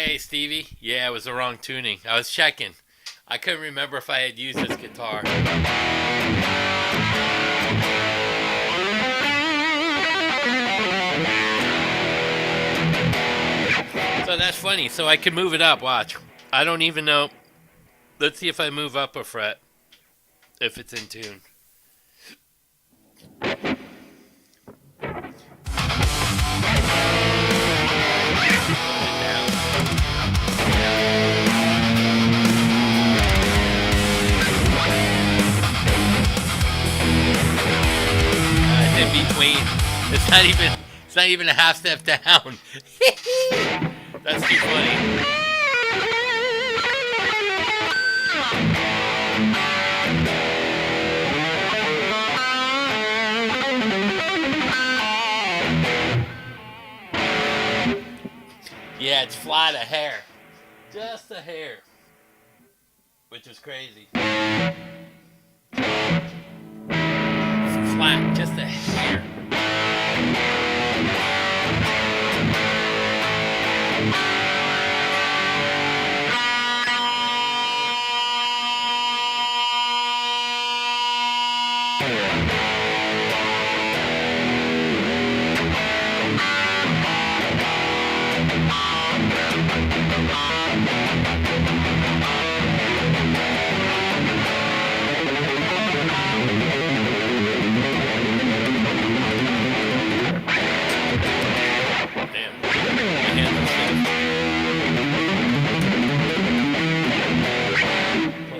Hey, Stevie. Yeah, it was the wrong tuning. I was checking. I couldn't remember if I had used this guitar. So that's funny. So I can move it up. Watch. I don't even know. Let's see if I move up a fret. If it's in tune. In between. It's not even a half step down. That's too funny. Yeah, it's flat a hair. Just a hair. Which is crazy. Flat, just a hair.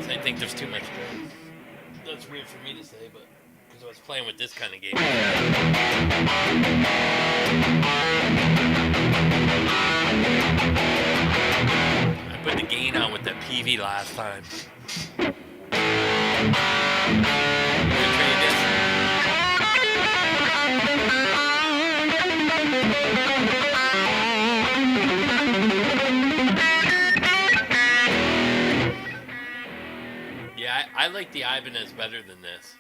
I think there's too much. That's weird for me to say, but because I was playing with this kind of game. I put the gain on with the PV last time. I like the Ibanez better than this.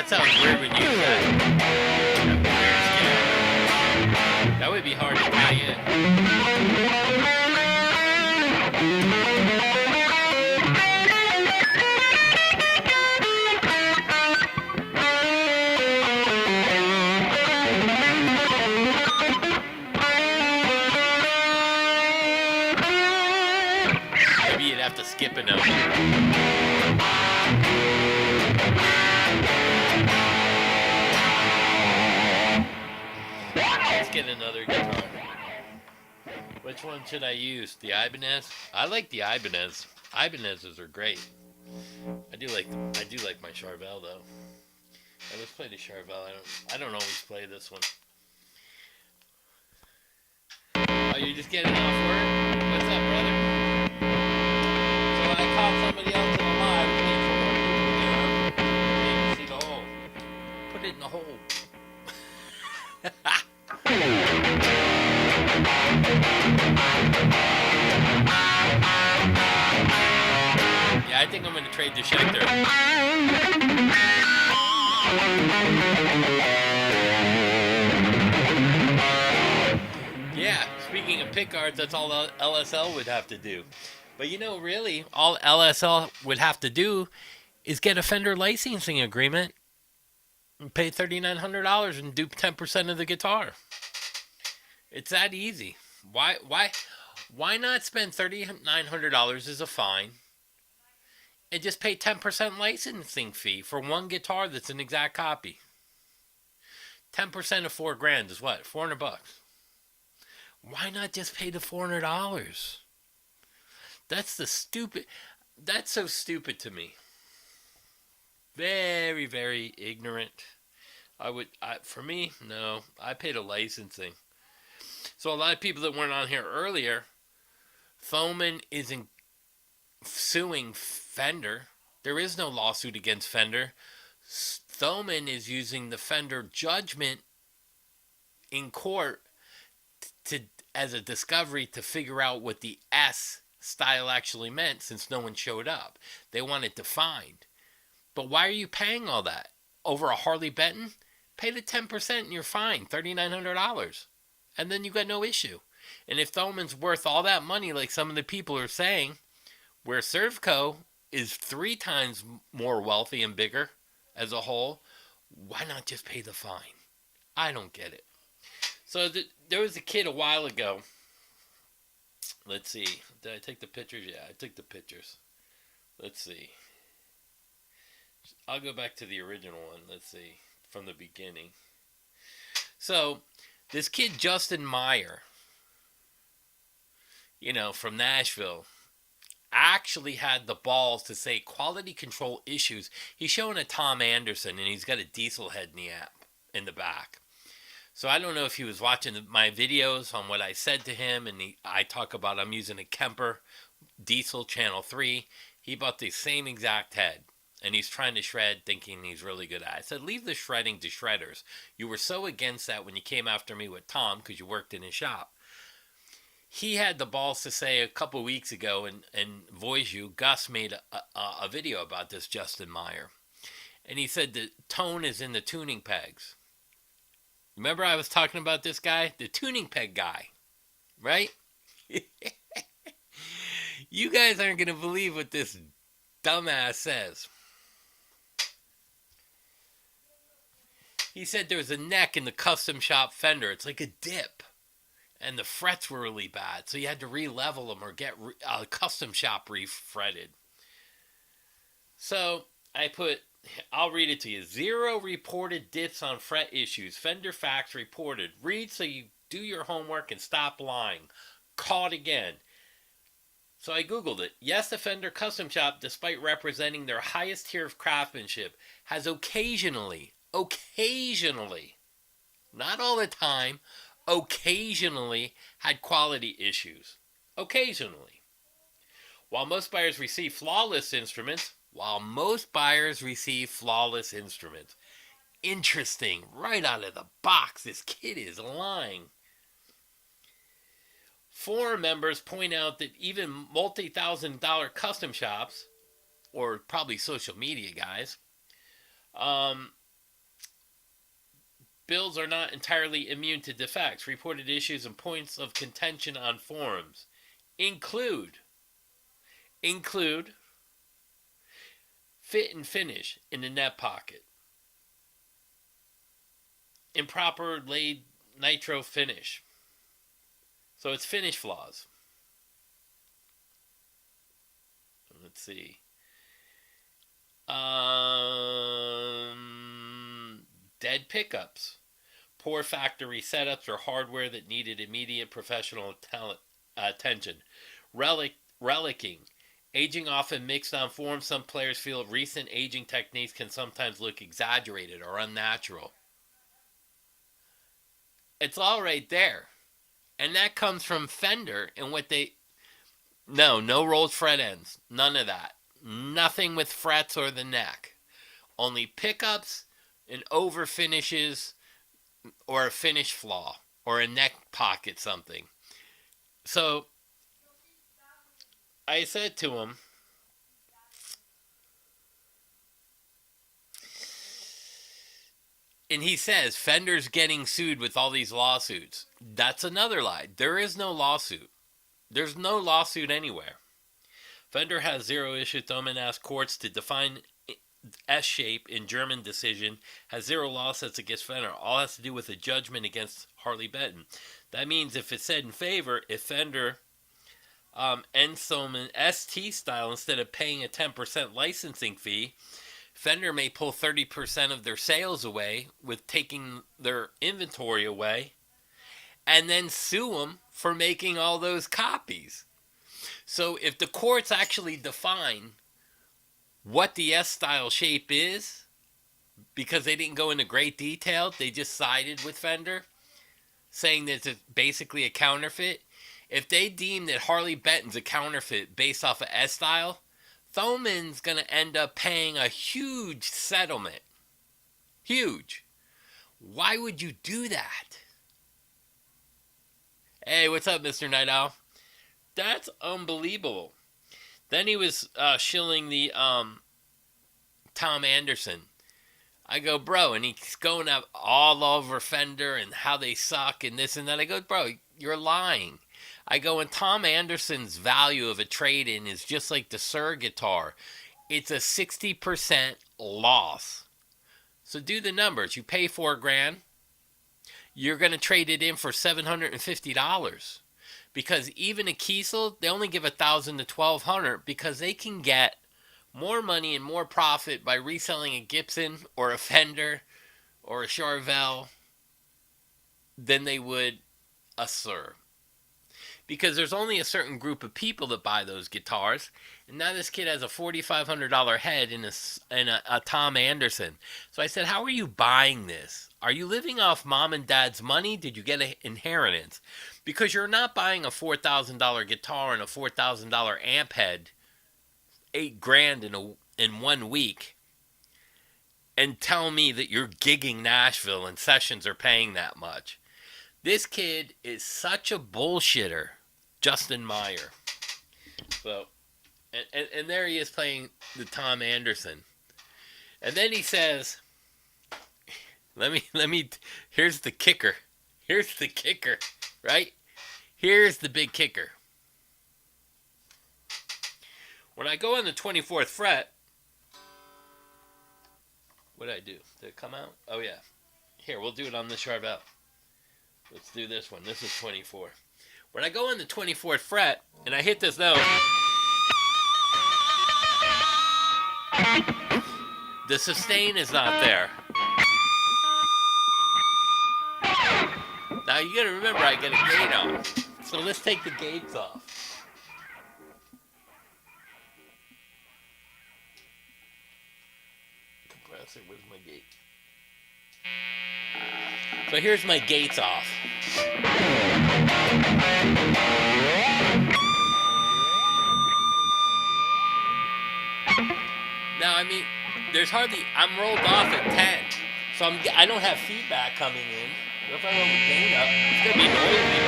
Sounds weird when you say that would be hard to tie in. Maybe you'd have to skip a note. Get another guitar. Which one should I use? The Ibanez? I like the Ibanez. Ibanezes are great. I do like my Charvel though. Let's play the Charvel. I don't always play this one. Oh, you're just getting off work? What's up, brother? So I caught somebody else in the live. We need some more people there. See the hole. Put it in the hole. Yeah, I think I'm going to trade the Schecter. Yeah, speaking of pickguards, that's all LSL would have to do. But you know, really, all LSL would have to do is get a Fender licensing agreement and pay $3,900 and do 10% of the guitar. It's that easy. Why not spend $3,900 as a fine and just pay 10% licensing fee for one guitar that's an exact copy? 10% of $4,000 is what? $400. Why not just pay the $400? That's the stupid. That's so stupid to me. Very, very ignorant. For me, no. I paid a licensing. So a lot of people that weren't on here earlier, Thomann isn't suing Fender. There is no lawsuit against Fender. Thomann is using the Fender judgment in court to as a discovery to figure out what the S style actually meant, since no one showed up. They want it defined. But why are you paying all that? Over a Harley Benton? Pay the 10% and you're fine. $3,900. And then you got no issue. And if Thomann's worth all that money, like some of the people are saying, where Servco is 3 times more wealthy and bigger as a whole, why not just pay the fine? I don't get it. So there was a kid a while ago. Let's see. Did I take the pictures? Yeah, I took the pictures. Let's see. I'll go back to the original one. Let's see. From the beginning. So, this kid, Justin Meyer, from Nashville, actually had the balls to say quality control issues. He's showing a Tom Anderson, and he's got a diesel head in the app in the back. So I don't know if he was watching my videos on what I said to him, and I talk about I'm using a Kemper diesel channel 3. He bought the same exact head, and he's trying to shred thinking he's really good at it. I said, leave the shredding to shredders. You were so against that when you came after me with Tom because you worked in his shop. He had the balls to say a couple weeks ago, and voice you, Gus made a video about this Justin Meyer. And he said the tone is in the tuning pegs. Remember I was talking about this guy? The tuning peg guy. Right? You guys aren't going to believe what this dumbass says. He said there was a neck in the custom shop Fender. It's like a dip. And the frets were really bad. So you had to re-level them or get a custom shop re-fretted. So I'll read it to you. 0 reported dips on fret issues. Fender facts reported. Read so you do your homework and stop lying. Caught again. So I Googled it. Yes, the Fender Custom Shop, despite representing their highest tier of craftsmanship, has occasionally, not all the time, occasionally had quality issues. Occasionally. While most buyers receive flawless instruments, Interesting. Right out of the box, this kid is lying. Forum members point out that even multi-$1,000 custom shops, or probably social media guys, builds are not entirely immune to defects. Reported issues and points of contention on forums include fit and finish in the net pocket, improper laid nitro finish. So it's finish flaws. Let's see. Dead pickups. Poor factory setups or hardware that needed immediate professional attention. Relicking. Aging often mixed on forms. Some players feel recent aging techniques can sometimes look exaggerated or unnatural. It's all right there. And that comes from Fender and what they... No rolled fret ends. None of that. Nothing with frets or the neck. Only pickups and over finishes or a finish flaw or a neck pocket something. So I said to him, and he says Fender's getting sued with all these lawsuits. That's another lie. There is no lawsuit. There's no lawsuit anywhere. Fender has zero issue. Thomann asked courts to define S-shape in German decision. Has zero lawsuits against Fender. All has to do with a judgment against Harley Benton. That means if it's said in favor, if Fender ends Thomann ST style instead of paying a 10% licensing fee, Fender may pull 30% of their sales away with taking their inventory away and then sue them for making all those copies. So if the courts actually define what the S style shape is, because they didn't go into great detail, they just sided with Fender, saying that it's basically a counterfeit. If they deem that Harley Benton's a counterfeit based off of S style, Thoman's going to end up paying a huge settlement. Huge. Why would you do that? Hey, what's up, Mr. Night Owl? That's unbelievable. Then he was shilling the Tom Anderson. I go, bro, and he's going up all over Fender and how they suck and this and that. I go, bro, you're lying. I go, and Tom Anderson's value of a trade-in is just like the Sir guitar. It's a 60% loss. So do the numbers. You pay $4,000. You're going to trade it in for $750. Because even a Kiesel, they only give $1,000 to $1,200 because they can get more money and more profit by reselling a Gibson or a Fender or a Charvel than they would a Sir. Because there's only a certain group of people that buy those guitars. And now this kid has a $4,500 head in a Tom Anderson. So I said, how are you buying this? Are you living off mom and dad's money? Did you get an inheritance? Because you're not buying a $4,000 guitar and a $4,000 amp head, $8,000 in 1 week, and tell me that you're gigging Nashville and sessions are paying that much. This kid is such a bullshitter. Justin Meyer. So, and there he is playing the Tom Anderson. And then he says, let me, here's the kicker. Here's the kicker, right? Here's the big kicker. When I go on the 24th fret, what did I do? Did it come out? Oh, yeah. Here, we'll do it on the Charvel. Let's do this one. This is 24. When I go on the 24th fret and I hit this note, the sustain is not there. Now you gotta remember I get a gate on. So let's take the gates off. Compressor, where's my gate? So here's my gates off. Now, I mean, there's hardly, I'm rolled off at 10, so I don't have feedback coming in. If I roll the gain up, it's going to be noisy,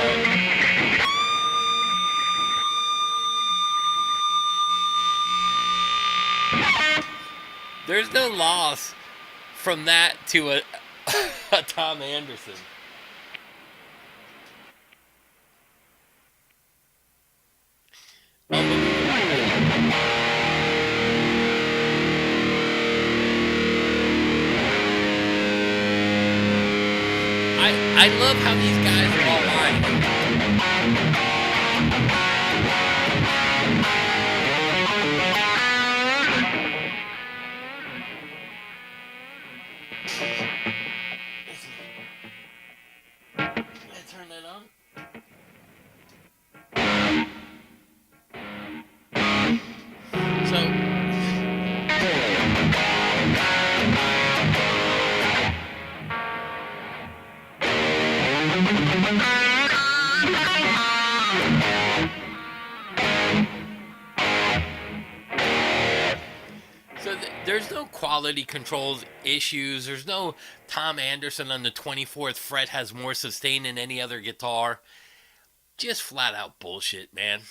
but there's no loss from that to a Tom Anderson. I love how these guys are all lying. Can I turn that on? There's no quality controls issues. There's no Tom Anderson on the 24th fret has more sustain than any other guitar. Just flat out bullshit, man.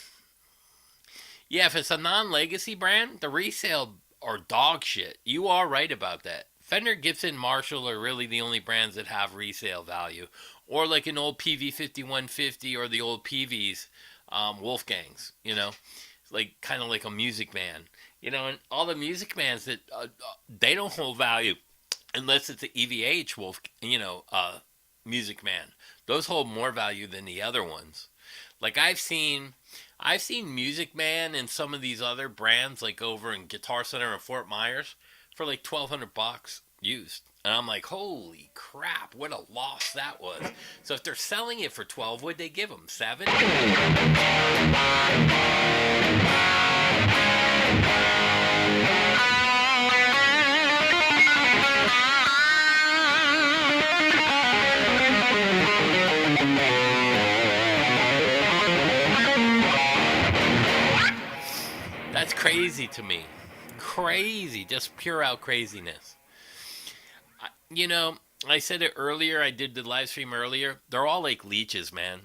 Yeah, if it's a non-legacy brand, the resale are dog shit. You are right about that. Fender, Gibson, Marshall are really the only brands that have resale value. Or like an old PV 5150 or the old PVs, Wolfgangs, you know. Like kind of like a Music Man. You know, and all the Music Mans that they don't hold value unless it's an EVH Music Man. Those hold more value than the other ones. Like I've seen Music Man and some of these other brands like over in Guitar Center in Fort Myers for like $1,200 used. And I'm like, holy crap, what a loss that was. So if they're selling it for 12, would they give them 7? That's crazy to me. Crazy, just pure out craziness. You know, I said it earlier. I did the live stream earlier. They're all like leeches, man.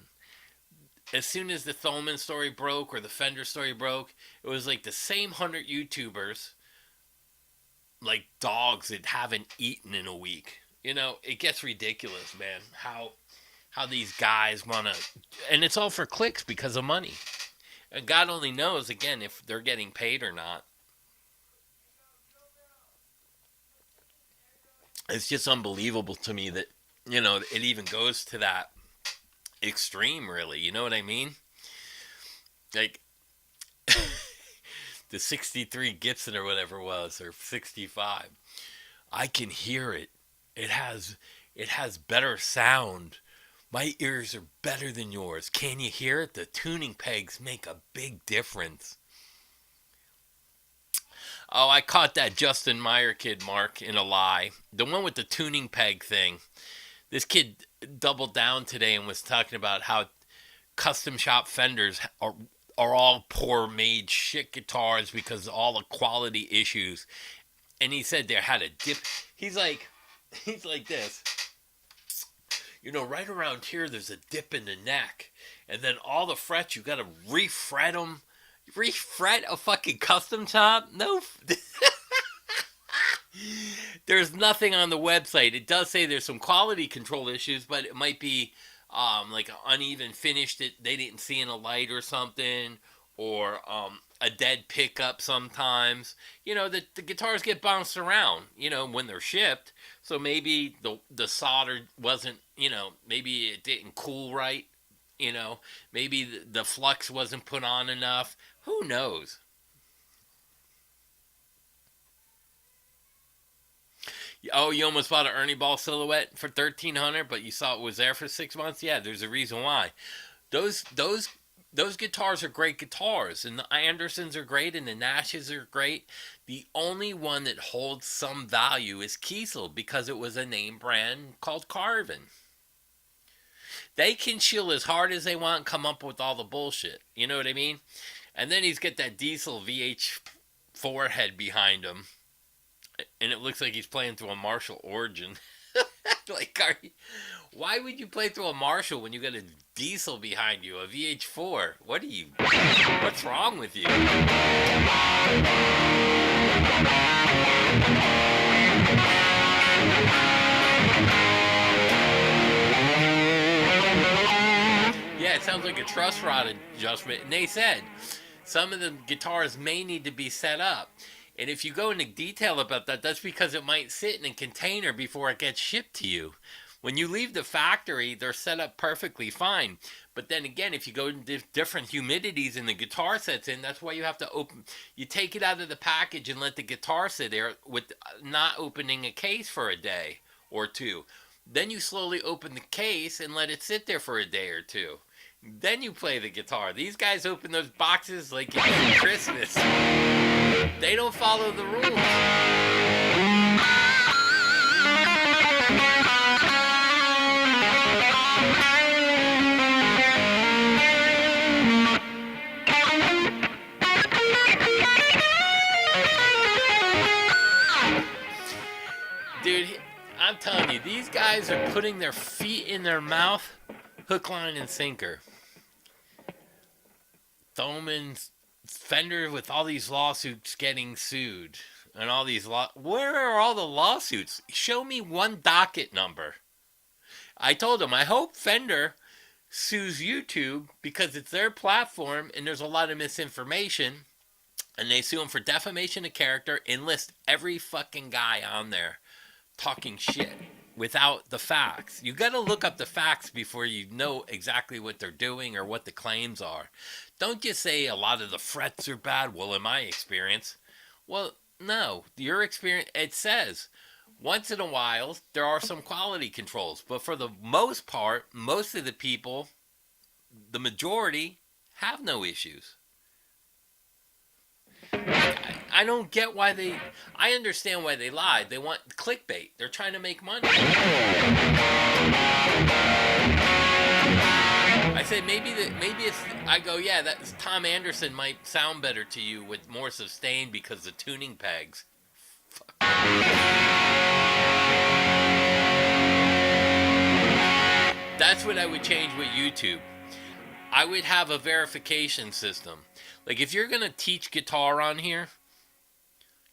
As soon as the Thoman story broke or the Fender story broke, it was like the same 100 YouTubers, like dogs that haven't eaten in a week. You know, it gets ridiculous, man. How these guys want to, and it's all for clicks because of money. And God only knows, again, if they're getting paid or not. It's just unbelievable to me that, it even goes to that extreme, really. You know what I mean? Like, the 63 Gibson or whatever it was, or 65. I can hear it. It has better sound. My ears are better than yours. Can you hear it? The tuning pegs make a big difference. Oh, I caught that Justin Meyer kid, Mark, in a lie. The one with the tuning peg thing. This kid doubled down today and was talking about how custom shop Fenders are all poor made shit guitars because of all the quality issues. And he said they had a dip. He's like this. Right around here, there's a dip in the neck. And then all the frets, you got to refret them. Refret a fucking custom top? No. There's nothing on the website. It does say there's some quality control issues, but it might be like uneven finish that they didn't see in a light or something, or a dead pickup sometimes. The guitars get bounced around, when they're shipped. So maybe the solder wasn't, maybe it didn't cool right. Maybe the flux wasn't put on enough. Who knows? Oh, you almost bought an Ernie Ball silhouette for $1,300, but you saw it was there for 6 months. Yeah, there's a reason why. Those guitars are great guitars, and the Andersons are great, and the Nashes are great. The only one that holds some value is Kiesel, because it was a name brand called Carvin. They can chill as hard as they want, come up with all the bullshit. You know what I mean? And then he's got that diesel VH4 head behind him. And it looks like he's playing through a Marshall Origin. Like, why would you play through a Marshall when you got a diesel behind you, a VH4? What's wrong with you? Yeah, it sounds like a truss rod adjustment. And they said some of the guitars may need to be set up. And if you go into detail about that, that's because it might sit in a container before it gets shipped to you. When you leave the factory, they're set up perfectly fine. But then again, if you go into different humidities and the guitar sets in, that's why you have to you take it out of the package and let the guitar sit there with not opening a case for a day or two. Then you slowly open the case and let it sit there for a day or two. Then you play the guitar. These guys open those boxes like it's Christmas. They don't follow the rules. Dude, I'm telling you, these guys are putting their feet in their mouth, hook, line, and sinker. Thoman's Fender with all these lawsuits getting sued and all these where are all the lawsuits? Show me one docket number. I told him I hope Fender sues YouTube because it's their platform and there's a lot of misinformation, and they sue them for defamation of character and list every fucking guy on there talking shit without the facts. You got to look up the facts before you know exactly what they're doing or what the claims are. Don't just say a lot of the frets are bad. Well, in my experience, well, No, your experience, it says once in a while there are some quality controls, but for the most part, most of the people, the majority, have no issues. I don't get why they. I understand why they lied. They want clickbait. They're trying to make money. I say maybe it's. I go, yeah. That Tom Anderson might sound better to you with more sustain because the tuning pegs. That's what I would change with YouTube. I would have a verification system. Like if you're gonna teach guitar on here,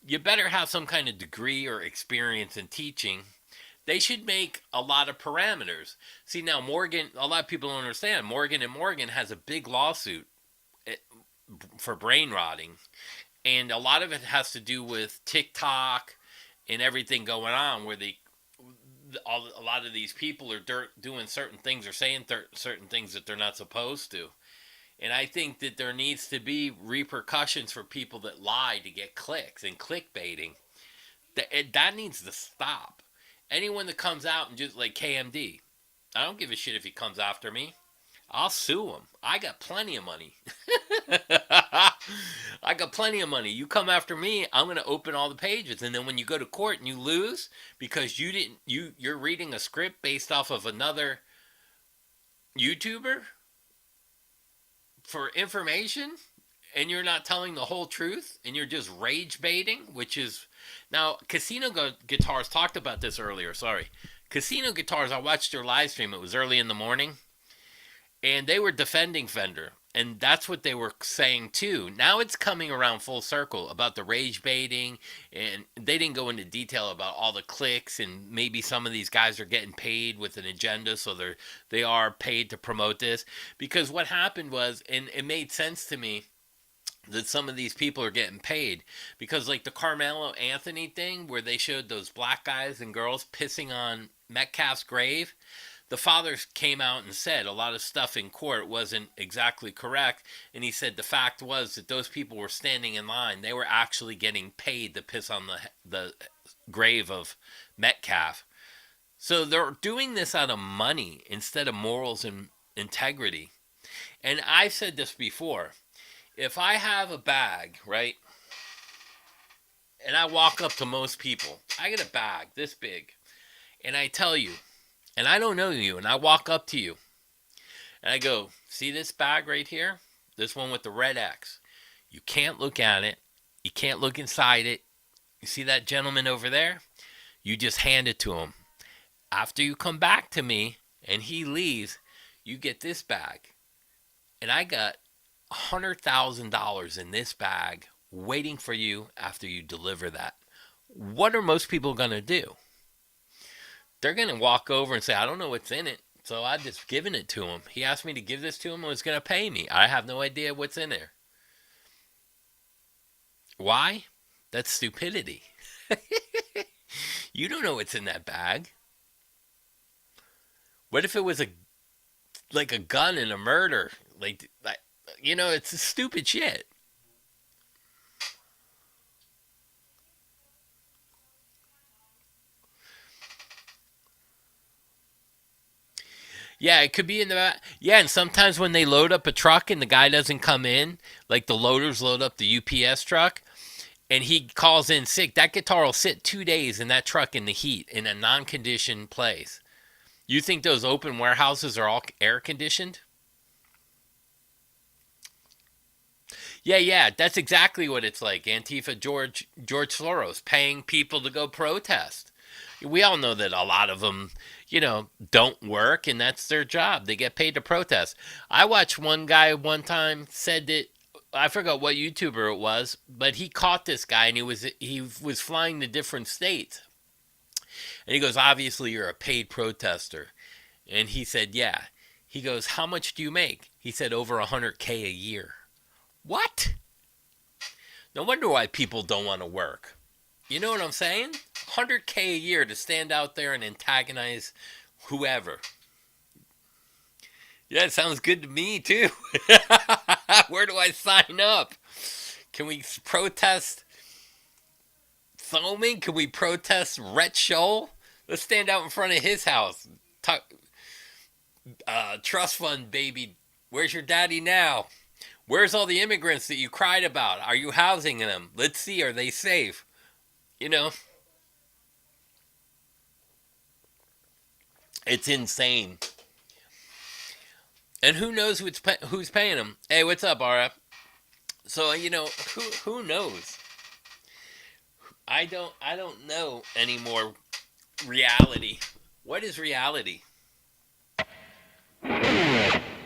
you better have some kind of degree or experience in teaching. They should make a lot of parameters. See now, Morgan. A lot of people don't understand. Morgan and Morgan has a big lawsuit eh, for brain rotting, and a lot of it has to do with TikTok and everything going on, where a lot of these people are doing certain things or saying certain things that they're not supposed to. And I think that there needs to be repercussions for people that lie to get clicks and clickbaiting. That needs to stop. Anyone that comes out and just like KMD, I don't give a shit if he comes after me. I'll sue him. I got plenty of money. I got plenty of money. You come after me, I'm going to open all the pages. And then when you go to court and you lose because you're reading a script based off of another YouTuber for information and you're not telling the whole truth and you're just rage baiting, which is now Casino Guitars talked about this earlier. Sorry. Casino Guitars, I watched their live stream. It was early in the morning and they were defending Fender. And that's what they were saying too. Now it's coming around full circle about the rage baiting, and they didn't go into detail about all the clicks, and maybe some of these guys are getting paid with an agenda, so they are paid to promote this. Because what happened was, and it made sense to me, that some of these people are getting paid because like the Carmelo Anthony thing where they showed those black guys and girls pissing on Metcalf's grave, the father came out and said a lot of stuff in court wasn't exactly correct. And he said the fact was that those people were standing in line. They were actually getting paid to piss on the grave of Metcalf. So they're doing this out of money instead of morals and integrity. And I've said this before. If I have a bag, right, and I walk up to most people, I get a bag this big, and I tell you, and I don't know you, and I walk up to you, and I go, see this bag right here? This one with the red X. You can't look at it. You can't look inside it. You see that gentleman over there? You just hand it to him. After you come back to me, and he leaves, you get this bag. And I got $100,000 in this bag waiting for you after you deliver that. What are most people going to do? They're going to walk over and say, I don't know what's in it, so I just given it to him. He asked me to give this to him and was going to pay me. I have no idea what's in there. Why? That's stupidity. You don't know what's in that bag. What if it was like a gun and a murder? Like it's stupid shit. Yeah, it could be in the back. Yeah, and sometimes when they load up a truck and the guy doesn't come in, like the loaders load up the UPS truck, and he calls in sick, that guitar will sit 2 days in that truck in the heat in a non-conditioned place. You think those open warehouses are all air conditioned? Yeah, that's exactly what it's like. Antifa George Soros paying people to go protest. We all know that a lot of them, don't work, and that's their job. They get paid to protest. I watched one guy one time said that I forgot what YouTuber it was, but he caught this guy, and he was flying to different states, and he goes, "Obviously, you're a paid protester," and he said, "Yeah." He goes, "How much do you make?" He said, "Over 100K a year." What? No wonder why people don't want to work. You know what I'm saying? 100K a year to stand out there and antagonize whoever. Yeah, it sounds good to me too. Where do I sign up? Can we protest Thoman? Can we protest Rhett Scholl? Let's stand out in front of his house. Trust fund, baby. Where's your daddy now? Where's all the immigrants that you cried about? Are you housing them? Let's see. Are they safe? You know, it's insane. And who knows who's paying them? Hey, what's up, RF? So who knows? I don't know anymore. Reality. What is reality?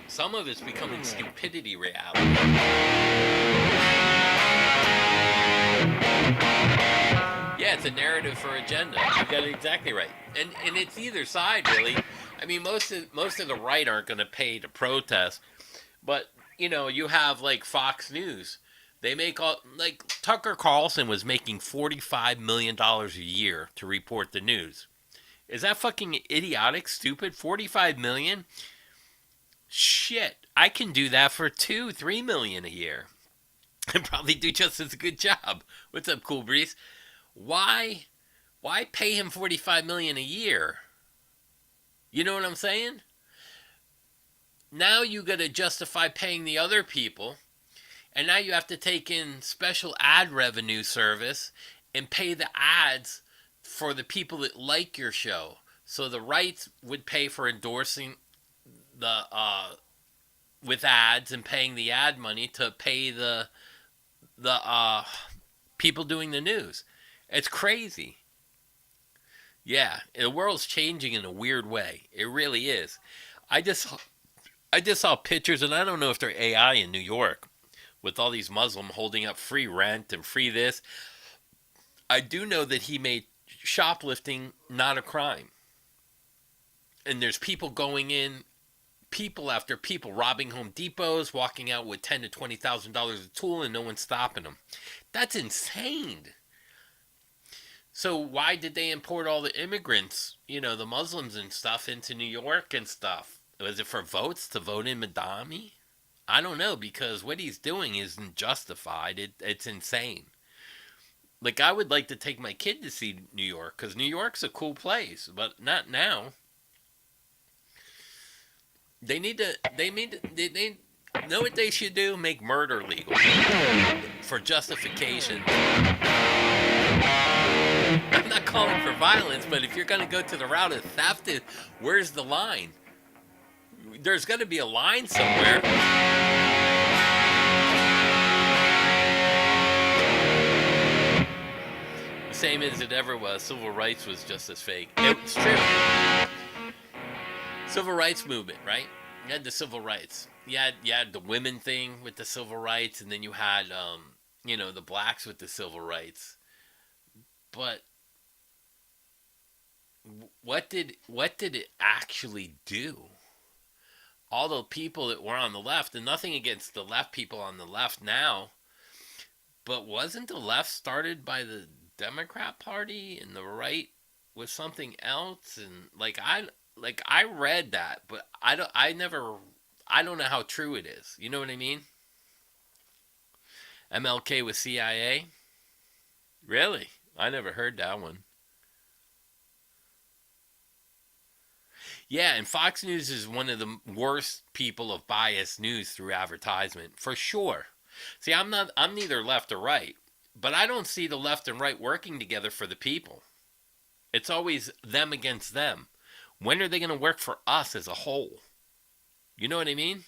Some of it's becoming stupidity reality. Yeah, it's a narrative for agenda. You got it exactly right. And it's either side really. I mean, most of the right aren't going to pay to protest, but you have like Fox News. They make all like Tucker Carlson was making $45 million a year to report the news. Is that fucking idiotic, stupid? 45 million? Shit, I can do that for 2-3 million a year and probably do just as good job. What's up, Cool Breeze? Why pay him 45 million a year? You know what I'm saying? Now you got to justify paying the other people, and now you have to take in special ad revenue service and pay the ads for the people that like your show. So the rights would pay for endorsing the with ads and paying the ad money to pay the people doing the news. It's crazy. Yeah, the world's changing in a weird way. It really is. I just saw pictures, and I don't know if they're AI in New York, with all these Muslims holding up free rent and free this. I do know that he made shoplifting not a crime. And there's people going in, people after people, robbing Home Depots, walking out with $10,000 to $20,000 of tool, and no one's stopping them. That's insane. So why did they import all the immigrants, the Muslims and stuff, into New York and stuff? Was it for votes to vote in Madami? I don't know, because what he's doing isn't justified. It's insane. Like, I would like to take my kid to see New York, because New York's a cool place, but not now. They know what they should do? Make murder legal for justification. I'm not calling for violence, but if you're going to go to the route of theft, where's the line? There's got to be a line somewhere. The same as it ever was. Civil rights was just as fake. It's true. Civil rights movement, right? You had the civil rights. You had the women thing with the civil rights, and then you had the blacks with the civil rights. But what did it actually do? All the people that were on the left, and nothing against the left people on the left now, but wasn't the left started by the Democrat Party, and the right was something else? And I read that, but I don't know how true it is. You know what I mean? MLK with CIA? Really? I never heard that one. Yeah, and Fox News is one of the worst people of biased news through advertisement, for sure. See, I'm neither left or right, but I don't see the left and right working together for the people. It's always them against them. When are they going to work for us as a whole? You know what I mean?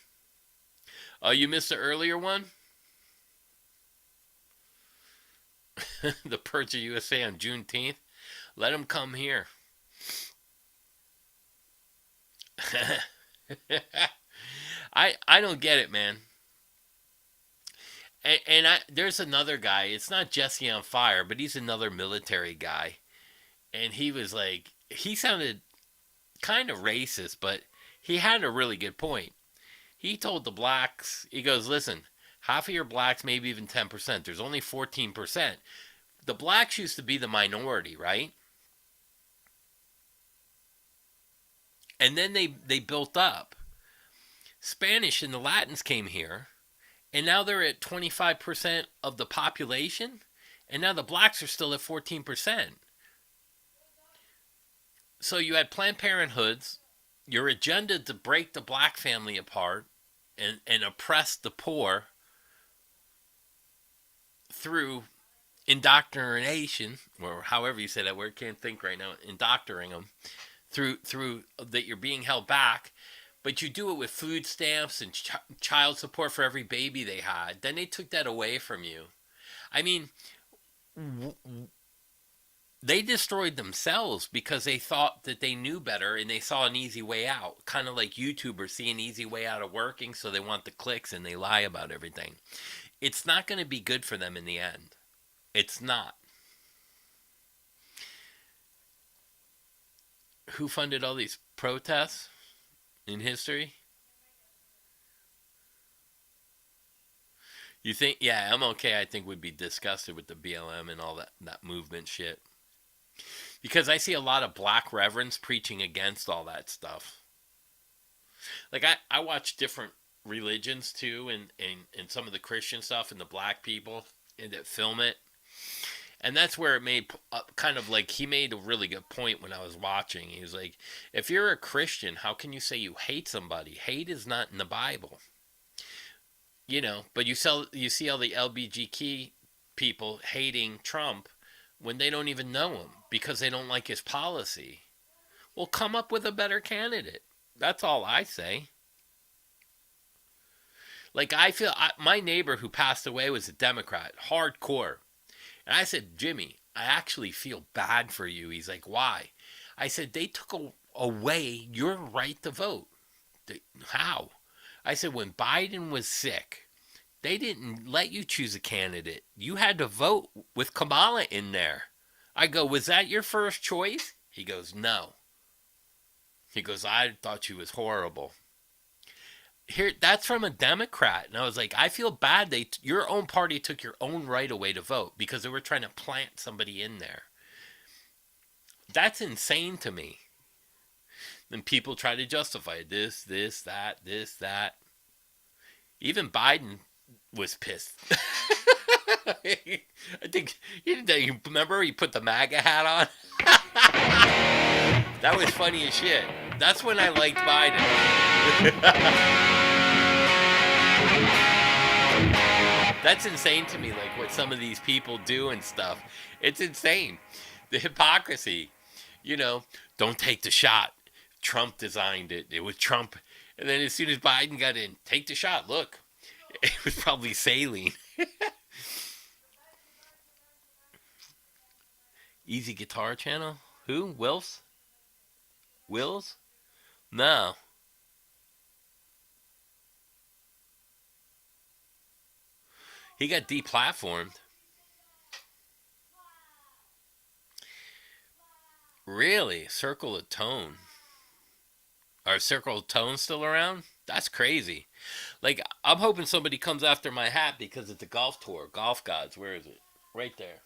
Oh, you missed the earlier one? The Purge of USA on Juneteenth? Let them come here. I don't get it, man. And there's another guy. It's not Jesse on Fire, but he's another military guy. And he was like, he sounded kind of racist, but he had a really good point. He told the blacks, he goes, listen, half of your blacks, maybe even 10%. There's only 14%. The blacks used to be the minority, right? And then they built up. Spanish and the Latins came here, and now they're at 25% of the population, And now the blacks are still at 14%. So you had Planned Parenthoods, your agenda to break the black family apart and oppress the poor through indoctrination, or however you say that word, can't think right now, indoctrinating them through that you're being held back, but you do it with food stamps and child support for every baby they had. Then they took that away from you. I mean, they destroyed themselves because they thought that they knew better and they saw an easy way out. Kind of like YouTubers see an easy way out of working, so they want the clicks and they lie about everything. It's not going to be good for them in the end. It's not. Who funded all these protests in history? You think, yeah, MLK, I think, would be disgusted with the BLM and all that movement shit. Because I see a lot of black reverends preaching against all that stuff. Like, I watch different religions, too, and some of the Christian stuff and the black people that film it. And that's where it made kind of like, he made a really good point when I was watching. He was like, if you're a Christian, how can you say you hate somebody? Hate is not in the Bible. You know, but you see all the LBGT people hating Trump when they don't even know him because they don't like his policy. Well, come up with a better candidate. That's all I say. Like, I feel, my neighbor who passed away was a Democrat, hardcore. And I said, Jimmy, I actually feel bad for you. He's like, why? I said, they took away your right to vote. How? I said, when Biden was sick, they didn't let you choose a candidate. You had to vote with Kamala in there. I go, was that your first choice? He goes, no. He goes, I thought she was horrible. Here, that's from a Democrat. And I was like, I feel bad your own party took your own right away to vote because they were trying to plant somebody in there. That's insane to me. Then people try to justify this, that. Even Biden was pissed. I think, you remember he put the MAGA hat on? That was funny as shit. That's when I liked Biden. That's insane to me, like what some of these people do and stuff. It's insane. The hypocrisy. You know, don't take the shot. Trump designed it. It was Trump. And then as soon as Biden got in, take the shot. Look, it was probably saline. Easy Guitar Channel? Who? Wills? No. He got deplatformed. Really? Circle of Tone. Are Circle of Tone still around? That's crazy. Like, I'm hoping somebody comes after my hat because it's a golf tour. Golf Gods. Where is it? Right there.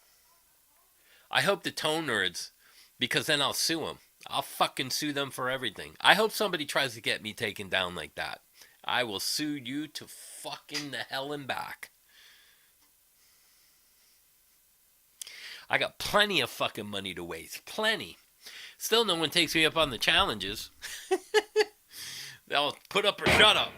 I hope the Tone Nerds, because then I'll sue them. I'll fucking sue them for everything. I hope somebody tries to get me taken down like that. I will sue you to fucking the hell and back. I got plenty of fucking money to waste. Plenty. Still no one takes me up on the challenges. They'll put up or shut up.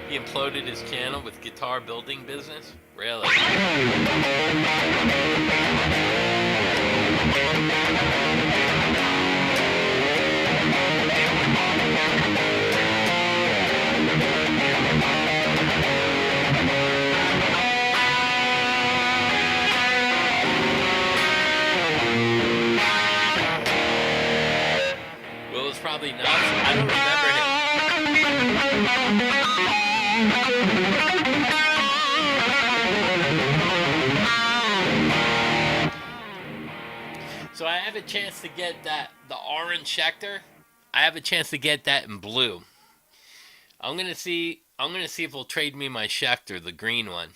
He imploded his channel with guitar building business? Really? Will was probably nuts. I don't remember him. So I have a chance to get the orange Schecter. I have a chance to get that in blue. I'm gonna see if he'll trade me my Schecter, the green one.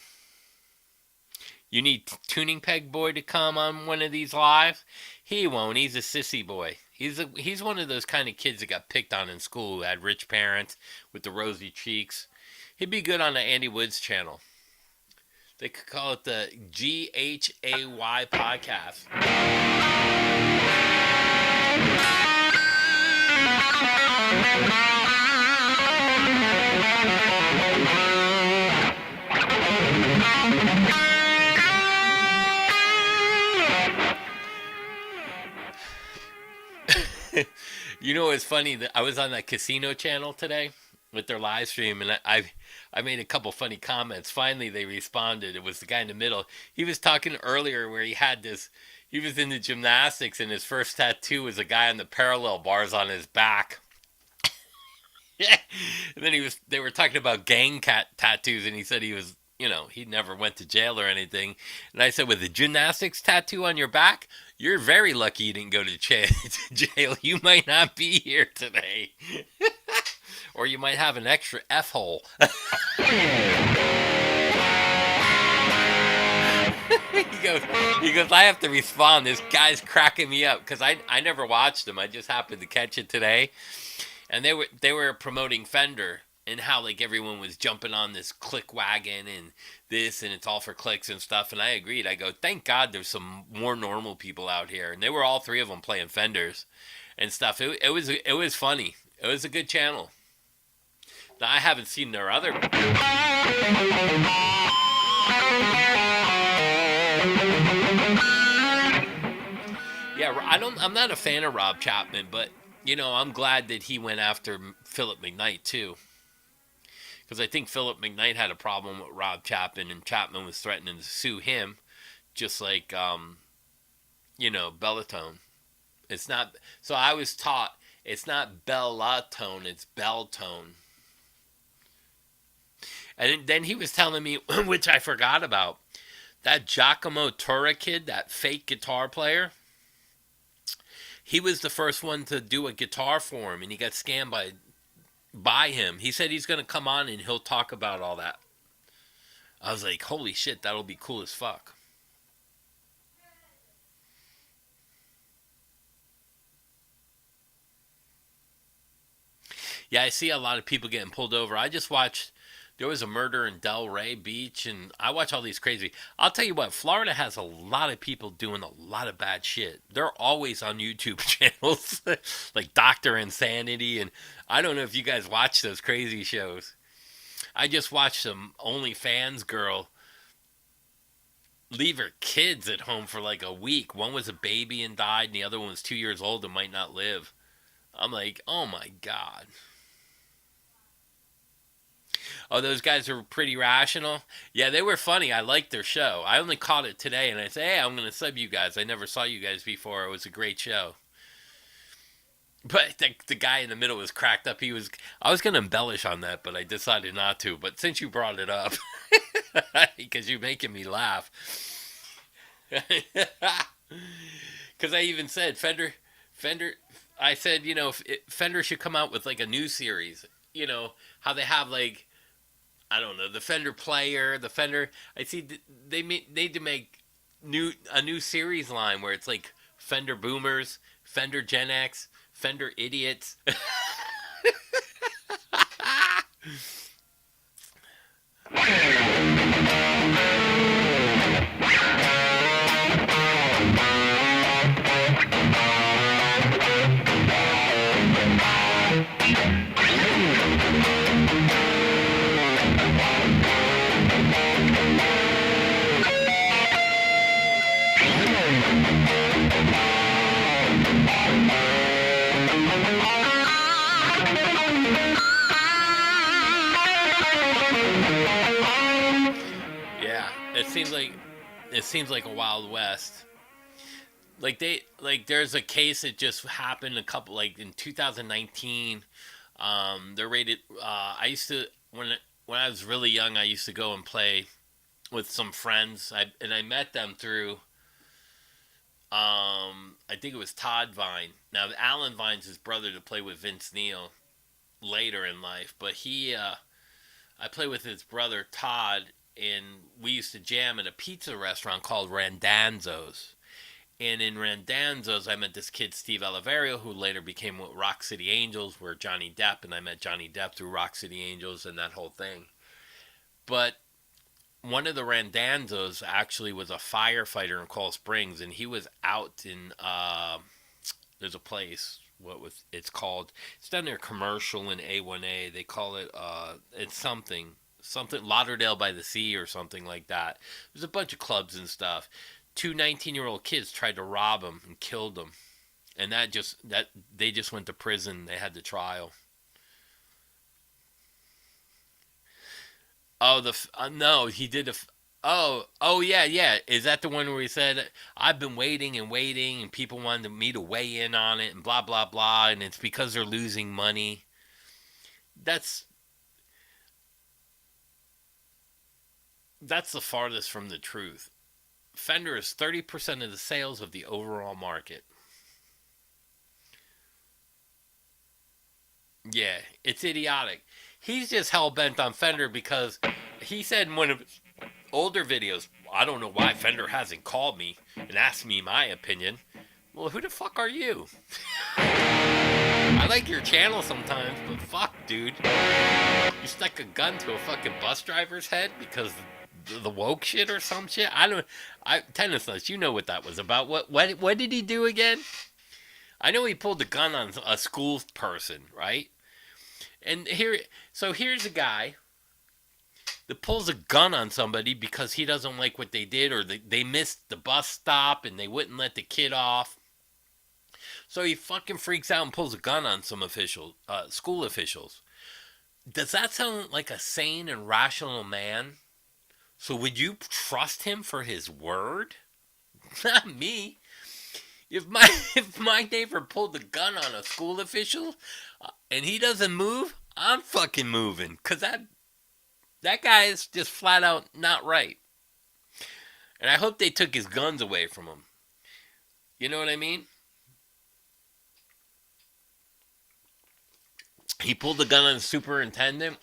You need Tuning Peg Boy to come on one of these lives. He won't. He's a sissy boy. He's one of those kind of kids that got picked on in school who had rich parents with the rosy cheeks. He'd be good on the Andy Woods channel. They could call it the GHAY podcast. You know, it's funny that I was on that casino channel today with their live stream, and I made a couple funny comments. Finally, they responded. It was the guy in the middle. He was talking earlier where he had this. He was into gymnastics, and his first tattoo was a guy on the parallel bars on his back. Yeah, and then they were talking about gang tattoos, and he said he was. You know, he never went to jail or anything. And I said, with a gymnastics tattoo on your back, you're very lucky you didn't go to jail. You might not be here today. Or you might have an extra F hole. he goes, I have to respond. This guy's cracking me up. Because I never watched him. I just happened to catch it today. And they were promoting Fender. And how, like, everyone was jumping on this click wagon and this, and it's all for clicks and stuff. And I agreed. I go, thank God there's some more normal people out here. And they were all three of them playing Fenders and stuff. It was funny. It was a good channel. Now, I haven't seen their other. Yeah, I'm not a fan of Rob Chapman, but, you know, I'm glad that he went after Philip McKnight, too. Because I think Philip McKnight had a problem with Rob Chapman, and Chapman was threatening to sue him, just like, you know, Bellatone. It's not. So I was taught it's not Bellatone, it's Beltone. And then he was telling me, which I forgot about, that Giacomo Torra kid, that fake guitar player. He was the first one to do a guitar for him, and he got scammed by him. He said he's going to come on and he'll talk about all that. I was like, holy shit, that'll be cool as fuck. Yeah, I see a lot of people getting pulled over. I just watched, there was a murder in Delray Beach, and I watch all these crazy. I'll tell you what, Florida has a lot of people doing a lot of bad shit. They're always on YouTube channels, like Dr. Insanity, and I don't know if you guys watch those crazy shows. I just watched some OnlyFans girl leave her kids at home for like a week. One was a baby and died, and the other one was 2 years old and might not live. I'm like, oh my God. Oh, those guys are pretty rational? Yeah, they were funny. I liked their show. I only caught it today, and I said, hey, I'm going to sub you guys. I never saw you guys before. It was a great show. But the guy in the middle was cracked up. I was going to embellish on that, but I decided not to. But since you brought it up, because you're making me laugh. Because I even said, Fender, I said, you know, Fender should come out with like a new series. You know, how they have like, I don't know, the Fender Player, the Fender. I see they need to make a new series line where it's like Fender Boomers, Fender Gen X, Fender Idiots. It seems like a Wild West. There's a case that just happened like in 2019. They're rated. I used to when I was really young, I used to go and play with some friends. I met them through. I think it was Todd Vine. Now Alan Vine's his brother to play with Vince Neil later in life, but I played with his brother Todd. and we used to jam at a pizza restaurant called Randanzo's. And in Randanzo's, I met this kid, Steve Oliverio, who later became with Rock City Angels, where Johnny Depp, and I met Johnny Depp through Rock City Angels and that whole thing. But one of the Randanzos actually was a firefighter in Coral Springs, and he was out in, there's a place, it's called, it's down there Commercial in A1A. They call it, it's something Lauderdale by the Sea or something like that. There's a bunch of clubs and stuff. Two 19-year-old kids tried to rob him and killed him, and that they just went to prison. They had the trial. Oh, no, he did oh yeah. Is that the one where he said, "I've been waiting and waiting, and people wanted me to weigh in on it, and blah blah blah, and it's because they're losing money." That's that's the farthest from the truth. Fender is 30% of the sales of the overall market. Yeah, it's idiotic. He's just hell bent on Fender because he said in one of his older videos, "I don't know why Fender hasn't called me and asked me my opinion." Well, who the fuck are you? I like your channel sometimes, but fuck, dude. You stuck a gun to a fucking bus driver's head because the woke shit or some shit? I don't. Tennis nuts. You know what that was about. What did he do again? I know he pulled the gun on a school person, right? And here's a guy that pulls a gun on somebody because he doesn't like what they did, or they missed the bus stop and they wouldn't let the kid off. So he fucking freaks out and pulls a gun on some school officials. Does that sound like a sane and rational man? So would you trust him for his word? Not me. If my if my neighbor pulled a gun on a school official and he doesn't move, I'm fucking moving, cause that guy is just flat out not right. And I hope they took his guns away from him. You know what I mean? He pulled the gun on the superintendent.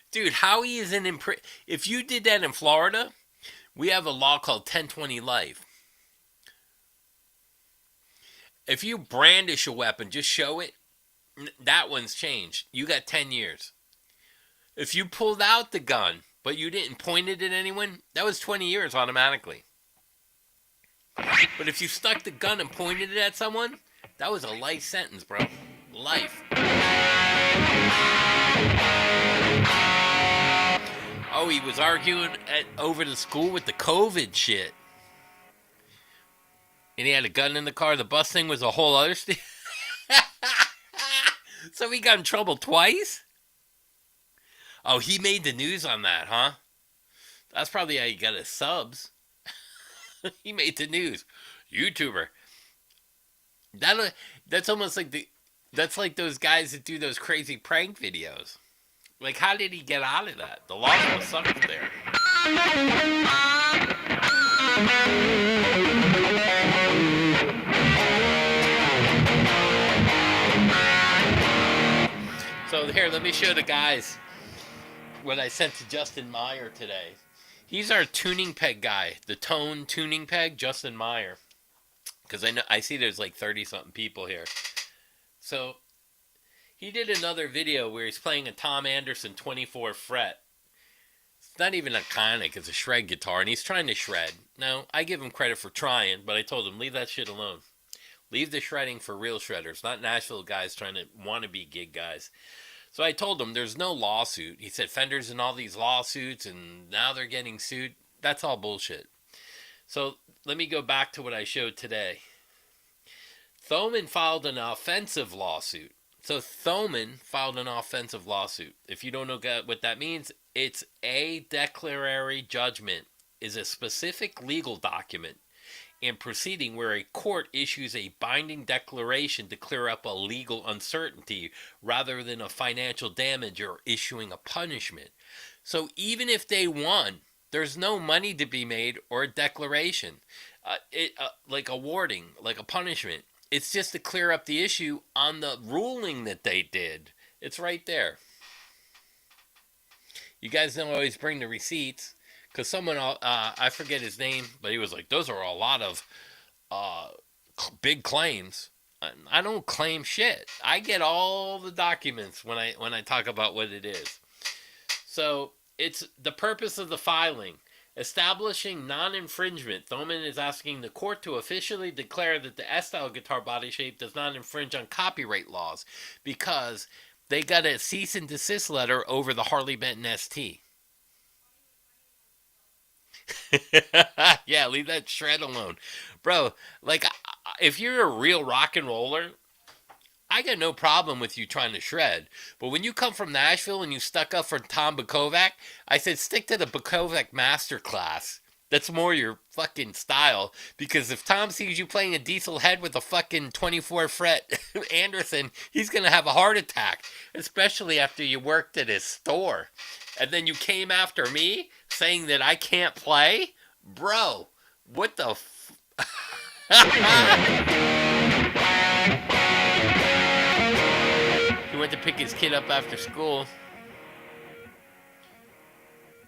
Dude, how he is in prison? If you did that in Florida, we have a law called 1020 life. If you brandish a weapon, just show it, that one's changed. You got 10 years. If you pulled out the gun, but you didn't point it at anyone, that was 20 years automatically. But if you stuck the gun and pointed it at someone, that was a life sentence, bro. Life. Oh, he was arguing over the school with the COVID shit. And he had a gun in the car. The bus thing was a whole other So he got in trouble twice? Oh, he made the news on that, huh? That's probably how he got his subs. He made the news. YouTuber. That's almost like that's like those guys that do those crazy prank videos. Like, how did he get out of that? The law must suck there. So here, let me show the guys what I sent to Justin Meyer today. He's our tuning peg guy, the tone tuning peg, Justin Meyer. Because I see there's like 30-something people here. So he did another video where he's playing a Tom Anderson 24 fret. It's not even iconic, it's a shred guitar, and he's trying to shred. Now, I give him credit for trying, but I told him, leave that shit alone. Leave the shredding for real shredders, not Nashville guys trying to wannabe gig guys. So I told him there's no lawsuit. He said Fender's in all these lawsuits and now they're getting sued. That's all bullshit. So let me go back to what I showed today. Thoman filed an offensive lawsuit. So Thoman filed an offensive lawsuit. If you don't know what that means, it's a declaratory judgment is a specific legal document and proceeding where a court issues a binding declaration to clear up a legal uncertainty rather than a financial damage or issuing a punishment. So even if they won, there's no money to be made or a declaration, like a warning, like a punishment. It's just to clear up the issue on the ruling that they did. It's right there. You guys don't always bring the receipts because someone, I forget his name, but he was like, those are a lot of uh, big claims. I don't claim shit. I get all the documents when I talk about what it is. So it's the purpose of the filing. Establishing non-infringement, Thoman is asking the court to officially declare that the S-style guitar body shape does not infringe on copyright laws because they got a cease and desist letter over the Harley Benton ST. Yeah, leave that shred alone. Bro, like, if you're a real rock and roller, I got no problem with you trying to shred. But when you come from Nashville and you stuck up for Tom Bukovac, I said stick to the Bukovac masterclass. That's more your fucking style. Because if Tom sees you playing a diesel head with a fucking 24 fret Anderson, he's going to have a heart attack. Especially after you worked at his store. And then you came after me saying that I can't play? Bro, what the He went to pick his kid up after school.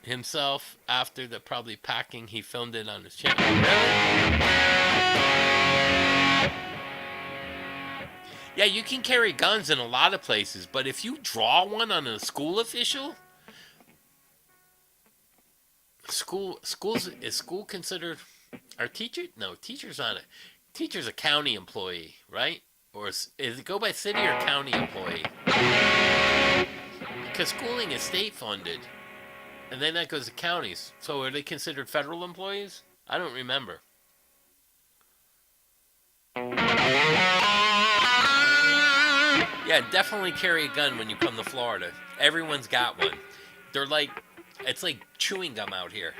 Himself, after the probably packing, he filmed it on his channel. Really? Yeah, you can carry guns in a lot of places, but if you draw one on a school official, is school considered? Are teacher? No, teacher's not a teacher's a county employee, right? Or is it go by city or county employee? Because schooling is state funded. And then that goes to counties. So are they considered federal employees? I don't remember. Yeah, definitely carry a gun when you come to Florida. Everyone's got one. They're like, it's like chewing gum out here.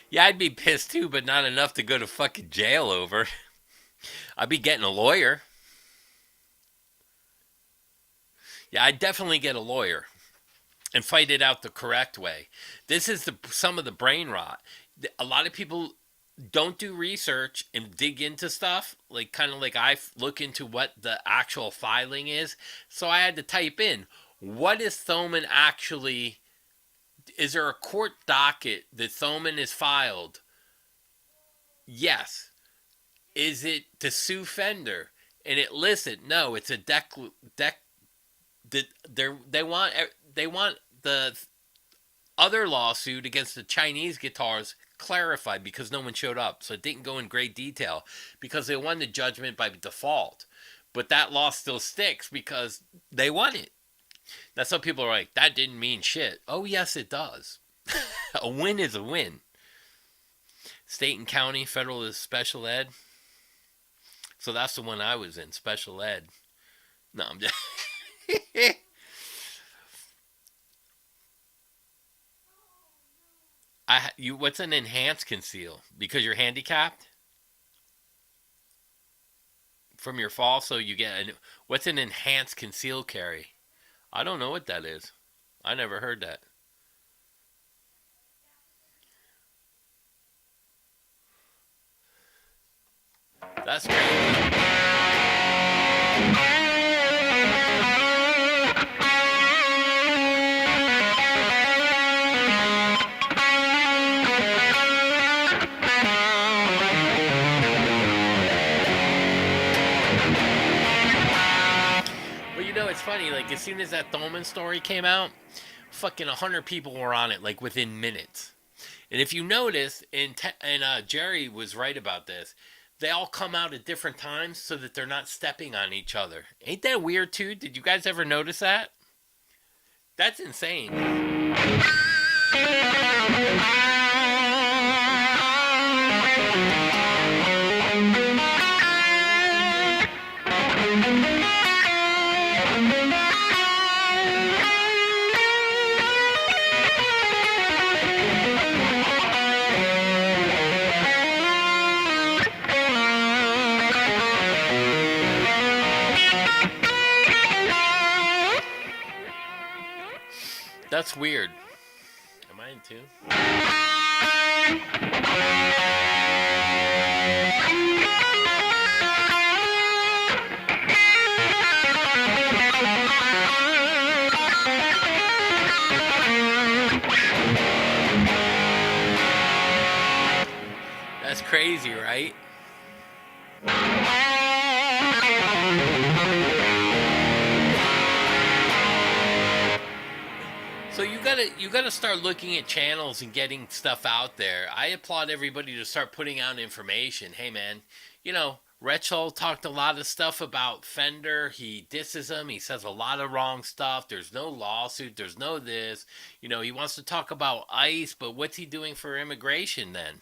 Yeah, I'd be pissed too, but not enough to go to fucking jail over. I'd be getting a lawyer. Yeah, I'd definitely get a lawyer and fight it out the correct way. This is some of the brain rot. A lot of people don't do research and dig into stuff, like kind of like I look into what the actual filing is. So I had to type in, what is Thoman actually? Is there a court docket that Thoman has filed? Yes. Is it to sue Fender? And it listed, no, it's a they want the other lawsuit against the Chinese guitars clarified because no one showed up. So it didn't go in great detail because they won the judgment by default. But that law still sticks because they won it. Now some people are like, that didn't mean shit. Oh, yes, it does. A win is a win. State and county, federal is special ed. So that's the one I was in, special ed. No, I'm just... What's an enhanced conceal? Because you're handicapped from your fall, so you get what's an enhanced conceal carry? I don't know what that is. I never heard that. That's great. Well, you know, it's funny. Like, as soon as that Thoman story came out, fucking 100 people were on it, like, within minutes. And if you notice, and Jerry was right about this, they all come out at different times so that they're not stepping on each other. Ain't that weird, too? Did you guys ever notice that? That's insane. That's weird. too. That's crazy, right? So you gotta start looking at channels and getting stuff out there. I applaud everybody to start putting out information. Hey man, Retchel talked a lot of stuff about Fender. He disses him. He says a lot of wrong stuff. There's no lawsuit. There's no this. He wants to talk about ICE, but what's he doing for immigration then?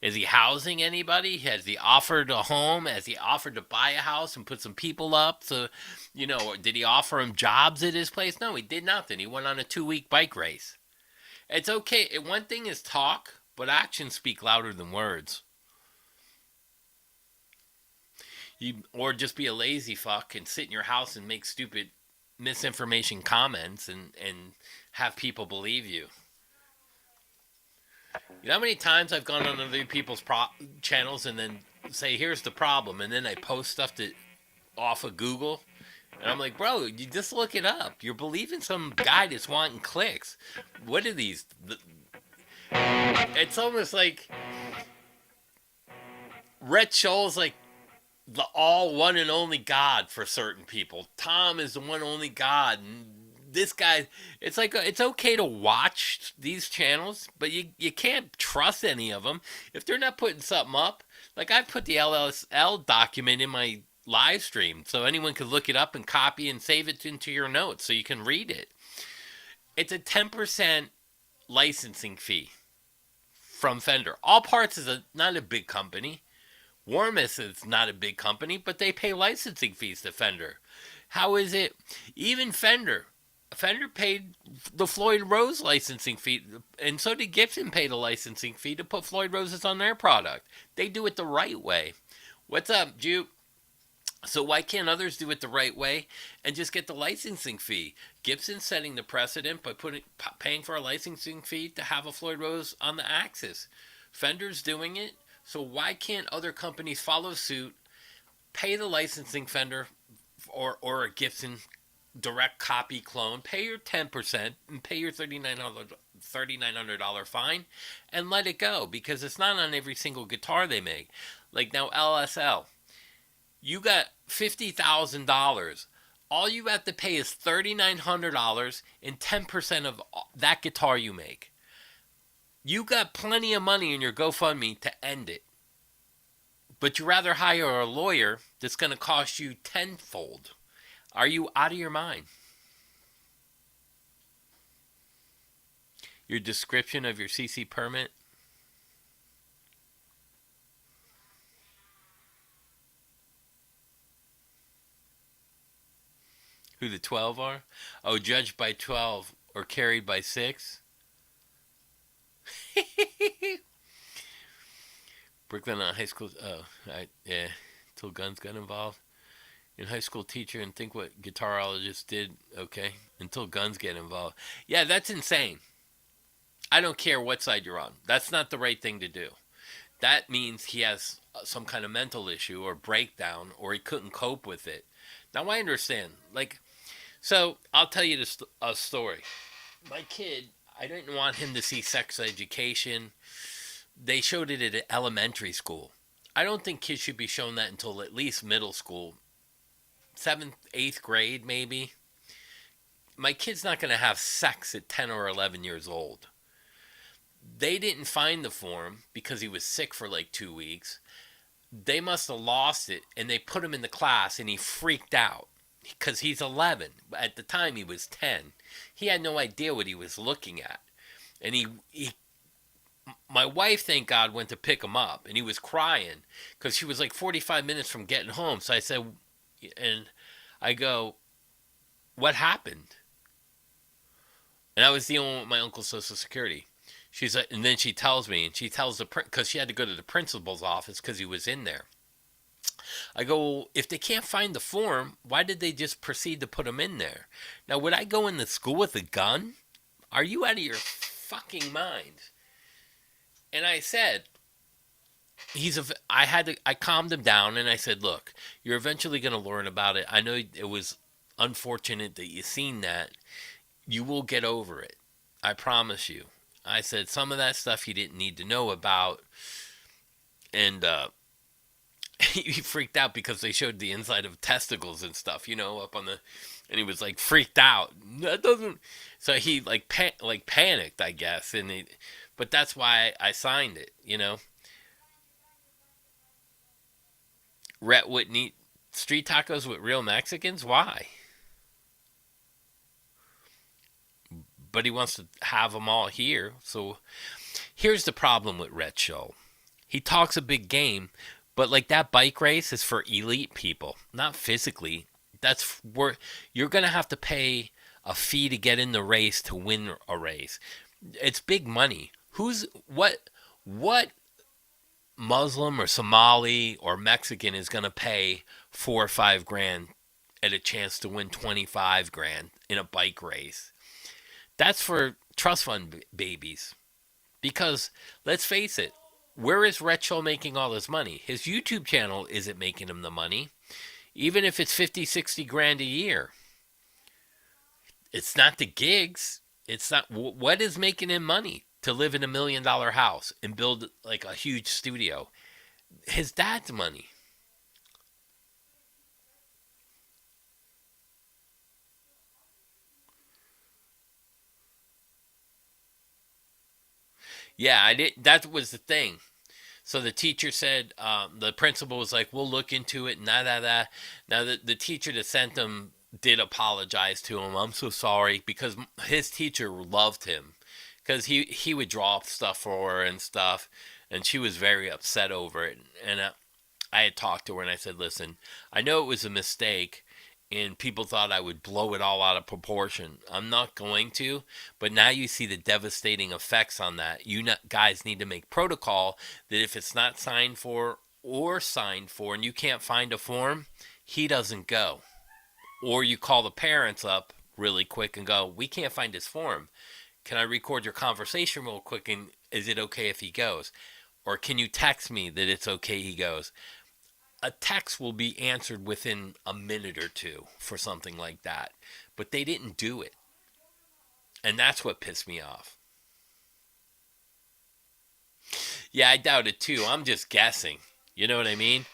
Is he housing anybody? Has he offered a home? Has he offered to buy a house and put some people up? So, did he offer him jobs at his place? No, he did nothing. He went on a 2-week bike race. It's okay. One thing is talk, but actions speak louder than words. Or just be a lazy fuck and sit in your house and make stupid misinformation comments and have people believe you. You know how many times I've gone on other people's channels and then say, here's the problem, and then I post stuff off of Google, and I'm like, bro, you just look it up. You're believing some guy that's wanting clicks. What are these? It's almost like Rhett Scholl's like the all one and only God for certain people. Tom is the one only God, and this guy, it's like it's okay to watch these channels, but you can't trust any of them if they're not putting something up. Like I put the LSL document in my live stream so anyone could look it up and copy and save it into your notes so you can read it. It's a 10% licensing fee from Fender. All Parts is not a big company. Warmus is not a big company, but they pay licensing fees to Fender. How is it? Even Fender paid the Floyd Rose licensing fee, and so did Gibson pay the licensing fee to put Floyd Roses on their product. They do it the right way. What's up, Juke? So why can't others do it the right way and just get the licensing fee? Gibson's setting the precedent by paying for a licensing fee to have a Floyd Rose on the Axis. Fender's doing it, so why can't other companies follow suit, pay the licensing Fender or a Gibson direct copy clone, pay your 10% and pay your $3,900 fine and let it go, because it's not on every single guitar they make. Like now LSL, you got $50,000. All you have to pay is $3,900 and 10% of that guitar you make. You got plenty of money in your GoFundMe to end it. But you rather hire a lawyer that's going to cost you tenfold. Are you out of your mind? Your description of your CC permit? Who the 12 are? Oh, judged by 12 or carried by 6? Brooklyn high school. Oh, yeah. Till guns got involved. In high school teacher and think what guitarologist did. Okay. Until guns get involved. Yeah, that's insane. I don't care what side you're on. That's not the right thing to do. That means he has some kind of mental issue or breakdown, or he couldn't cope with it. Now I understand. So I'll tell you a story. My kid, I didn't want him to see sex education. They showed it at elementary school. I don't think kids should be shown that until at least middle school. 7th, 8th grade, maybe. My kid's not going to have sex at 10 or 11 years old. They didn't find the form because he was sick for like 2 weeks. They must have lost it, and they put him in the class, and he freaked out because he's 11. At the time, he was 10. He had no idea what he was looking at. And my wife, thank God, went to pick him up, and he was crying because she was like 45 minutes from getting home. So I said, and I go, what happened? And I was dealing with my uncle's Social Security. She's like, and then she tells me, and she tells because she had to go to the principal's office because he was in there. I go, well, if they can't find the form, why did they just proceed to put him in there? Now, would I go into school with a gun? Are you out of your fucking minds. And I said, I calmed him down and I said, look, you're eventually going to learn about it. I know it was unfortunate that you seen that. You will get over it. I promise you. I said some of that stuff you didn't need to know about. And he freaked out because they showed the inside of testicles and stuff, up on the, and he was like freaked out. That doesn't. So he like panicked, I guess, but that's why I signed it. Rhett wouldn't eat street tacos with real Mexicans. Why? But he wants to have them all here. So here's the problem with Rhett Show. He talks a big game, but like that bike race is for elite people, not physically. That's where you're going to have to pay a fee to get in the race to win a race. It's big money. What Muslim or Somali or Mexican is going to pay 4 or 5 grand at a chance to win 25 grand in a bike race? That's for trust fund babies. Because let's face it, where is Retro making all his money? His YouTube channel isn't making him the money. Even if it's 50, 60 grand a year. It's not the gigs. It's not. What is making him money to live in $1 million house and build like a huge studio? His dad's money. Yeah, I did. That was the thing. So the teacher said, the principal was like, "We'll look into it." That. Now the teacher that sent him did apologize to him. I'm so sorry because his teacher loved him because he would draw up stuff for her and stuff, and she was very upset over it. And I had talked to her and I said, "Listen, I know it was a mistake." And people thought I would blow it all out of proportion. I'm not going to, but now you see the devastating effects on that. Guys need to make protocol that if it's not signed for and you can't find a form, he doesn't go. Or you call the parents up really quick and go, "We can't find his form. Can I record your conversation real quick, and is it okay if he goes? Or can you text me that it's okay he goes?" A text will be answered within a minute or two for something like that. But they didn't do it. And that's what pissed me off. Yeah, I doubt it too. I'm just guessing. You know what I mean?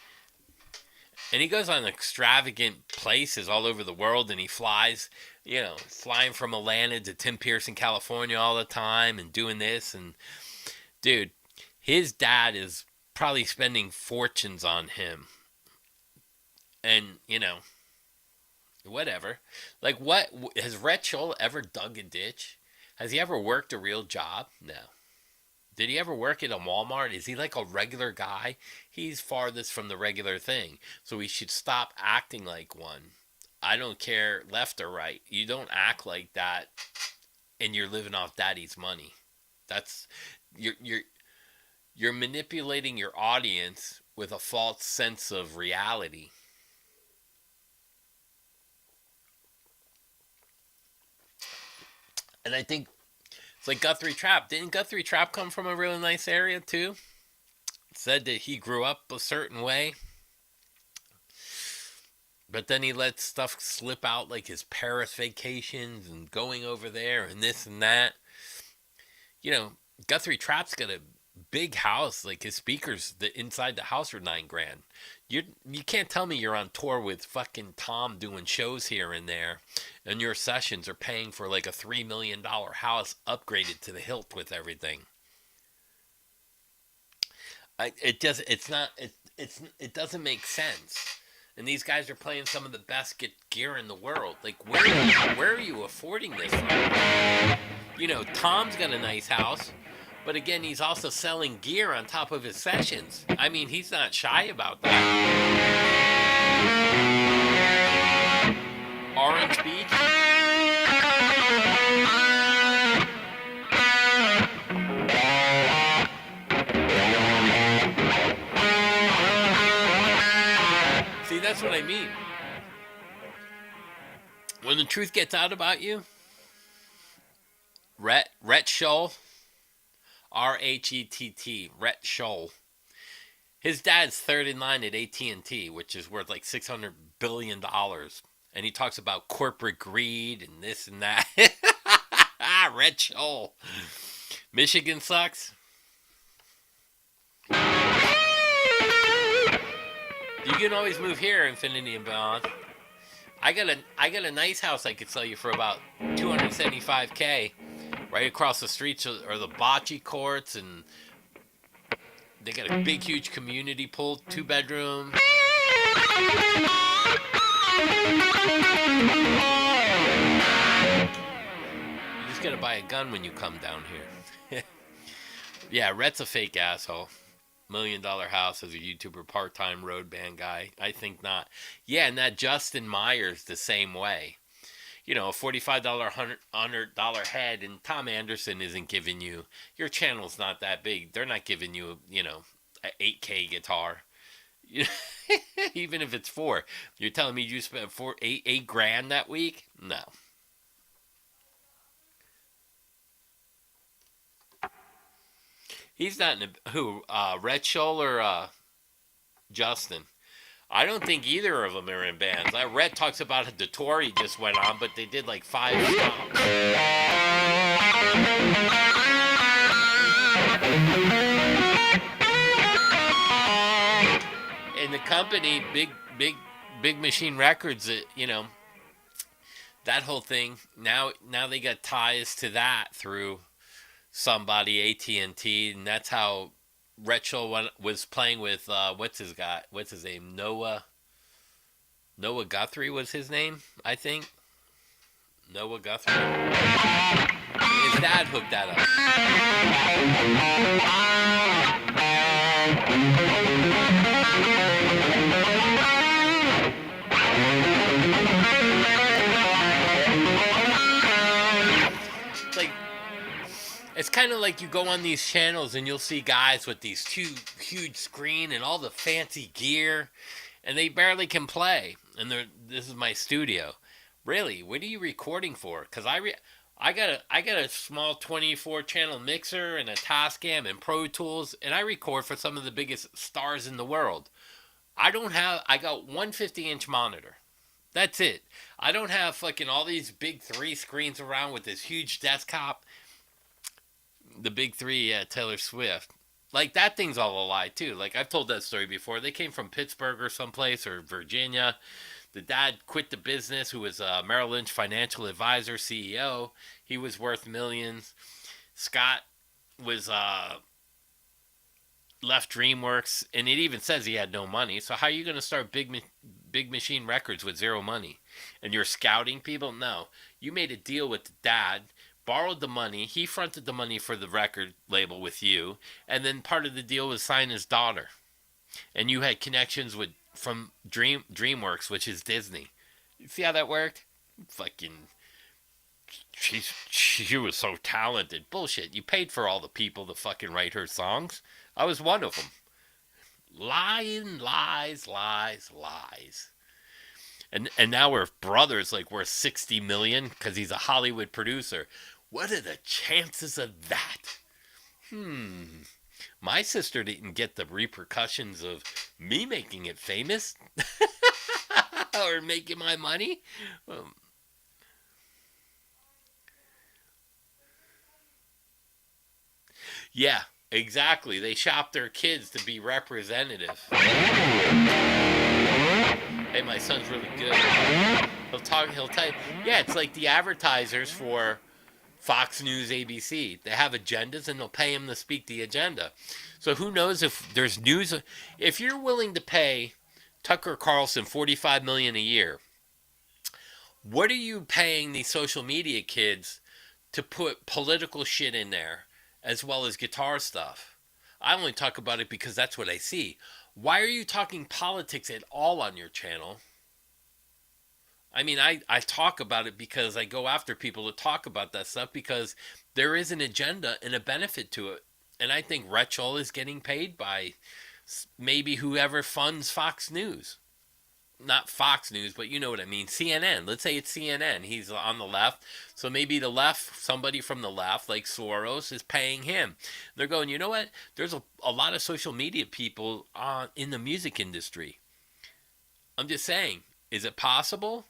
And he goes on extravagant places all over the world and he flies, flying from Atlanta to Tim Pierce in California all the time and doing this. And dude, his dad is probably spending fortunes on him. And, whatever. Like, what? Has Rhett Scholl ever dug a ditch? Has he ever worked a real job? No. Did he ever work at a Walmart? Is he like a regular guy? He's farthest from the regular thing. So he should stop acting like one. I don't care left or right. You don't act like that and you're living off daddy's money. That's you're manipulating your audience with a false sense of reality. And I think it's like Guthrie Trapp. Didn't Guthrie Trapp come from a really nice area too? Said that he grew up a certain way. But then he let stuff slip out like his Paris vacations and going over there and this and that. Guthrie Trapp's got a big house. Like his speakers, inside the house are $9 grand. You can't tell me you're on tour with fucking Tom doing shows here and there, and your sessions are paying for like a $3 million house upgraded to the hilt with everything. It doesn't make sense. And these guys are playing some of the best gear in the world. Like where are you affording this from? Tom's got a nice house. But again, he's also selling gear on top of his sessions. I mean, he's not shy about that. Orange Beach. See, that's what I mean. When the truth gets out about you, Rhett Scholl Rhett, Rhett Scholl. His dad's third in line at AT&T, which is worth like $600 billion. And he talks about corporate greed and this and that. Rhett Scholl. Michigan sucks. You can always move here, Infinity and Beyond. I got a nice house I could sell you for about $275K. Right across the street are the bocce courts, and they got a big, huge community pool, 2-bedroom. You just gotta buy a gun when you come down here. Yeah, Rhett's a fake asshole. $1 million house as a YouTuber, part-time road band guy. I think not. Yeah, and that Justin Myers the same way. You know, a $45, $100 head, and Tom Anderson isn't giving you, your channel's not that big. They're not giving you, you know, an 8K guitar. Even if it's 4. You're telling me you spent eight grand that week? No. He's not in a, who, Rhett Scholl or Justin? I don't think either of them are in bands. Rhett talks about the tour he just went on, but they did like 5 stops. And the company, Big Machine Records, you know, that whole thing. Now they got ties to that through somebody, AT&T, and that's how Rachel was playing with what's his name, Noah Guthrie was his name, I think. Noah Guthrie. His dad hooked that up. Like, it's kind of like you go on these channels and you'll see guys with these huge screen and all the fancy gear, and they barely can play. And this is my studio. Really, what are you recording for? Because I got a small 24 channel mixer and a Tascam and Pro Tools, and I record for some of the biggest stars in the world. I got one 50-inch monitor. That's it. I don't have fucking all these big 3 screens around with this huge desktop. The big 3, Taylor Swift. Like, that thing's all a lie, too. Like, I've told that story before. They came from Pittsburgh or someplace, or Virginia. The dad quit the business, who was a Merrill Lynch financial advisor, CEO. He was worth millions. Scott was left DreamWorks, and it even says he had no money. So how are you going to start Big Machine Records with 0 money? And you're scouting people? No. You made a deal with the dad, borrowed the money. He fronted the money for the record label with you, and then part of the deal was sign his daughter. And you had connections from DreamWorks, which is Disney. You see how that worked? Fucking, she was so talented. Bullshit. You paid for all the people to fucking write her songs. I was one of them. Lying, lies. And now we're brothers, like we're 60 million because he's a Hollywood producer. What are the chances of that? My sister didn't get the repercussions of me making it famous or making my money. Yeah, exactly. They shop their kids to be representative. Hey, my son's really good. He'll tell you. Yeah, it's like the advertisers for Fox News, ABC. They have agendas, and they'll pay him to speak the agenda. So who knows if there's news. If you're willing to pay Tucker Carlson $45 million a year, what are you paying these social media kids to put political shit in there as well as guitar stuff? I only talk about it because that's what I see. Why are you talking politics at all on your channel? I mean, I talk about it because I go after people to talk about that stuff because there is an agenda and a benefit to it. And I think Rachel is getting paid by maybe whoever funds Fox News. not Fox News, but you know what I mean, CNN. Let's say it's CNN. He's on the left. So maybe the left, somebody from the left, like Soros, is paying him. They're going, you know what? There's a lot of social media people in the music industry. I'm just saying, is it possible?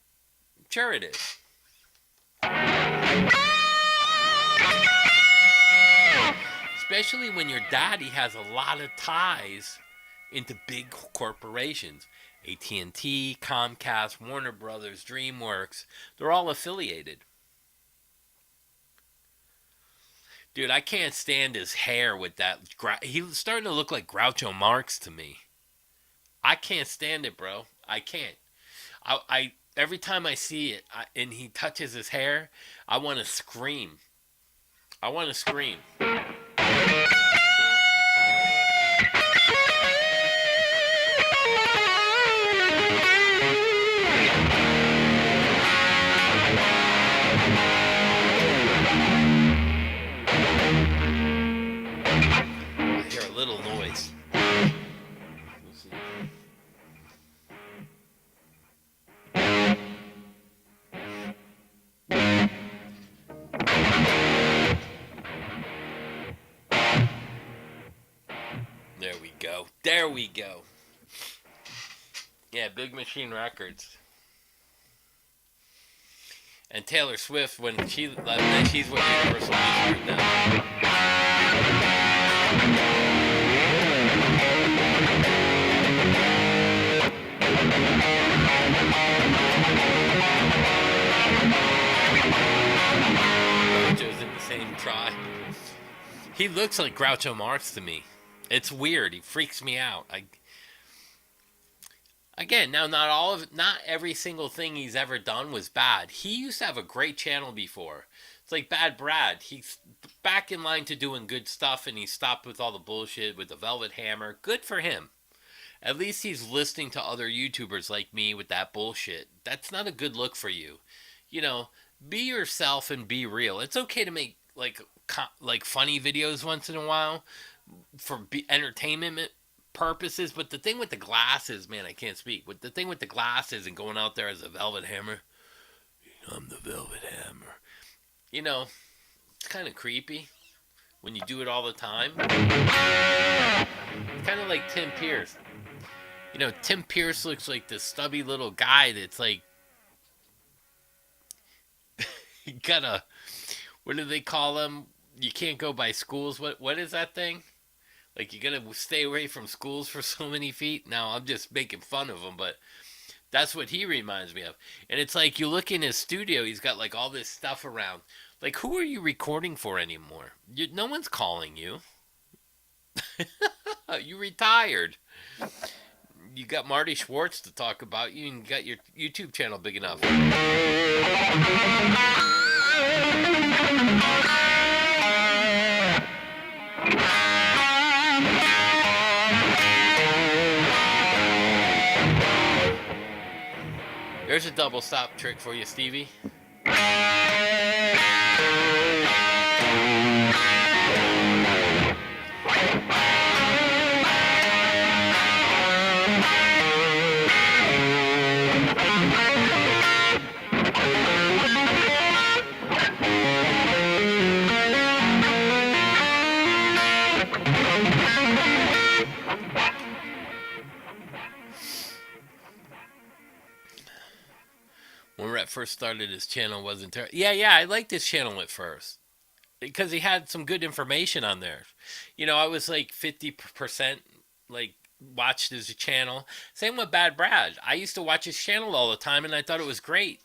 Sure it is. Especially when your daddy has a lot of ties into big corporations. AT&T, Comcast, Warner Brothers, DreamWorks, they're all affiliated. Dude, I can't stand his hair with that. He's starting to look like Groucho Marx to me. I can't stand it, bro. I can't. I every time I see it and he touches his hair, I want to scream. I want to scream. Little noise. Let's see. There we go. There we go. Yeah, Big Machine Records. And Taylor Swift, when she's with Universal Music now. Groucho's in the same tribe. He looks like Groucho Marx to me. It's weird. He freaks me out. Again, now not every single thing he's ever done was bad. He used to have a great channel before. It's like Bad Brad. He's back in line to doing good stuff, and he stopped with all the bullshit with the Velvet Hammer. Good for him. At least he's listening to other YouTubers like me with that bullshit. That's not a good look for you. You know, be yourself and be real. It's okay to make like funny videos once in a while for entertainment purposes, but the thing with the glasses, man, I can't speak. With the thing with the glasses and going out there as a Velvet Hammer, I'm the Velvet Hammer. You know, it's kind of creepy when you do it all the time. Kind of like Tim Pierce. You know, Tim Pierce looks like this stubby little guy that's like, he got a, what do they call him? You can't go by schools. What is that thing? Like, you gotta stay away from schools for so many feet? Now, I'm just making fun of him, but that's what he reminds me of. And it's like, you look in his studio, he's got like all this stuff around. Like, who are you recording for anymore? No one's calling you. You retired. You got Marty Schwartz to talk about. You even got your YouTube channel big enough. There's a double stop trick for you, Stevie. When Rhett first started his channel, wasn't terrible. Yeah, I liked his channel at first because he had some good information on there. You know, I was like 50% like watched his channel. Same with Bad Brad. I used to watch his channel all the time, and I thought it was great.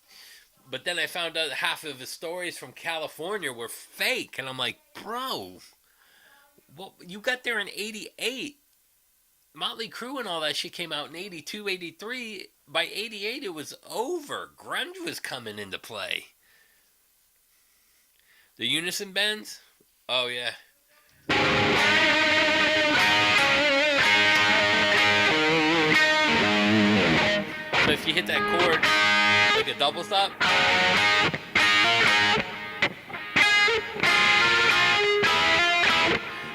But then I found out half of his stories from California were fake, and I'm like, bro, well, you got there in '88. Motley Crue and all that shit came out in '82, '83. By '88, it was over. Grunge was coming into play. The Unison Bends? Oh, yeah. So if you hit that chord, like a double stop,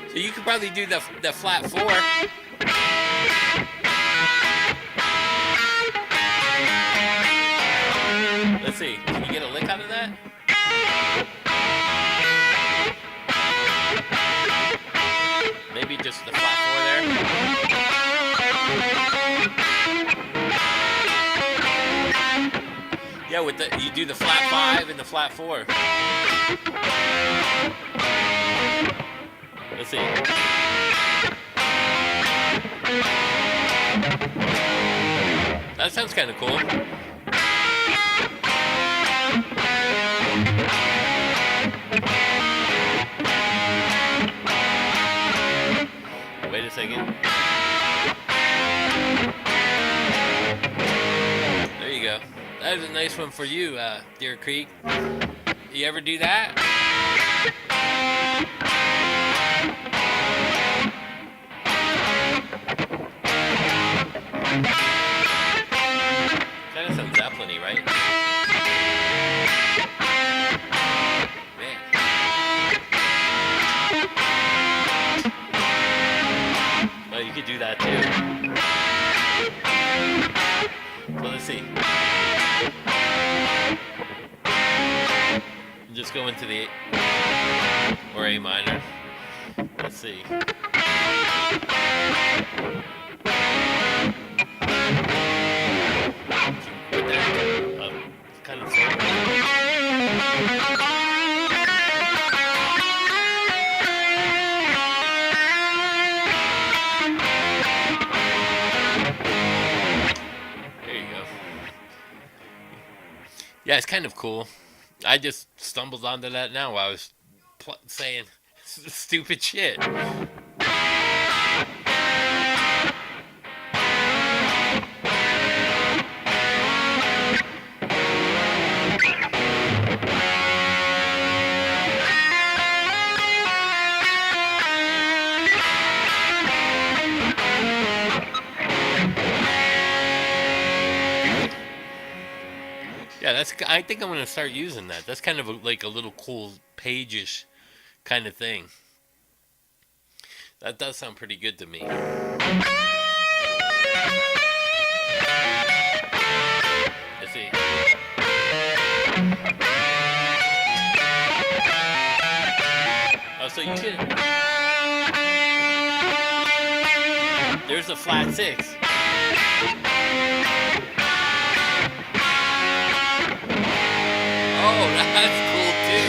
so you could probably do the flat four. Let's see. Can you get a lick out of that? Maybe just the flat 4 there. Yeah, with the you do the flat 5 and the flat 4. Let's see. That sounds kind of cool. Wait a second. There you go. That is a nice one for you, Deer Creek. You ever do that? Kind of sounds Zeppelin-y, right? Man. Well, you could do that too. So let's see. Just go into the or A minor. Let's see. Kind of slow. There you go. Yeah, it's kind of cool. I just stumbled onto that now while I was saying stupid shit. Yeah, that's. I think I'm gonna start using that. That's kind of like a little cool page-ish kind of thing. That does sound pretty good to me. Let's see. Oh, so you can. There's a flat 6. Oh, that's cool too.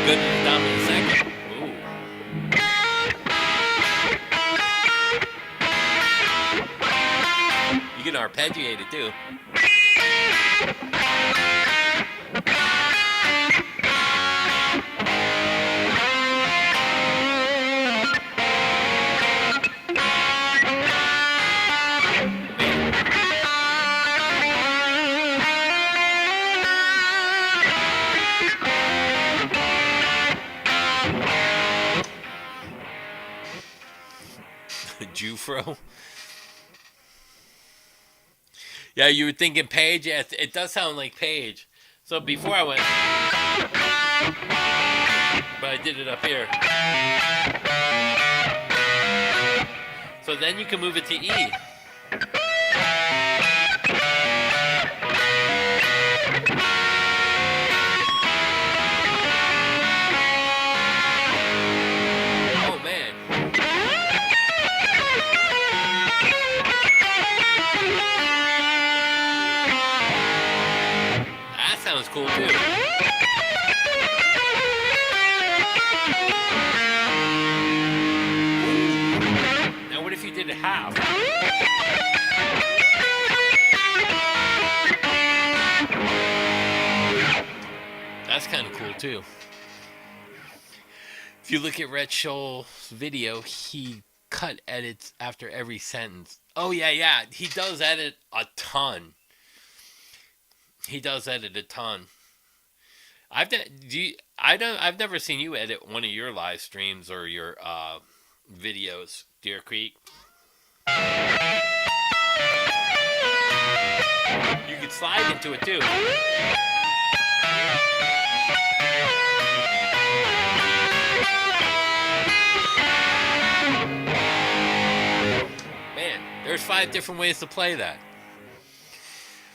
Good down in a second. Ooh. You can arpeggiate it too. Jufro. Yeah, you were thinking Page. Yeah, it does sound like Page. So before I went, but I did it up here. So then you can move it to E. Sounds cool too. Now what if you did it half? That's kind of cool too. If you look at Red Shoal's video, he cut edits after every sentence. Oh yeah, he does edit a ton. He does edit a ton. I've never seen you edit one of your live streams or your videos, Deer Creek. You could slide into it too. 5 different ways to play that.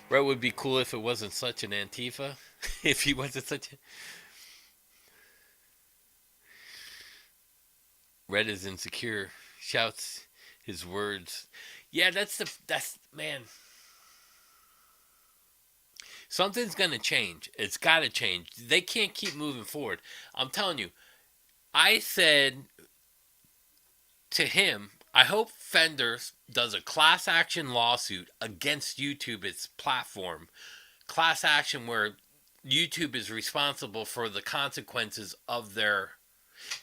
Red would be cool if it wasn't such an Antifa. If he wasn't such a... Red is insecure. Shouts his words. Yeah, that's man. Something's gonna change. It's gotta change. They can't keep moving forward. I'm telling you. I said to him, I hope Fender does a class action lawsuit against YouTube, its platform. Class action where YouTube is responsible for the consequences of their...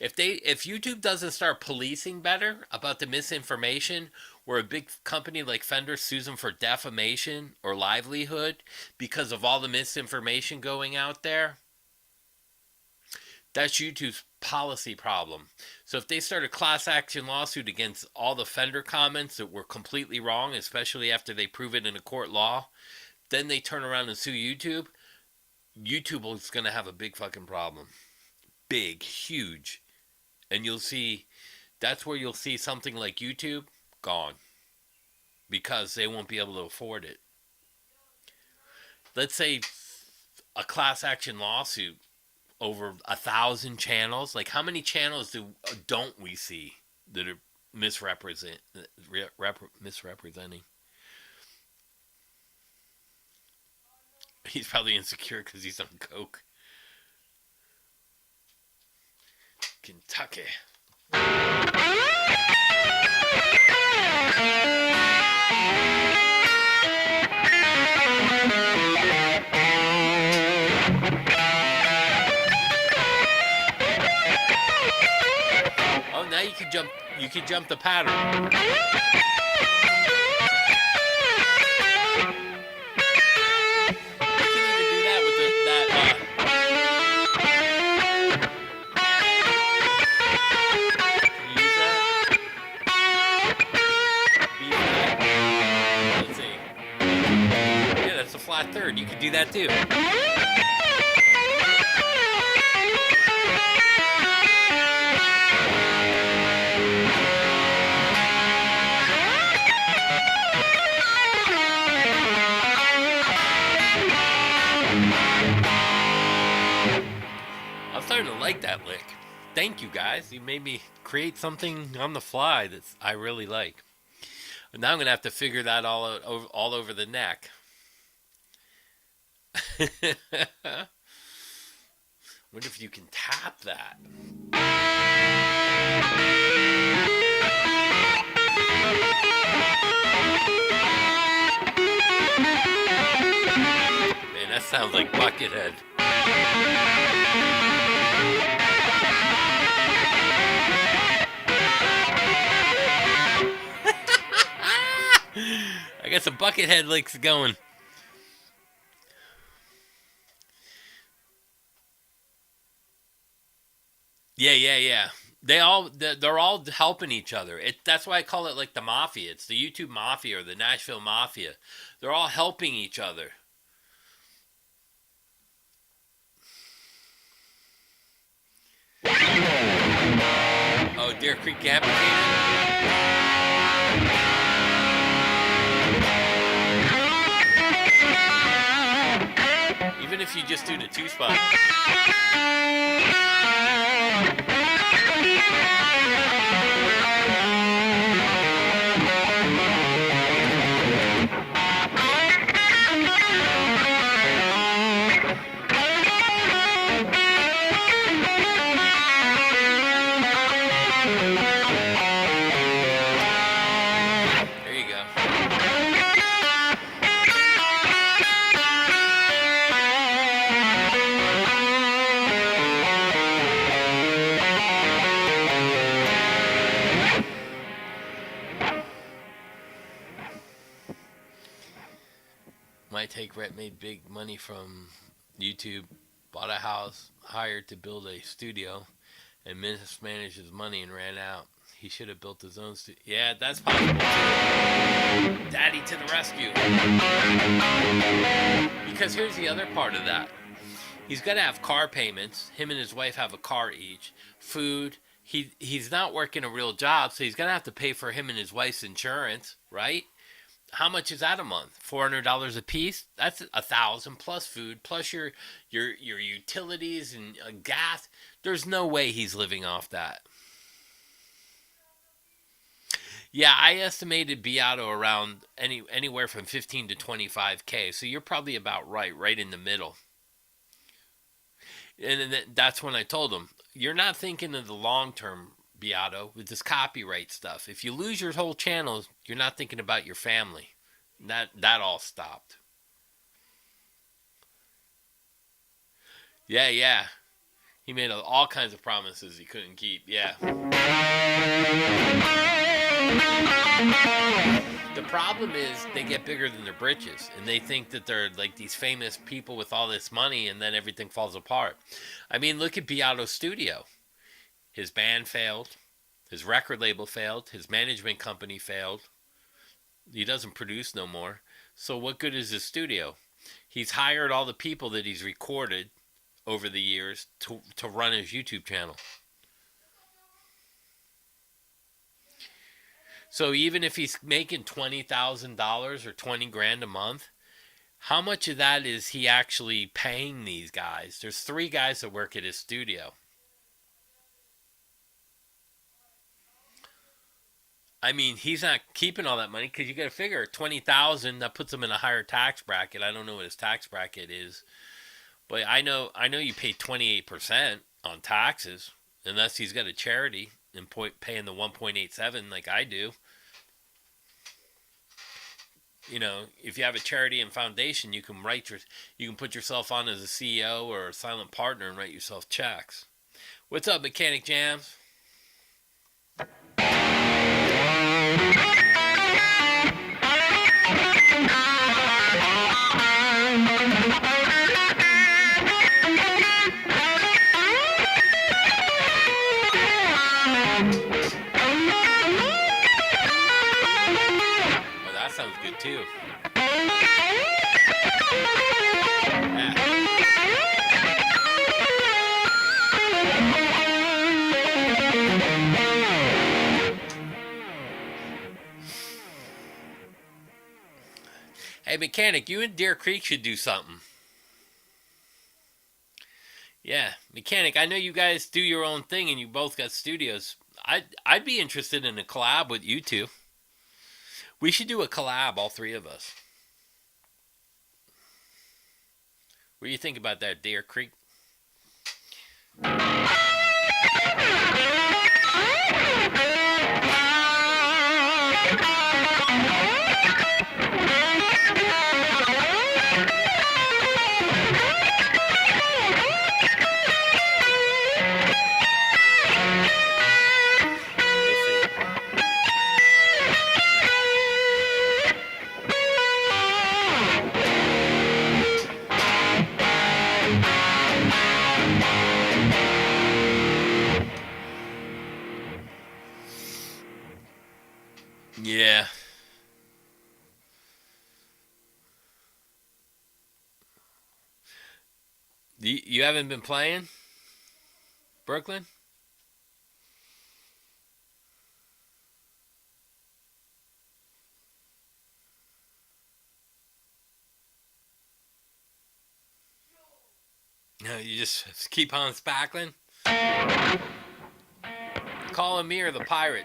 If YouTube doesn't start policing better about the misinformation, where a big company like Fender sues them for defamation or livelihood because of all the misinformation going out there, that's YouTube's policy problem. So if they start a class action lawsuit against all the Fender comments that were completely wrong, especially after they prove it in a court law, then they turn around and sue YouTube, YouTube is going to have a big fucking problem. Big, huge. And you'll see, that's where you'll see something like YouTube gone. Because they won't be able to afford it. Let's say a class action lawsuit over 1,000 channels. Like, how many channels don't we see that are misrepresenting? He's probably insecure because he's on coke. Kentucky. Oh, now you can jump. You can jump the pattern. Flat third. You could do that too. I'm starting to like that lick. Thank you guys. You made me create something on the fly that I really like. But now I'm gonna have to figure that all out, all over the neck. What if you can tap that? Man, that sounds like Buckethead. I guess a Buckethead lick's going. Yeah. They're all helping each other. That's why I call it like the mafia. It's the YouTube mafia or the Nashville mafia. They're all helping each other. Oh, Deer Creek Amphitheater. Even if you just do the 2-spot. Rhett made big money from YouTube, bought a house, hired to build a studio, and mismanaged his money and ran out. He should have built his own studio. Yeah, that's possible too. Daddy to the rescue. Because here's the other part of that. He's got to have car payments. Him and his wife have a car each. Food. He's not working a real job, so he's going to have to pay for him and his wife's insurance, right? How much is that a month? $400 a piece. That's 1,000 plus food plus your utilities and gas. There's no way he's living off that. Yeah, I estimated Beato around anywhere from 15 to 25K. So you're probably about right in the middle. And then that's when I told him, you're not thinking of the long term, Beato, with this copyright stuff. If you lose your whole channel, you're not thinking about your family. That all stopped. Yeah, yeah. He made all kinds of promises he couldn't keep. Yeah. The problem is they get bigger than their britches, and they think that they're like these famous people with all this money, and then everything falls apart. I mean, look at Beato's studio. His band failed. His record label failed. His management company failed. He doesn't produce no more. So what good is his studio? He's hired all the people that he's recorded over the years to run his YouTube channel. So even if he's making $20,000 or 20 grand a month, how much of that is he actually paying these guys? There's 3 guys that work at his studio. I mean, he's not keeping all that money because you got to figure 20,000 that puts him in a higher tax bracket. I don't know what his tax bracket is, but I know you pay 28% on taxes unless he's got a charity and paying the 1.87 like I do. You know, if you have a charity and foundation, you can put yourself on as a CEO or a silent partner and write yourself checks. What's up, Mechanic Jams? Oh, that sounds good too. Yeah. Hey, Mechanic, you and Deer Creek should do something. Yeah, Mechanic, I know you guys do your own thing and you both got studios. I'd be interested in a collab with you two. We should do a collab, all 3 of us. What do you think about that, Deer Creek? Let's see. Yeah. You haven't been playing, Brooklyn? No, you just keep on spackling? Calling me or the pirate?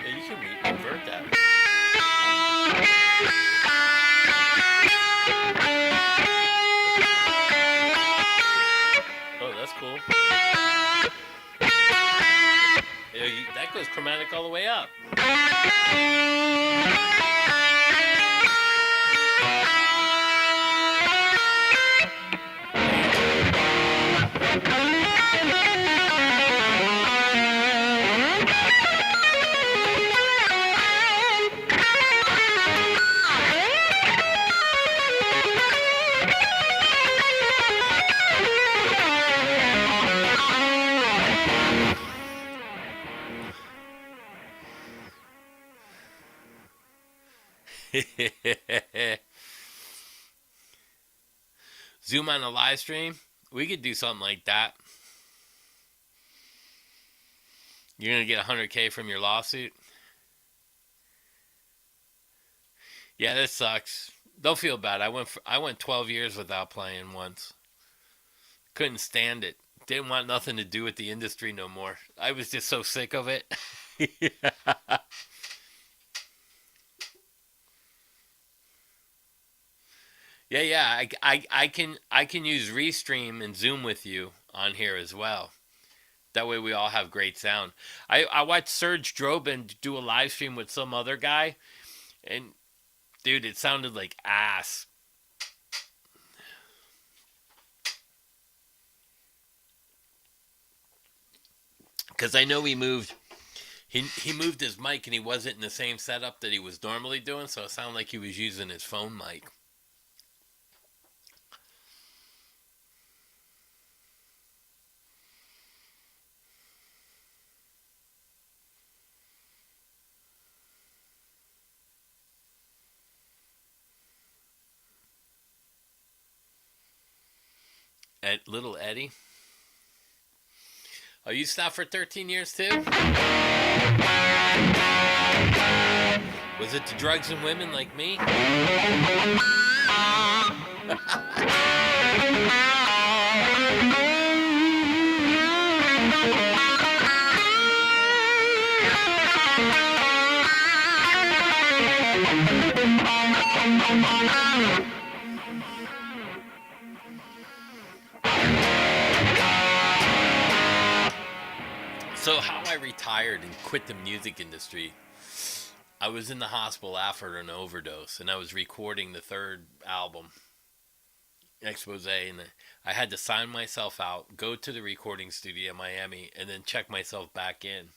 Yeah, you can revert that. Oh, that's cool. Yeah, that goes chromatic all the way up. Zoom on a live stream. We could do something like that. You're gonna get 100K from your lawsuit. Yeah, this sucks. Don't feel bad. I went 12 years without playing once. Couldn't stand it. Didn't want nothing to do with the industry no more. I was just so sick of it. Yeah, yeah. I can use Restream and Zoom with you on here as well. That way we all have great sound. I watched Serge Drobin do a live stream with some other guy, and dude, it sounded like ass. Because I know he moved. He moved his mic and he wasn't in the same setup that he was normally doing, so it sounded like he was using his phone mic. At Little Eddie. Oh, you stopped for 13 years too? Was it the drugs and women like me? So how I retired and quit the music industry, I was in the hospital after an overdose, and I was recording the third album, Expose, and I had to sign myself out, go to the recording studio in Miami, and then check myself back in.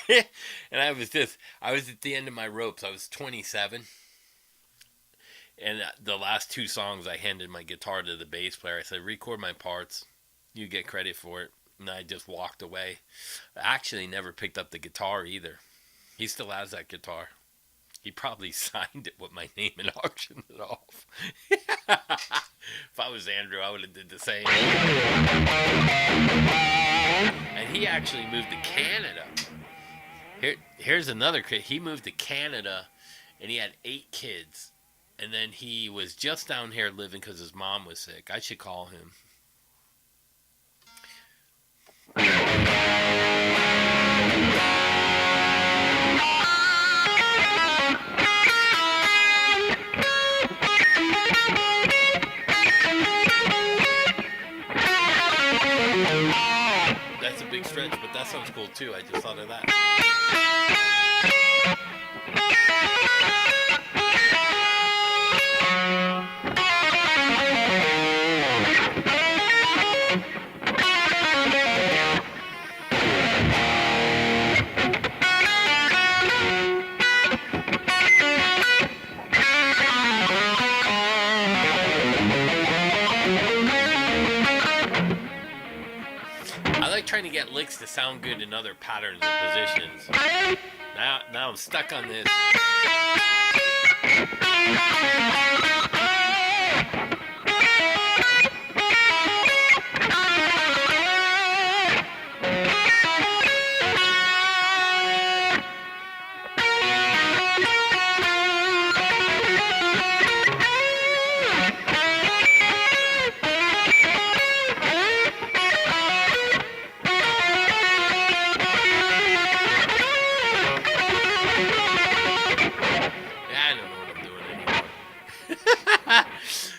And I was at the end of my ropes. I was 27, and the last two songs, I handed my guitar to the bass player. I said, "Record my parts. You get credit for it." And I just walked away. I actually never picked up the guitar either. He still has that guitar. He probably signed it with my name and auctioned it off. If I was Andrew, I would have did the same. And he actually moved to Canada. Here's another kid. He moved to Canada, and he had 8 kids. And then he was just down here living because his mom was sick. I should call him. That's a big stretch, but that sounds cool too. I just thought of that. I like trying to get licks to sound good in other patterns and positions. Now I'm stuck on this.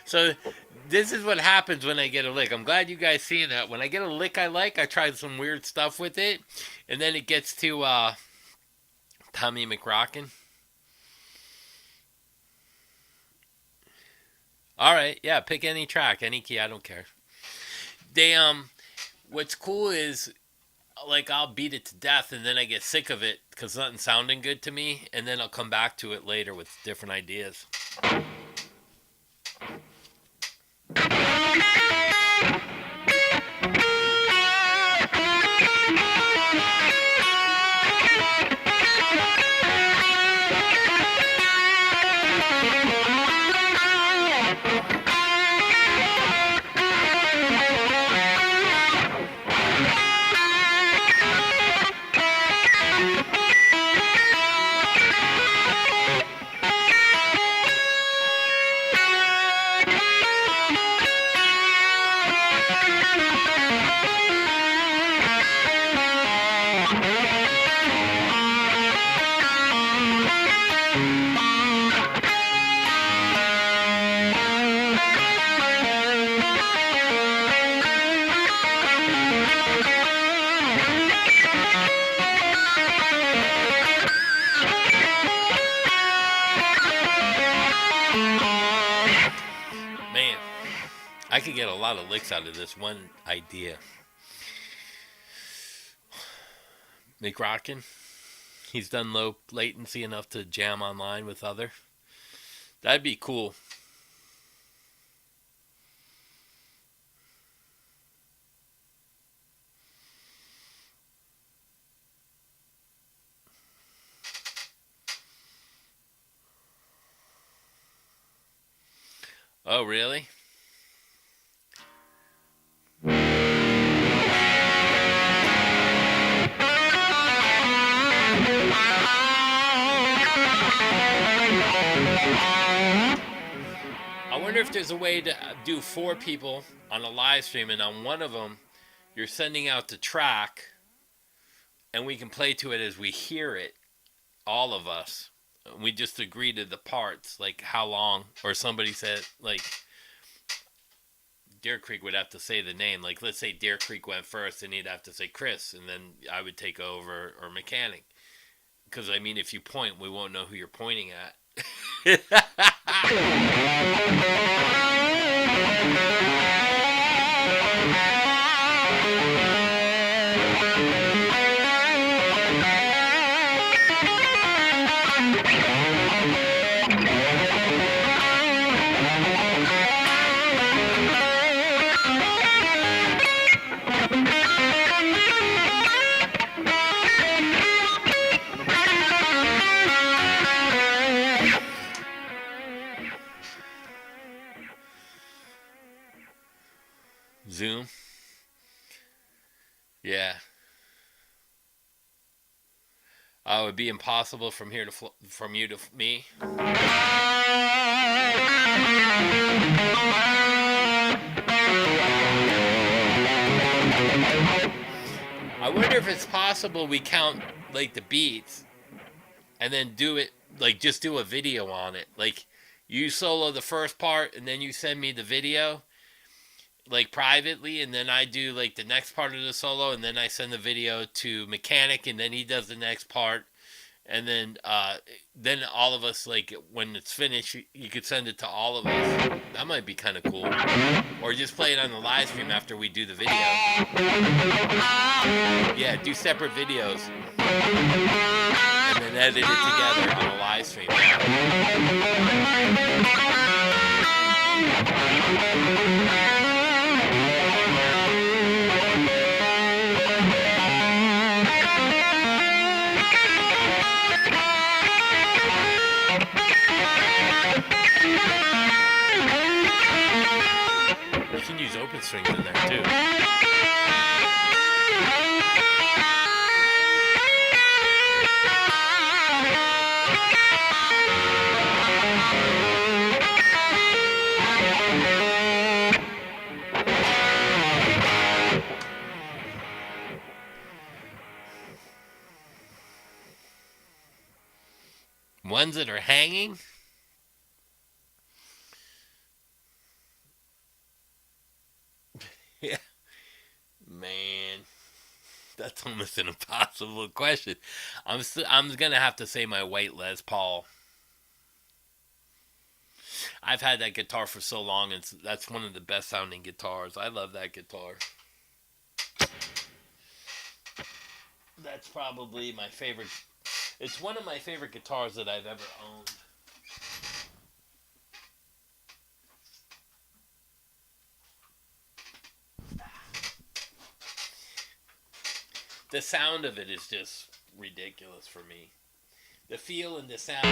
So this is what happens when I get a lick. I'm glad you guys seen that. When I get a lick I like, I try some weird stuff with it, and then it gets to Tommy McRockin. All right, yeah, pick any track, any key, I don't care. They what's cool is like I'll beat it to death and then I get sick of it because nothing's sounding good to me, and then I'll come back to it later with different ideas. I could get a lot of licks out of this one idea. McRockin, he's done low latency enough to jam online with other. That'd be cool. Oh, really? I wonder if there's a way to do 4 people on a live stream, and on one of them, you're sending out the track, and we can play to it as we hear it, all of us. We just agree to the parts, like how long, or somebody said, like, Deer Creek would have to say the name. Like, let's say Deer Creek went first, and he'd have to say Chris, and then I would take over, or Mechanic. Because, I mean, if you point, we won't know who you're pointing at. Zoom. Yeah. Oh, it would be impossible from here to from you to me. I wonder if it's possible we count like the beats and then do it, like just do a video on it. Like you solo the first part and then you send me the video like privately, and then I do like the next part of the solo, and then I send the video to Mechanic, and then he does the next part, and then all of us, like when it's finished, you could send it to all of us. That might be kind of cool. Or just play it on the live stream after we do the video. Yeah, do separate videos and then edit it together on a live stream. You can use open strings in there too. Ones that are hanging? Yeah. Man, that's almost an impossible question. I'm gonna have to say my white Les Paul. I've had that guitar for so long, and that's one of the best sounding guitars. I love that guitar. That's probably my favorite. It's one of my favorite guitars that I've ever owned. The sound of it is just ridiculous for me. The feel and the sound.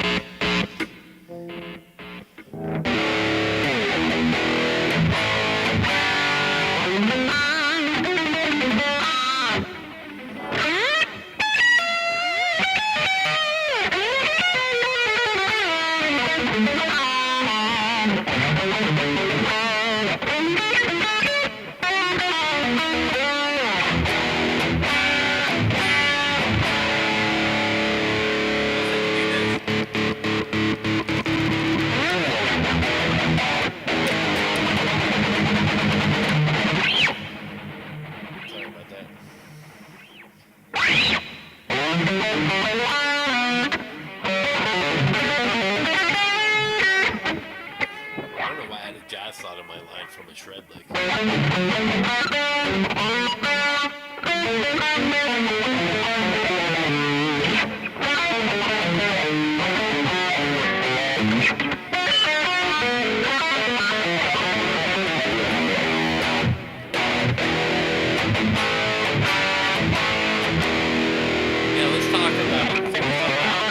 Yeah, let's talk about it. Figure something out.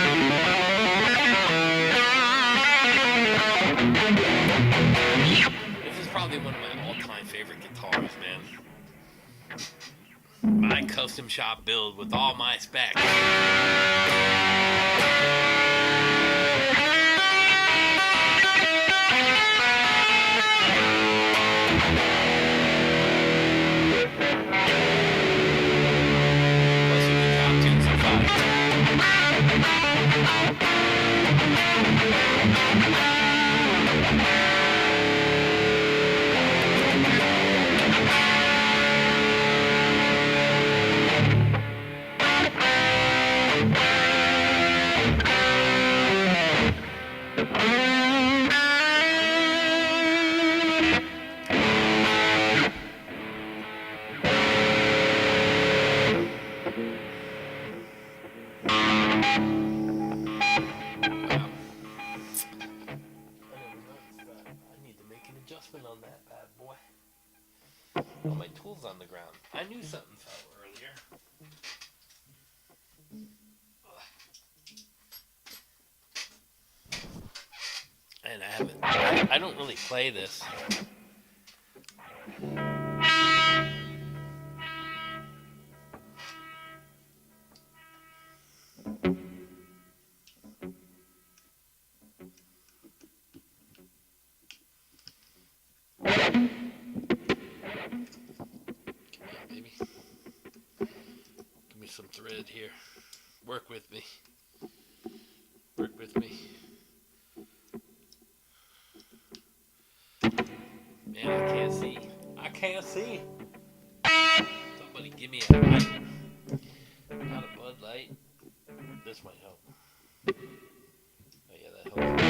This is probably one of my all-time favorite guitars, man. My custom shop build with all my specs. Plus you can drop tunes in 5. On that bad boy. All my tools on the ground. I knew something fell earlier. And I don't really play this. Some thread here. Work with me. Work with me. Man, I can't see. I can't see. Somebody give me a light. Not a Bud Light. This might help. Oh yeah, that helps.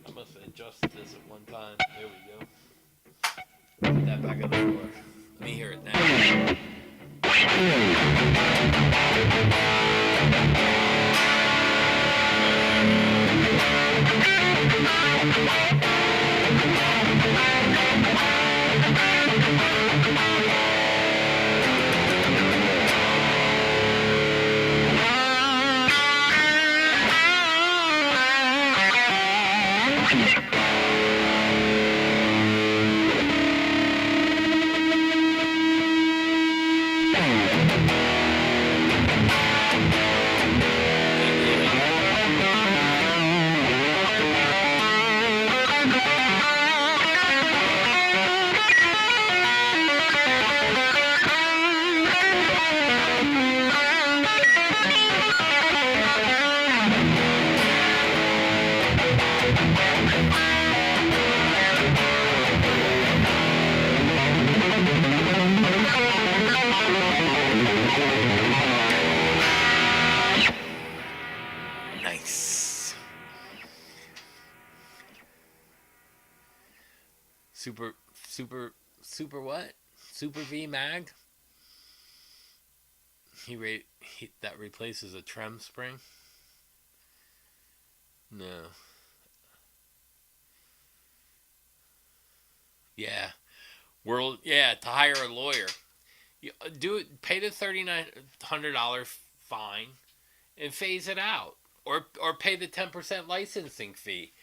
I must have adjusted this at one time. There we go. Put that back on the floor. Let me hear it now. Super what? Super V mag? That replaces a trem spring? No. Yeah. To hire a lawyer. You pay the $3,900 fine and phase it out. Or pay the 10% licensing fee.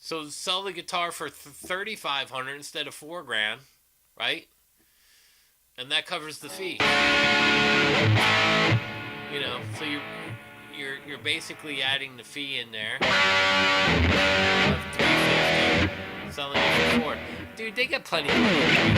So sell the guitar for $3,500 instead of $4,000, right? And that covers the fee. You know, so you're basically adding the fee in there. $350, selling it for $4,000. Dude, they got plenty of money.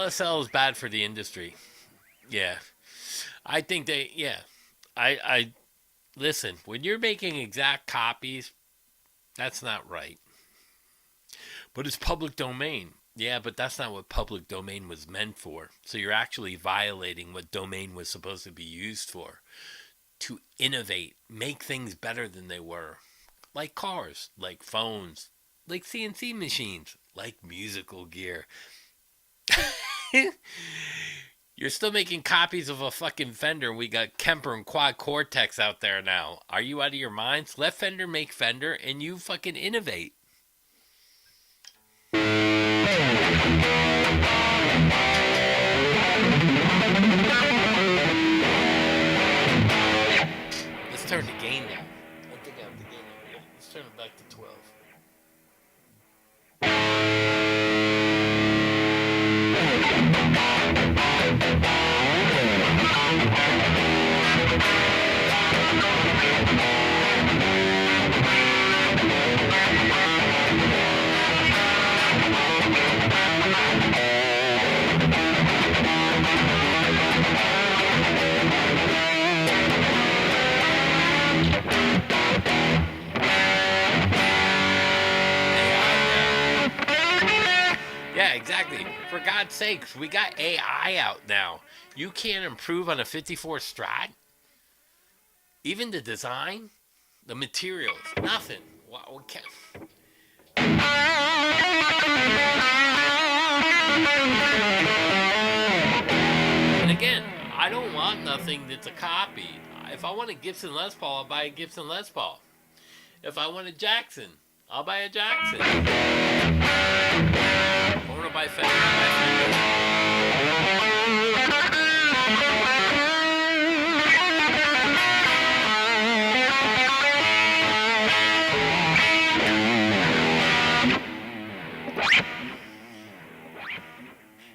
LSL is bad for the industry. Yeah. I think they, yeah. I listen, when you're making exact copies, that's not right. But it's public domain. Yeah, but that's not what public domain was meant for. So you're actually violating what domain was supposed to be used for. To innovate, make things better than they were. Like cars, like phones, like CNC machines, like musical gear. You're still making copies of a fucking Fender. We got Kemper and Quad Cortex out there now. Are you out of your minds? Let Fender make Fender and you fucking innovate. Let's turn the gain down. I think I have the gain up. Yeah, let's turn it back to 12. Yeah, exactly. For God's sakes, we got AI out now. You can't improve on a 54 Strat? Even the design? The materials? Nothing. What can... And again, I don't want nothing that's a copy. If I want a Gibson Les Paul, I'll buy a Gibson Les Paul. If I want a Jackson, I'll buy a Jackson. If I want to buy Fender, I'll buy Fender.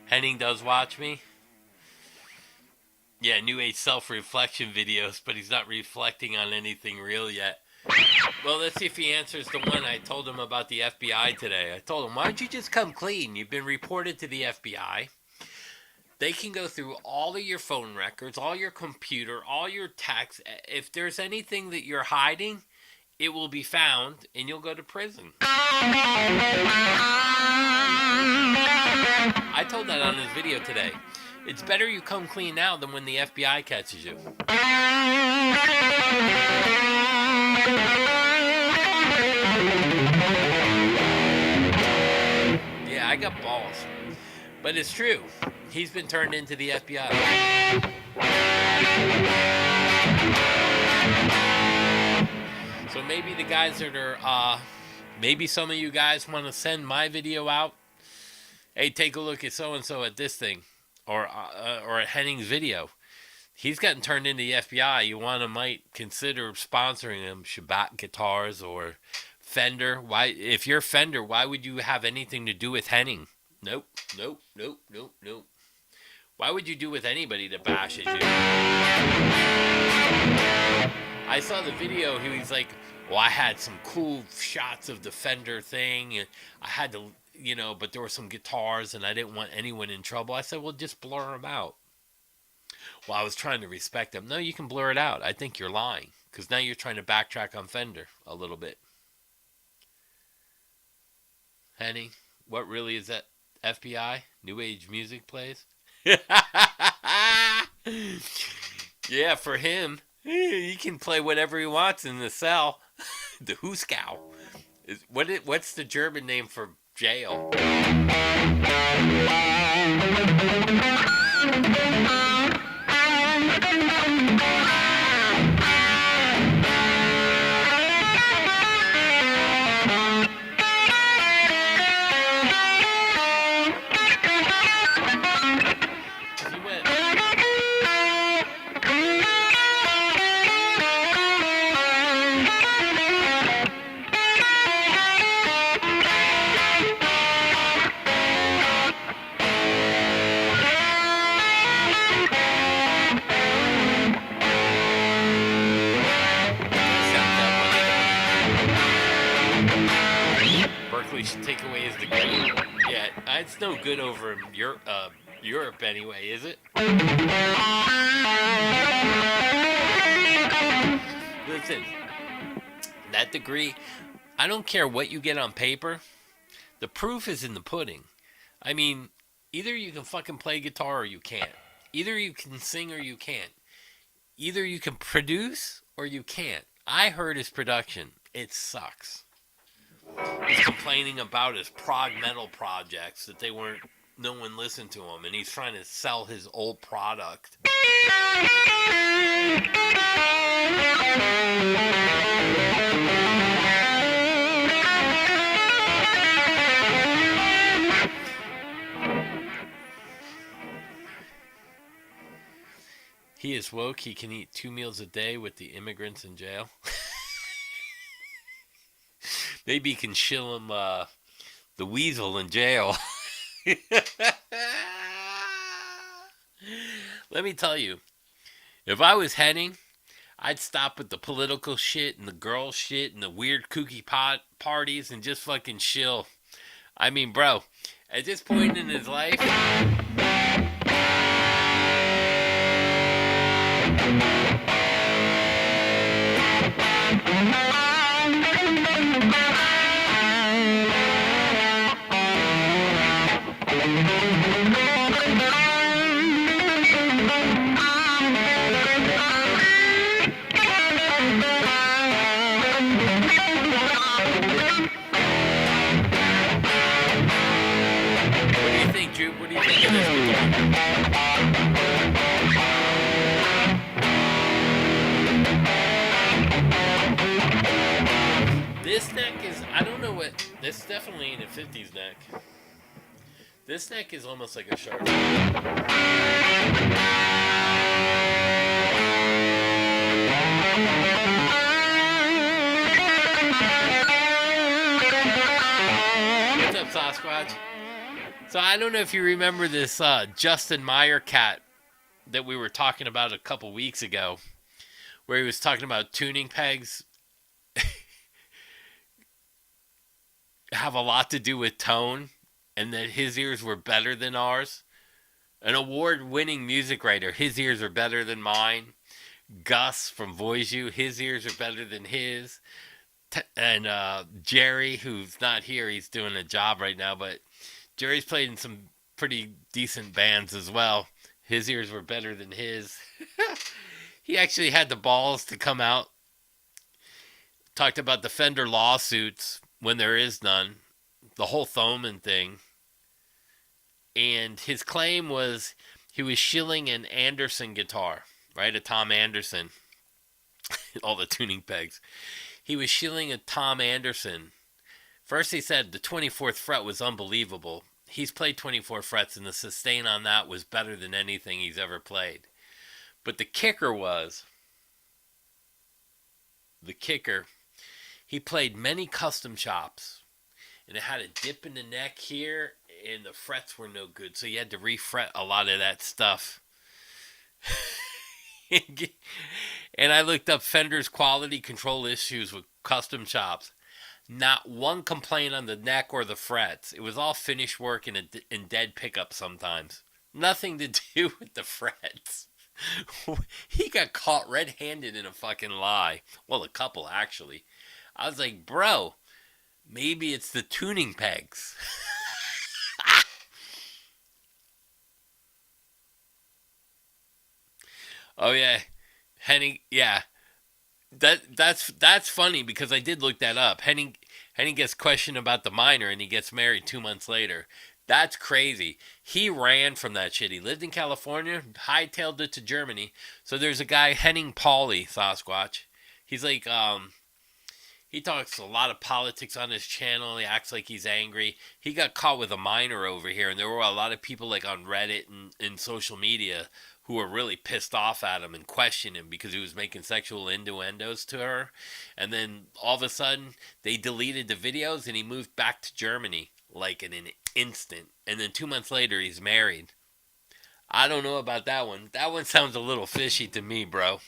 Henning does watch me. Yeah, New Age self-reflection videos, but he's not reflecting on anything real yet. Well, let's see if he answers the one I told him about the FBI today. I told him, why don't you just come clean? You've been reported to the FBI. They can go through all of your phone records, all your computer, all your texts. If there's anything that you're hiding, it will be found, and you'll go to prison. I told that on his video today. It's better you come clean now than when the FBI catches you. Yeah, I got balls. But it's true. He's been turned into the FBI. So maybe the guys that are, maybe some of you guys want to send my video out. Hey, take a look at so-and-so at this thing. Or at Henning's video. He's gotten turned into the FBI. You might consider sponsoring him. Shabbat Guitars or Fender. Why? If you're Fender, why would you have anything to do with Henning? Nope. Why would you do with anybody that bashes you? I saw the video. He was like, well, I had some cool shots of the Fender thing. And I had to, but there were some guitars and I didn't want anyone in trouble. I said, well, just blur them out. Well, I was trying to respect them. No, you can blur it out. I think you're lying because now you're trying to backtrack on Fender a little bit. Henny, what really is that FBI? New Age music plays? Yeah, for him, he can play whatever he wants in the cell. The Huskow. What's the German name for jail? Should take away his degree. Yeah, it's no good over in Europe anyway, is it? Listen, that degree, I don't care what you get on paper. The proof is in the pudding. I mean, either you can fucking play guitar or you can't. Either you can sing or you can't. Either you can produce or you can't. I heard his production. It sucks. He's complaining about his prog metal projects that they weren't, no one listened to him, and he's trying to sell his old product. He is woke. He can eat 2 meals a day with the immigrants in jail. Maybe he can shill him the weasel in jail. Let me tell you, if I was Henning, I'd stop with the political shit and the girl shit and the weird kooky pot parties and just fucking chill. I mean, bro, at this point in his life, what do you think, Drew? What do you think of this guitar? This neck is, I don't know what, this definitely ain't a 50s neck. This neck is almost like a sharp. What's up, Sasquatch? So I don't know if you remember this Justin Meyer cat that we were talking about a couple weeks ago, where he was talking about tuning pegs have a lot to do with tone, and that his ears were better than ours. An award-winning music writer, his ears are better than mine. Gus from Voisu, his ears are better than his. And Jerry, who's not here, he's doing a job right now, but Jerry's played in some pretty decent bands as well. His ears were better than his. He actually had the balls to come out. Talked about the Fender lawsuits when there is none. The whole Thoman thing. And his claim was he was shilling an Anderson guitar, right? A Tom Anderson. All the tuning pegs. He was shilling a Tom Anderson. First he said the 24th fret was unbelievable. He's played 24 frets and the sustain on that was better than anything he's ever played. But the kicker, he played many custom chops. And it had a dip in the neck here, and the frets were no good. So you had to refret a lot of that stuff. And I looked up Fender's quality control issues with custom chops. Not one complaint on the neck or the frets. It was all finish work and dead pickup sometimes. Nothing to do with the frets. He got caught red-handed in a fucking lie. Well, a couple, actually. I was like, bro, maybe it's the tuning pegs. Oh, yeah. Henning, yeah. That's funny because I did look that up. Henning gets questioned about the minor and he gets married 2 months later. That's crazy. He ran from that shit. He lived in California, hightailed it to Germany. So there's a guy, Henning Pauli, Sasquatch. He's like, he talks a lot of politics on his channel. He acts like he's angry. He got caught with a minor over here, and there were a lot of people like on Reddit and social media who were really pissed off at him and questioned him because he was making sexual innuendos to her. And then all of a sudden, they deleted the videos and he moved back to Germany like in an instant. And then 2 months later, he's married. I don't know about that one. That one sounds a little fishy to me, bro.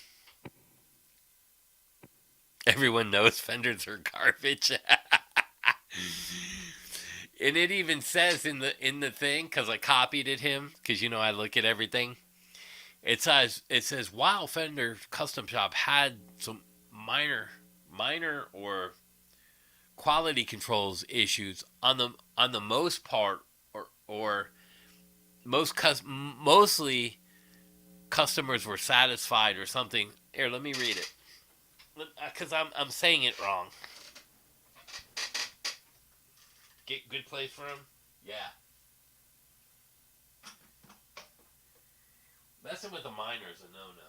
Everyone knows Fenders are garbage. And it even says in the thing, because I copied it him, because I look at everything. It says while Fender Custom Shop had some minor or quality controls issues on the most part, or mostly customers were satisfied or something. Here, let me read it, because I'm saying it wrong. Get good place for him. Yeah, messing with a minor is a no no.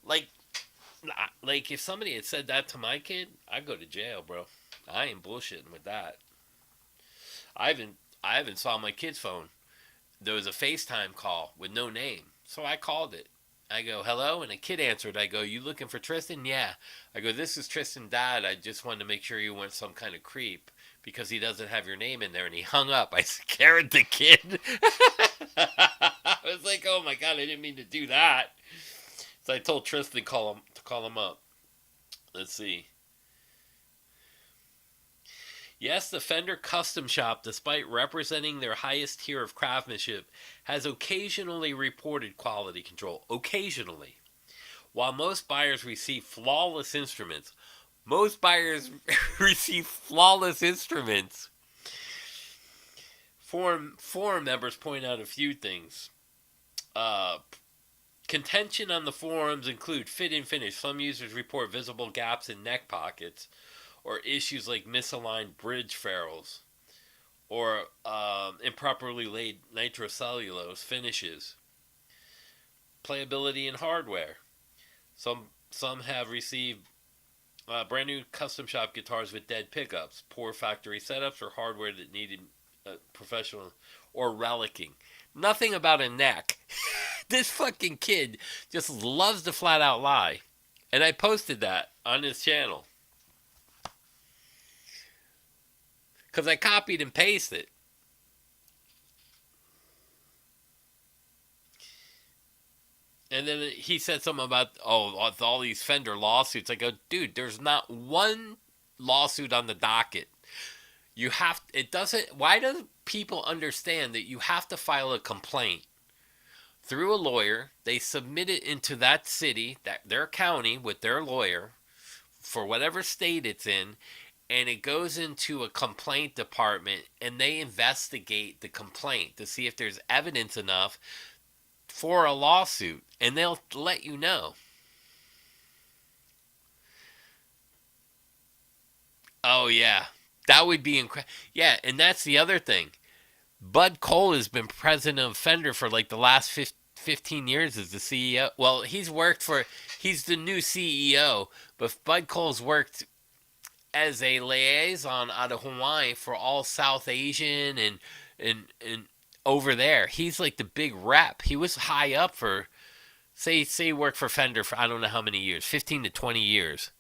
Like like if somebody had said that to my kid, I'd go to jail, bro. I ain't bullshitting with that. I haven't saw my kid's phone. There was a FaceTime call with no name, so I called it. I go, hello, and a kid answered. I go, you looking for Tristan? Yeah. I go, this is Tristan Dad. I just wanted to make sure you weren't some kind of creep because he doesn't have your name in there. And he hung up. I scared the kid. I was like, oh my god, I didn't mean to do that. So I told Tristan to call him up. Let's see. Yes, the Fender Custom Shop, despite representing their highest tier of craftsmanship, has occasionally reported quality control. Occasionally. While most buyers receive flawless instruments, most buyers receive flawless instruments. Forum members point out a few things. Uh, Contention on the forums include fit and finish. Some users report visible gaps in neck pockets, or issues like misaligned bridge ferrules, or improperly laid nitrocellulose finishes. Playability and hardware. Some have received brand new custom shop guitars with dead pickups, poor factory setups, or hardware that needed professional or relicking. Nothing about a neck. This fucking kid just loves to flat out lie. And I posted that on his channel. Because I copied and pasted it. And then he said something about, all these Fender lawsuits. I go, dude, there's not one lawsuit on the docket. Why do people understand that you have to file a complaint through a lawyer? They submit it into that city, their county with their lawyer for whatever state it's in, and it goes into a complaint department, and they investigate the complaint to see if there's evidence enough for a lawsuit, and they'll let you know. Oh yeah, that would be incredible. Yeah, and that's the other thing. Bud Cole has been president of Fender for like the last 15 years as the CEO. Well, he's the new CEO, but Bud Cole's worked as a liaison out of Hawaii for all South Asian and over there. He's like the big rep. He was high up for say he worked for Fender for I don't know how many years, 15 to 20 years.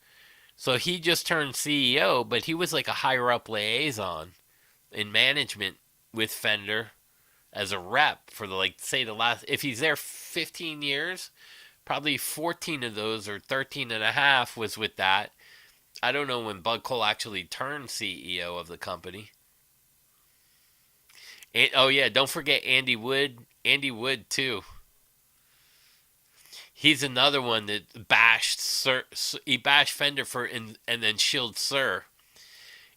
So he just turned CEO, but he was like a higher up liaison in management with Fender as a rep for the last, if he's there 15 years, probably 14 of those or 13 and a half was with that. I don't know when Bud Cole actually turned CEO of the company. And, oh yeah, don't forget Andy Wood. Andy Wood too. He's another one that bashed Sir. He bashed Fender and then shilled Sir.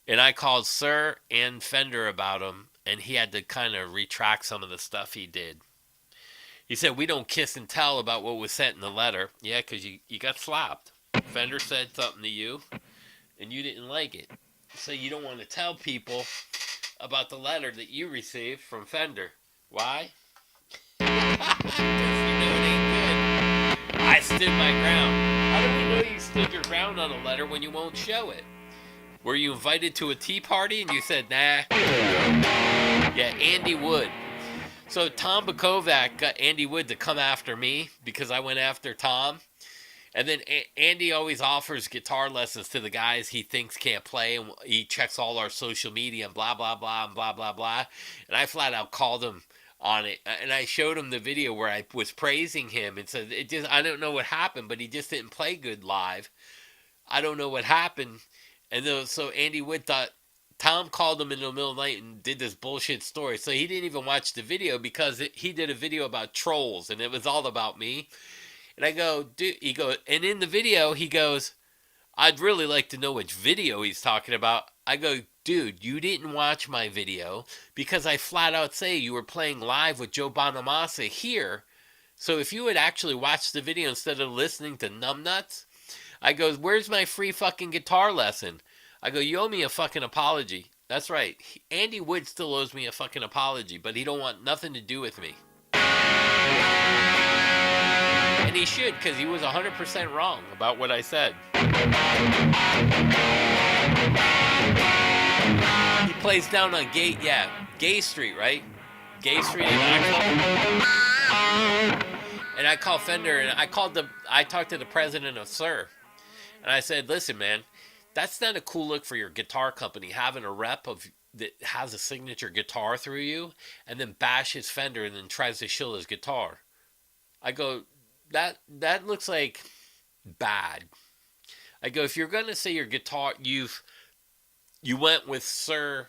And I called Sir and Fender about him, and he had to kind of retract some of the stuff he did. He said, we don't kiss and tell about what was sent in the letter. Yeah, because you got slapped. Fender said something to you, and you didn't like it. So you don't want to tell people about the letter that you received from Fender. Why? Because it ain't good. I stood my ground. How do we know you stood your ground on a letter when you won't show it? Were you invited to a tea party and you said, nah? Yeah, Andy Wood. So Tom Bakovac got Andy Wood to come after me because I went after Tom. And then Andy always offers guitar lessons to the guys he thinks can't play. And he checks all our social media and blah, blah, blah, and blah, blah, blah. And I flat out called him on it. And I showed him the video where I was praising him and said, I don't know what happened, but he just didn't play good live. I don't know what happened. And so Andy Wood thought Tom called him in the middle of the night and did this bullshit story. So he didn't even watch the video because he did a video about trolls and it was all about me. And I go, dude, he goes, and in the video, he goes, I'd really like to know which video he's talking about. I go, dude, you didn't watch my video because I flat out say you were playing live with Joe Bonamassa here. So if you had actually watched the video instead of listening to numbnuts, I go, where's my free fucking guitar lesson? I go, you owe me a fucking apology. That's right. Andy Wood still owes me a fucking apology, but he don't want nothing to do with me. And he should, because he was 100% wrong about what I said. He plays down on Gay Street, right? Gay Street in Oxford. And I called Fender, and I talked to the president of Sir. And I said, listen, man, that's not a cool look for your guitar company, having a rep that has a signature guitar through you, and then bash his Fender and then tries to shill his guitar. I go, that looks like bad. I go, if you're gonna say your guitar, you went with Sir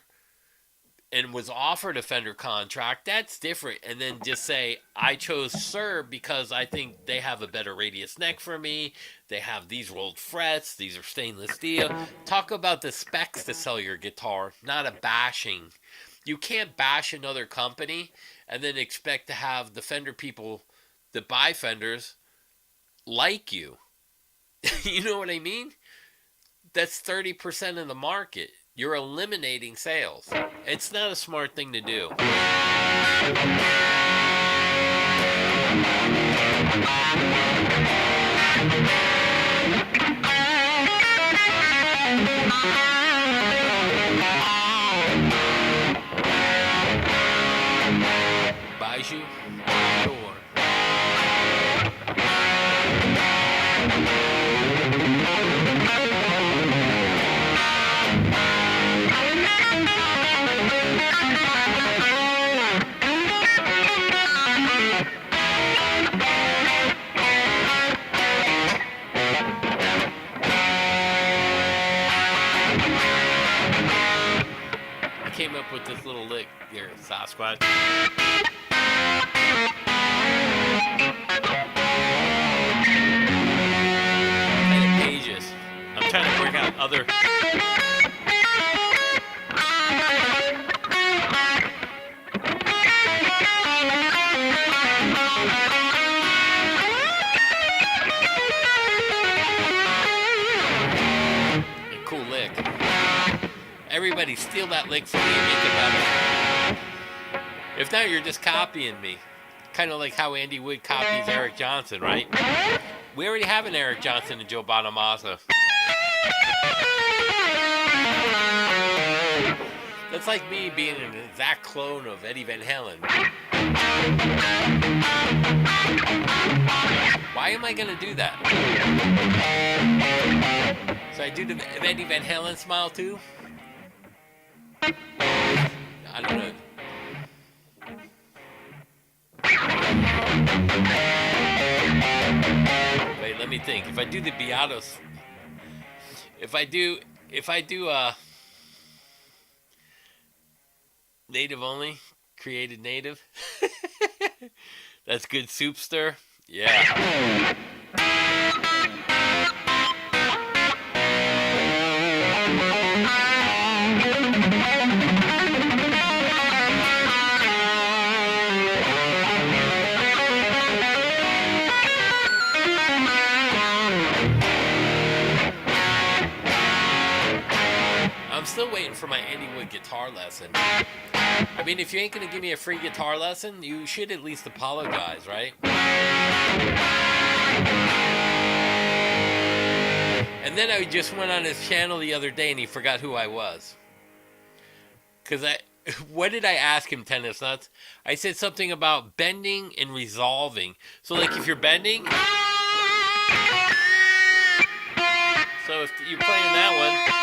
and was offered a Fender contract, that's different. And then just say, I chose Sir because I think they have a better radius neck for me. They have these rolled frets. These are stainless steel. Talk about the specs to sell your guitar, not a bashing. You can't bash another company and then expect to have the Fender people that buy Fenders like you. You know what I mean? That's 30% of the market. You're eliminating sales. It's not a smart thing to do. Bijou, door. Came up with this little lick here, Sasquatch. Kind of pages. I'm trying to work out other. A cool lick. Everybody steal that lick from me and make it better. If not, you're just copying me. Kind of like how Andy Wood copies Eric Johnson, right? We already have an Eric Johnson and Joe Bonamassa. That's like me being an exact clone of Eddie Van Halen. Why am I going to do that? So I do the Eddie Van Halen smile too? I don't know. Wait, let me think. If I do the Beatos, if I do native only, created native, that's good soup stir. Yeah. I'm still waiting for my Andy Wood guitar lesson. I mean, if you ain't going to give me a free guitar lesson, you should at least apologize, right? And then I just went on his channel the other day and he forgot who I was. Because what did I ask him, Tennis Nuts? I said something about bending and resolving. So, like, if you're bending... So, if you're playing that one...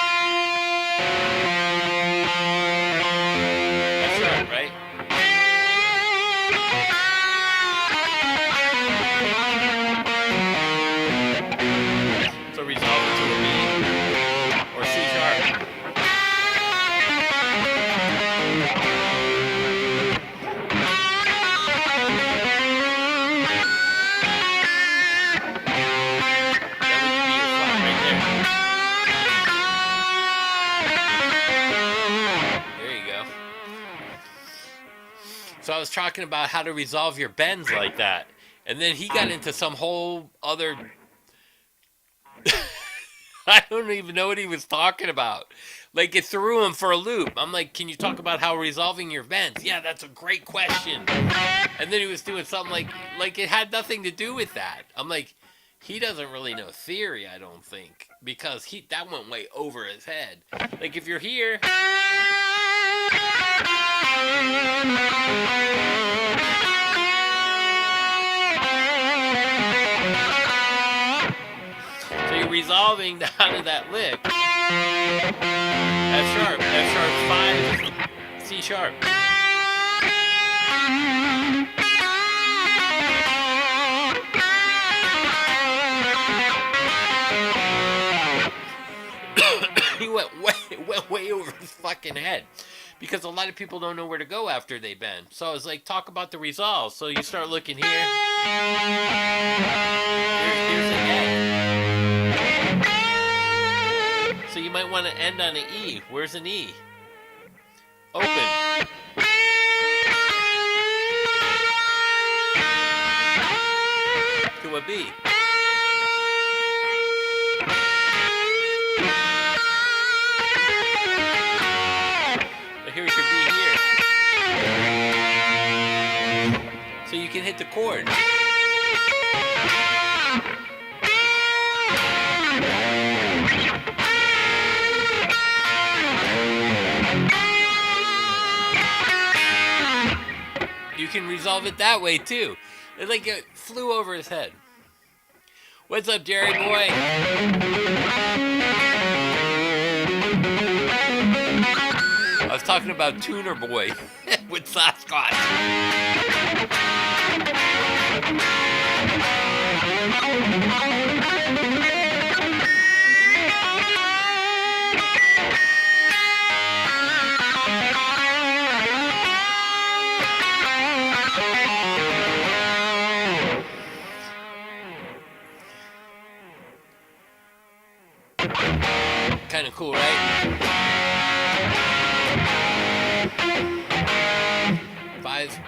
That's right, right? So resolve it to a B or C sharp. So I was talking about how to resolve your bends like that. And then he got into some whole other. I don't even know what he was talking about. Like, it threw him for a loop. I'm like, can you talk about how resolving your bends? Yeah, that's a great question. And then he was doing something like it had nothing to do with that. I'm like, he doesn't really know theory, I don't think, because that went way over his head. Like, if you're here. So you're resolving down to that lick. F sharp, F sharp 5, C sharp. He went way over his fucking head. Because a lot of people don't know where to go after they bend. So I was like, talk about the resolve. So you start looking here. Here's the head. So you might want to end on an E. Where's an E? Open. To a B. Here's your B here. So you can hit the chord. You can resolve it that way too. It's like it flew over his head. What's up, Jerry boy? I was talking about Tuner Boy with Sasquatch. Kind of cool, right?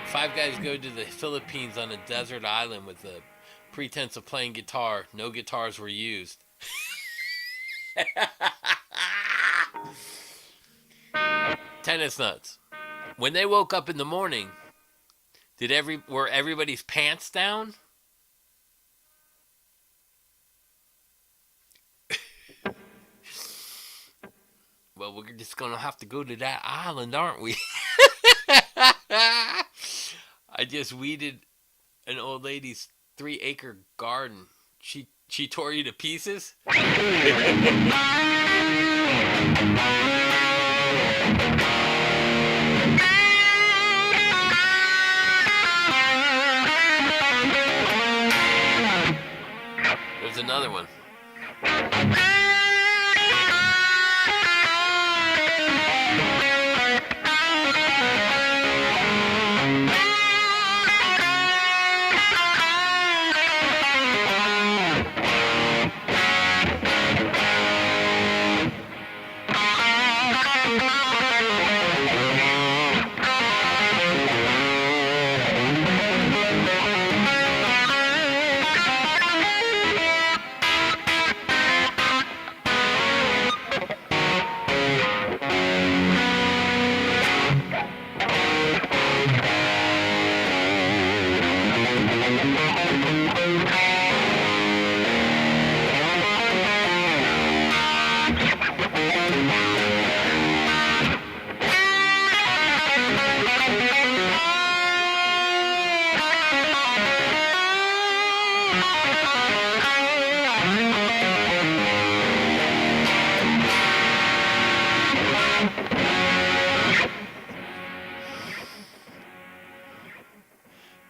Five guys go to the Philippines on a desert island with the pretense of playing guitar. No guitars were used. Tennis nuts. When they woke up in the morning, were everybody's pants down? Well, we're just gonna have to go to that island, aren't we? I just weeded an old lady's 3-acre garden. She tore you to pieces? There's another one.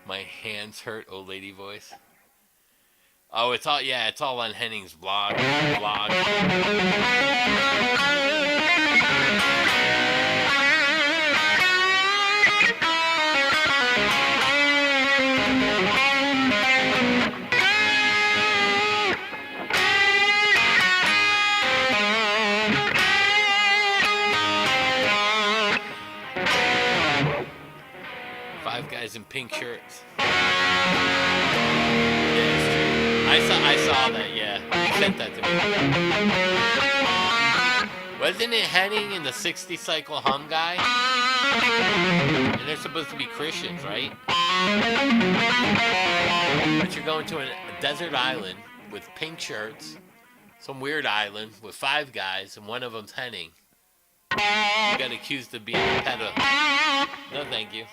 My hands hurt, old lady voice. Oh, it's all on Henning's blog. guys in pink shirts. Yeah, it's true. I saw that. Yeah, you sent that to me. Wasn't it Henning and the 60 cycle hum guy? And they're supposed to be Christians, right? But you're going to a desert island with pink shirts, some weird island with 5 guys, and one of them's Henning. You got accused of being a pedo. No, thank you.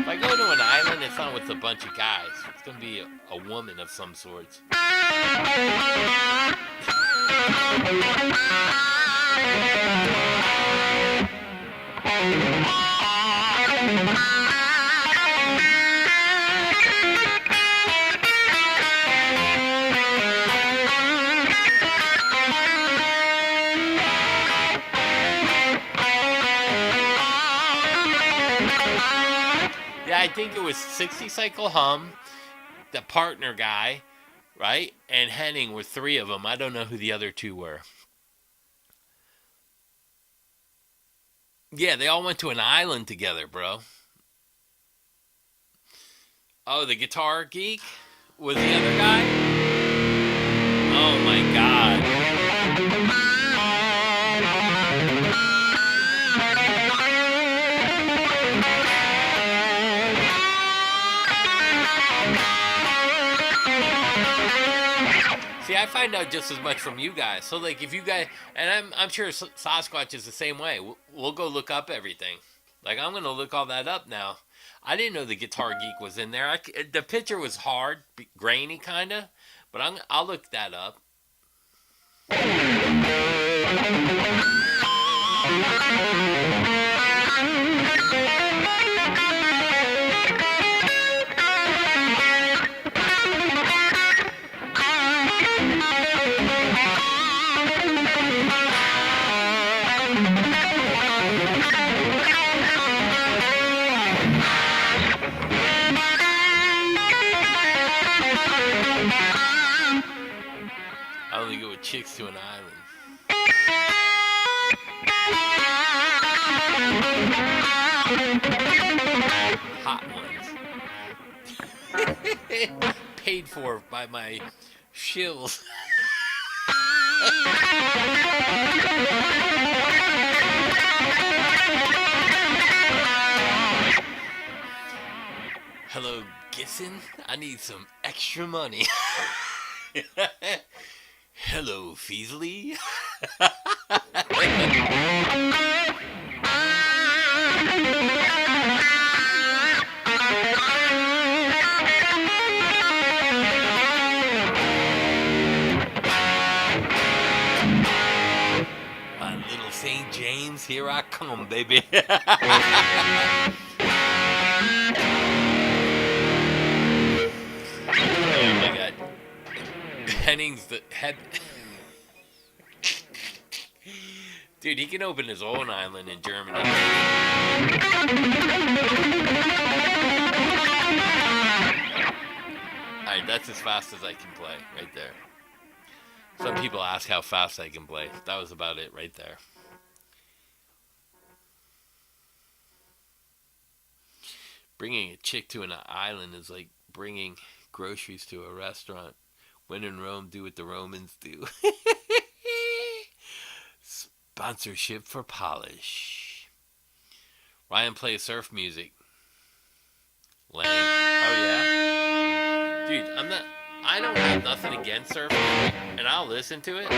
If I go to an island, it's not with a bunch of guys. It's going to be a woman of some sorts. Yeah, I think it was 60 cycle hum, the partner guy, right? And Henning were 3 of them. I don't know who the other 2 were. Yeah, they all went to an island together, bro. Oh, the guitar geek was the other guy? Oh my god. See, I find out just as much from you guys. So, like, if you guys, and I'm sure Sasquatch is the same way. We'll go look up everything. Like, I'm gonna look all that up now. I didn't know the Guitar Geek was in there. The picture was hard, grainy, kinda, but I'll look that up. I only go with chicks to an island. Hot ones. Paid for by my shills. Hello, Gisson. I need some extra money. Hello, Feasley. My little St. James, here I come, baby. Oh my god. Henning's the head. Dude, he can open his own island in Germany. Alright, that's as fast as I can play, right there. Some people ask how fast I can play. That was about it right there. Bringing a chick to an island is like bringing groceries to a restaurant. When in Rome, do what the Romans do. Sponsorship for polish. Ryan plays surf music. Lame. Oh yeah? Dude, I don't have nothing against surf music, and I'll listen to it.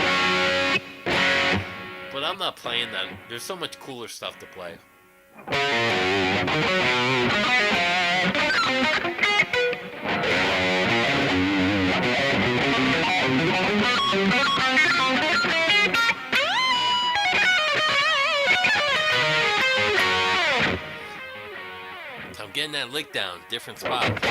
But I'm not playing that. There's so much cooler stuff to play. I'm getting that lick down, different spot.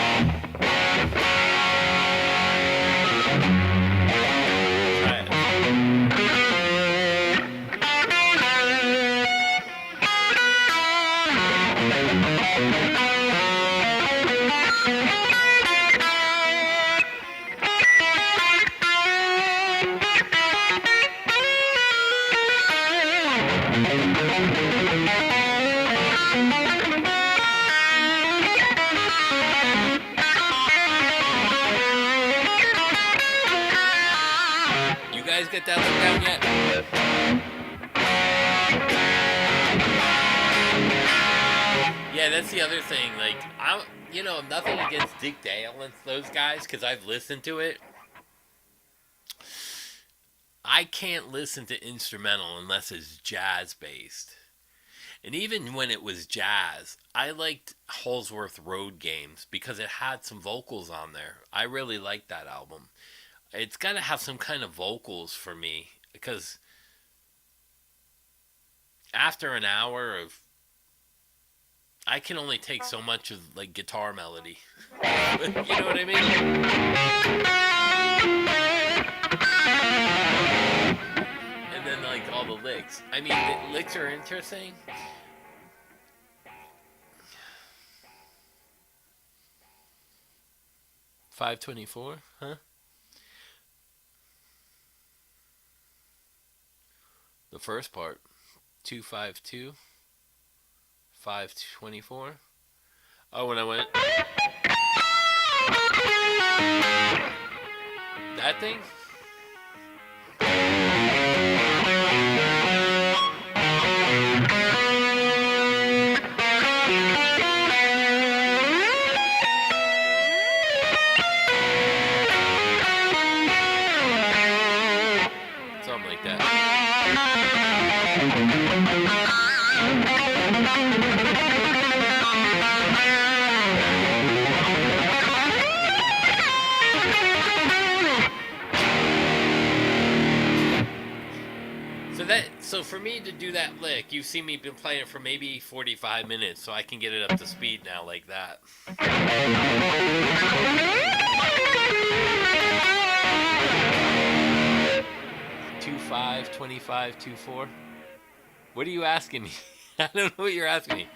get that lick down yet? Yeah, that's the other thing. Like, nothing against Dick Dale and those guys because I've listened to it. I can't listen to instrumental unless it's jazz based. And even when it was jazz, I liked Holsworth Road Games because it had some vocals on there. I really liked that album. It's got to have some kind of vocals for me because after an hour of, I can only take so much of like guitar melody. You know what I mean? And then like all the licks. I mean, the licks are interesting. $5.24, huh? The first part, 252, 524. Oh, when I went that thing. Something like that. So for me to do that lick, you've seen me been playing it for maybe 45 minutes, so I can get it up to speed now like that. 2.5, 25, 2.4. What are you asking me? I don't know what you're asking me.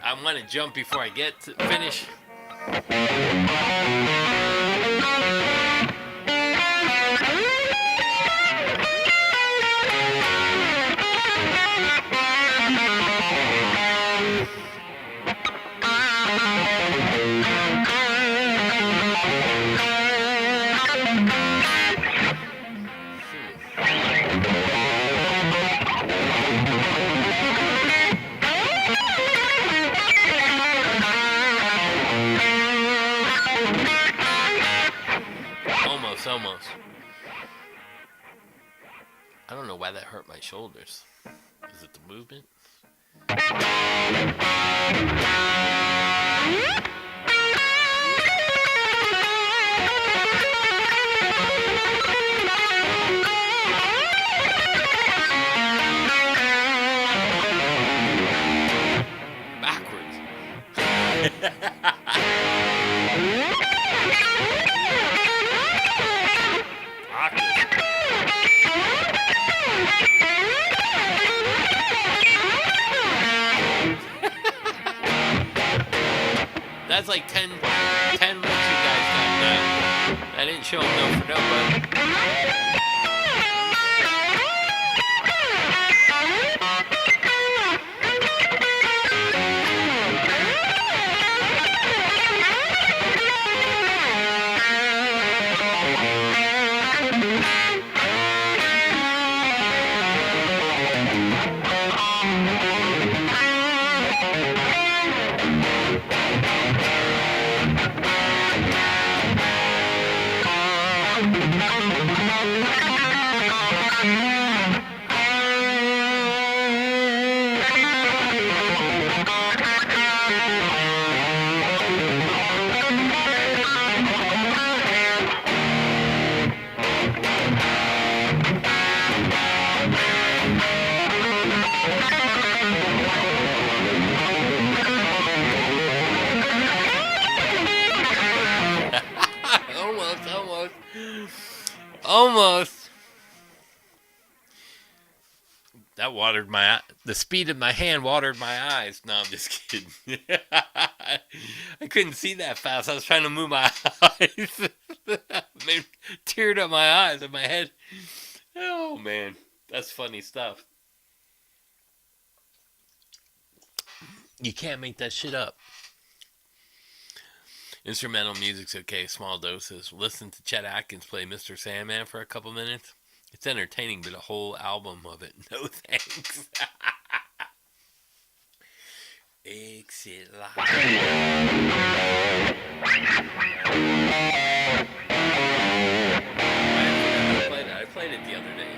I want to jump before I get to finish. Almost. I don't know why that hurt my shoulders. Is it the movement? Backwards. That's like 10 licks you guys got that. I didn't show them no for nobody. Almost. That watered my the speed of my hand watered my eyes. No, I'm just kidding. I couldn't see that fast. I was trying to move my eyes. They teared up my eyes and my head. Oh man, that's funny stuff. You can't make that shit up. Instrumental music's okay, small doses. Listen to Chet Atkins play Mr. Sandman for a couple minutes. It's entertaining, but a whole album of it, no thanks. Exit live. I played it the other day.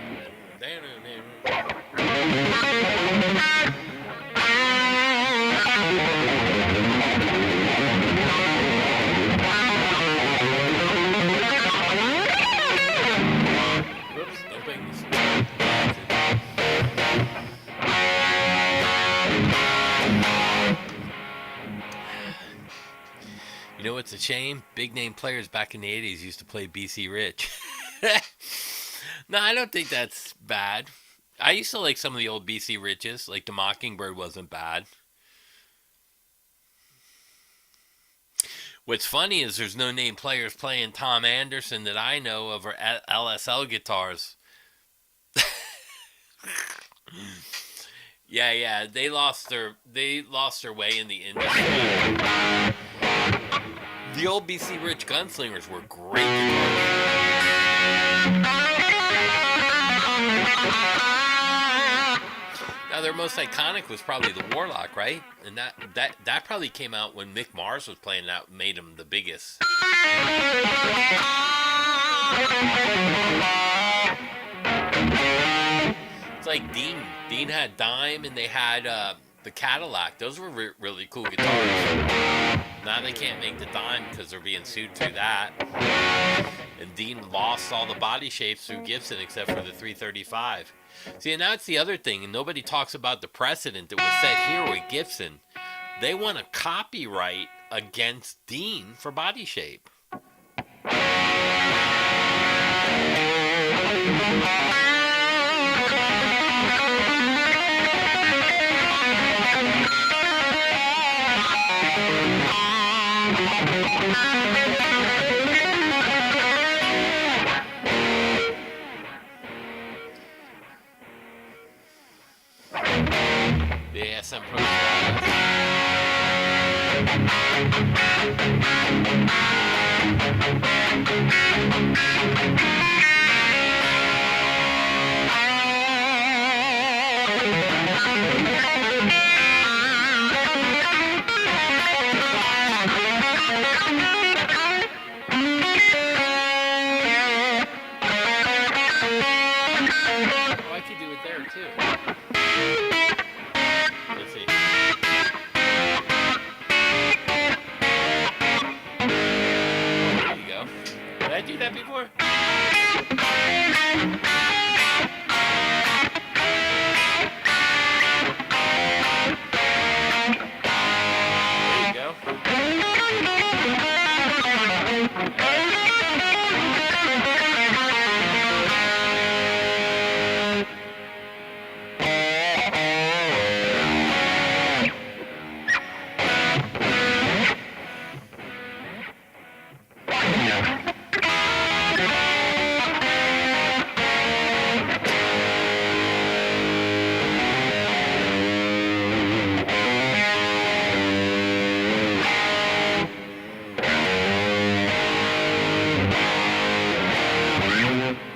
Whoops, don't make me swear. You know what's a shame? Big name players back in the 80s used to play BC Rich. No, I don't think that's bad. I used to like some of the old BC Riches. Like the Mockingbird wasn't bad. What's funny is there's no name players playing Tom Anderson that I know of or LSL guitars. Yeah, they lost their way in the industry. The old BC Rich gunslingers were great guitars. Now their most iconic was probably the Warlock, right? And that probably came out when Mick Mars was playing that, made him the biggest. It's like Dean. Dean had Dime and they had the Cadillac. Those were really cool guitars. Now they can't make the Dime because they're being sued through that. And Dean lost all the body shapes through Gibson except for the 335. See, and that's the other thing, and nobody talks about the precedent that was set here with Gibson. They won a copyright against Dean for body shape. Yeah, some pro. Oh, I could do it there too. Let's see. There you go. Did I do that before? There you go.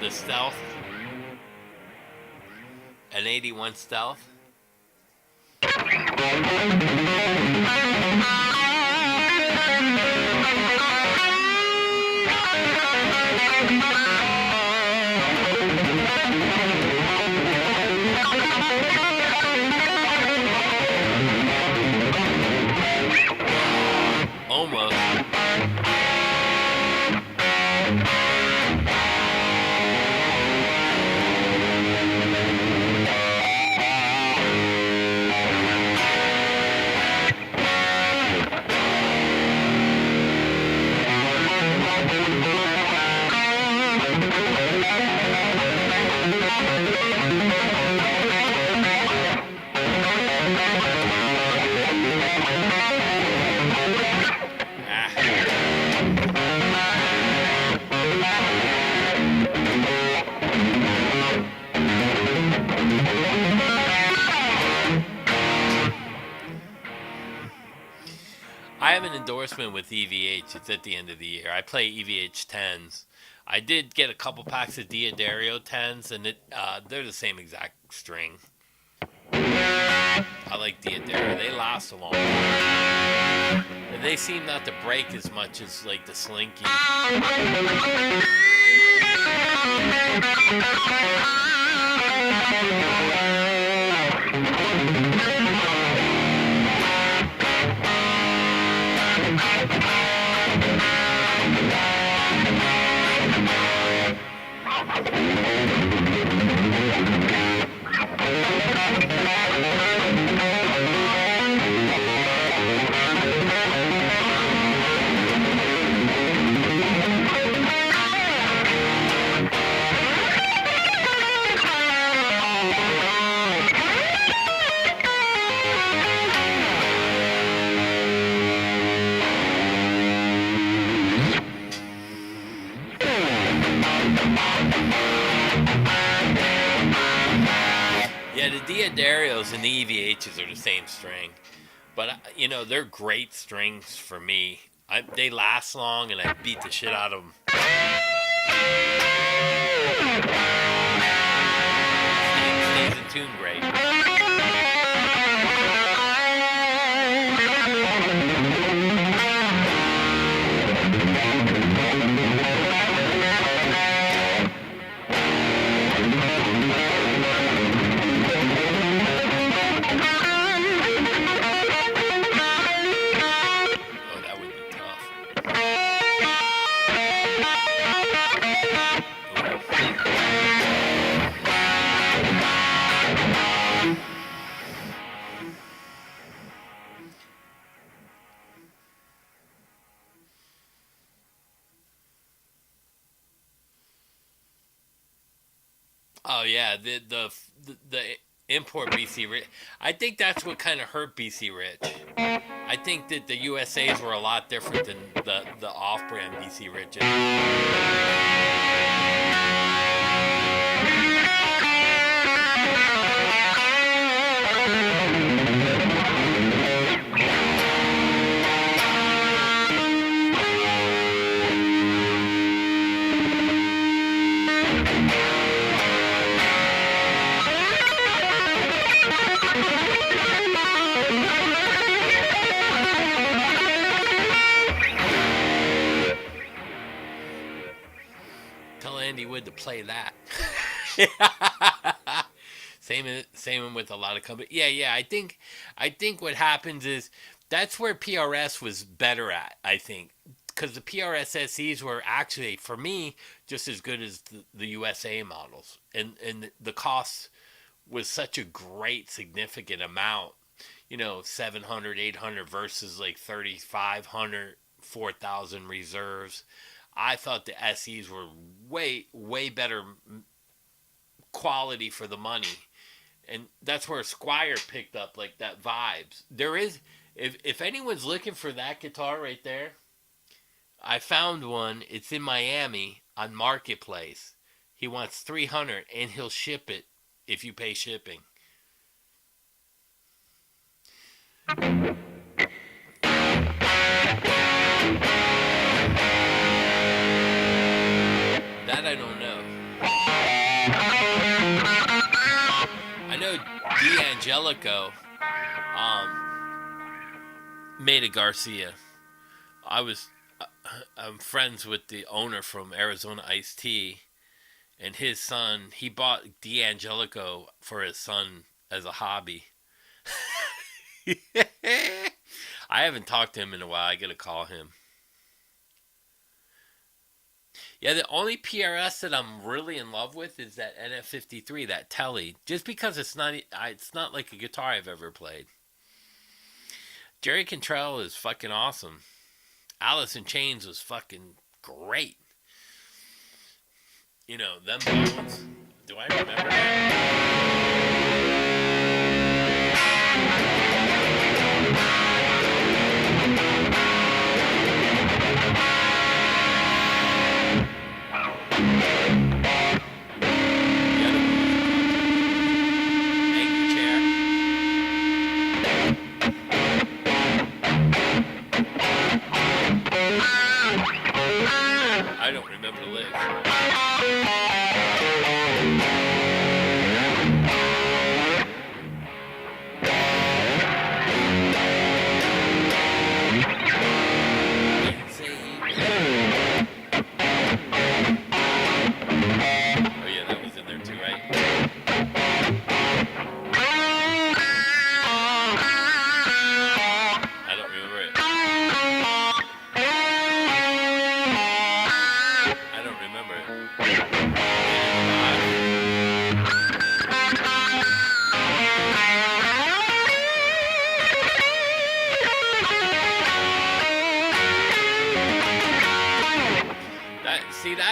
The Stealth. An 81 Stealth. Almost. I have an endorsement with EVH. It's at the end of the year. I play EVH 10s. I did get a couple packs of Diodario 10s, and they're the same exact string. I like Diodario. They last a long time. And they seem not to break as much as like the Slinky. Yeah, the Diodarios and the EVHs are the same string. But, they're great strings for me. They last long, and I beat the shit out of them. Stays in tune great. Oh yeah, the import BC Rich. I think that's what kind of hurt BC Rich. I think that the USA's were a lot different than the off-brand BC Riches. Tell Andy Wood to play that. Same with a lot of companies. Yeah. I think what happens is that's where PRS was better at. I think because the PRS SEs were actually for me just as good as the USA models, and the cost was such a great significant amount. 700, 800 versus like 3,500, 4,000 reserves. I thought the SEs were way better quality for the money, and that's where Squire picked up like that vibes. There is, if anyone's looking for that guitar right there, I found one. It's in Miami on Marketplace. He wants 300, and he'll ship it if you pay shipping. That I don't know. I know D'Angelico made a Garcia. I'm friends with the owner from Arizona Ice Tea, and his son, he bought D'Angelico for his son as a hobby. I haven't talked to him in a while. I gotta call him. Yeah, the only PRS that I'm really in love with is that NF53, that Telly. Just because it's not like a guitar I've ever played. Jerry Cantrell is fucking awesome. Alice in Chains was fucking great. Them bones. Do I remember that?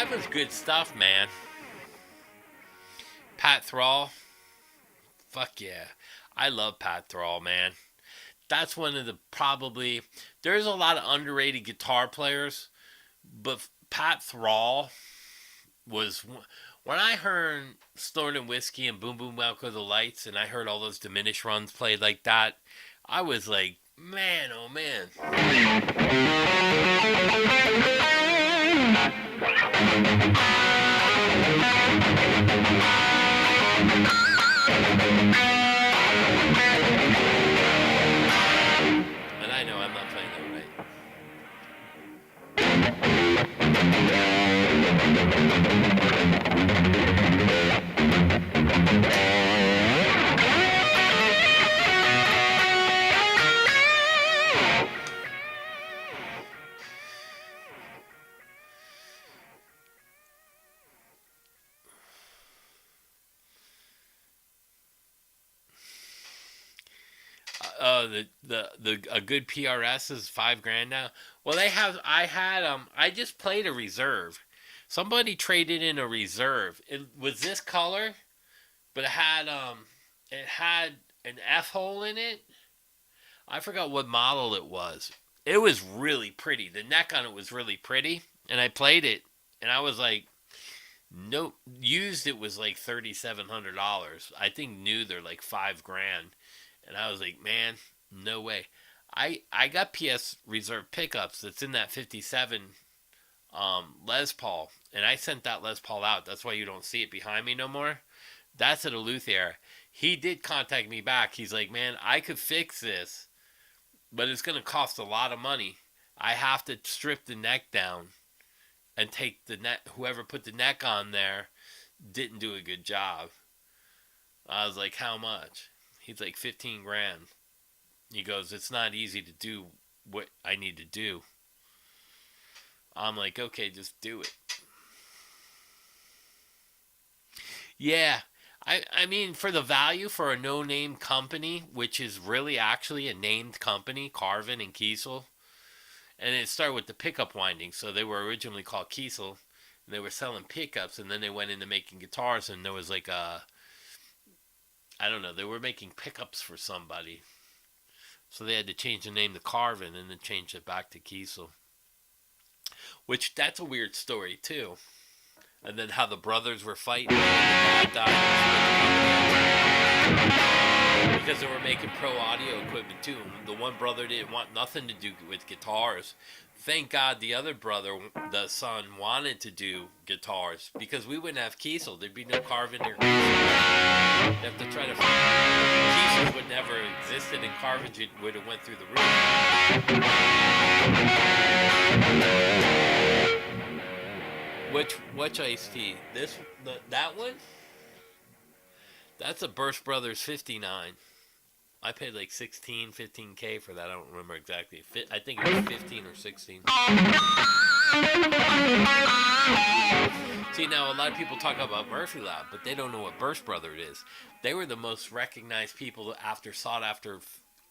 that was good stuff, man. Pat Thrall, fuck yeah. I love Pat Thrall, man. That's one of the probably. There's a lot of underrated guitar players, but Pat Thrall was. When I heard Snorting Whiskey and Boom Boom Out Go the Lights, and I heard all those diminished runs played like that, I was like, man, oh man. And I know I'm not playing that right. The a good PRS is $5,000 now. Well, I just played a reserve. Somebody traded in a reserve. It was this color, but it had an F hole in it. I forgot what model it was. It was really pretty. The neck on it was really pretty, and I played it, and I was like, nope. Used it was like $3,700. I think new they're like $5,000. And I was like, man, no way. I got PS Reserve pickups that's in that 57 Les Paul. And I sent that Les Paul out. That's why you don't see it behind me no more. That's at a luthier. He did contact me back. He's like, man, I could fix this, but it's going to cost a lot of money. I have to strip the neck down and take the neck. Whoever put the neck on there didn't do a good job. I was like, how much? He's like, $15,000. He goes, it's not easy to do what I need to do. I'm like, okay, just do it. Yeah. I mean, for the value for a no-name company, which is really actually a named company, Carvin and Kiesel, and it started with the pickup winding. So they were originally called Kiesel, and they were selling pickups, and then they went into making guitars, and there was like I don't know, they were making pickups for somebody. So they had to change the name to Carvin and then change it back to Kiesel. Which, that's a weird story, too. And then how the brothers were fighting and the dad died. Because they were making pro audio equipment, too. The one brother didn't want nothing to do with guitars. Thank God the other brother, the son, wanted to do guitars. Because we wouldn't have Kiesel. There'd be no Carvin or Kiesel. You have to try to find Kiesel would never existed and Carvin would have went through the roof. Which iced tea? That one? That's a Burst Brothers 59. I paid like 15K for that. I don't remember exactly. I think it was 15 or 16. See, now a lot of people talk about Murphy Lab, but they don't know what Burst Brother is. They were the most recognized people sought after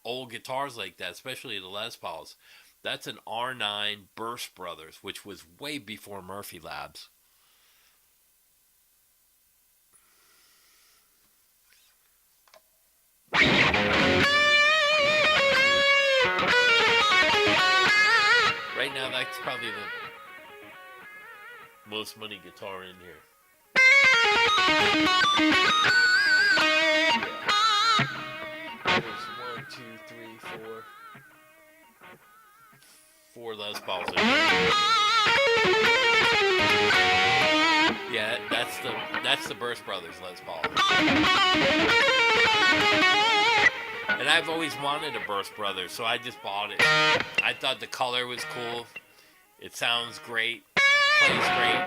old guitars like that, especially the Les Pauls. That's an R9 Burst Brothers, which was way before Murphy Labs. Right now, that's probably the most money guitar in here. There's 1, 2, 3, 4 Les Pauls in here. Yeah, that's the Burst Brothers Les Paul. And I've always wanted a Burst Brothers, so I just bought it. I thought the color was cool. It sounds great. Plays great.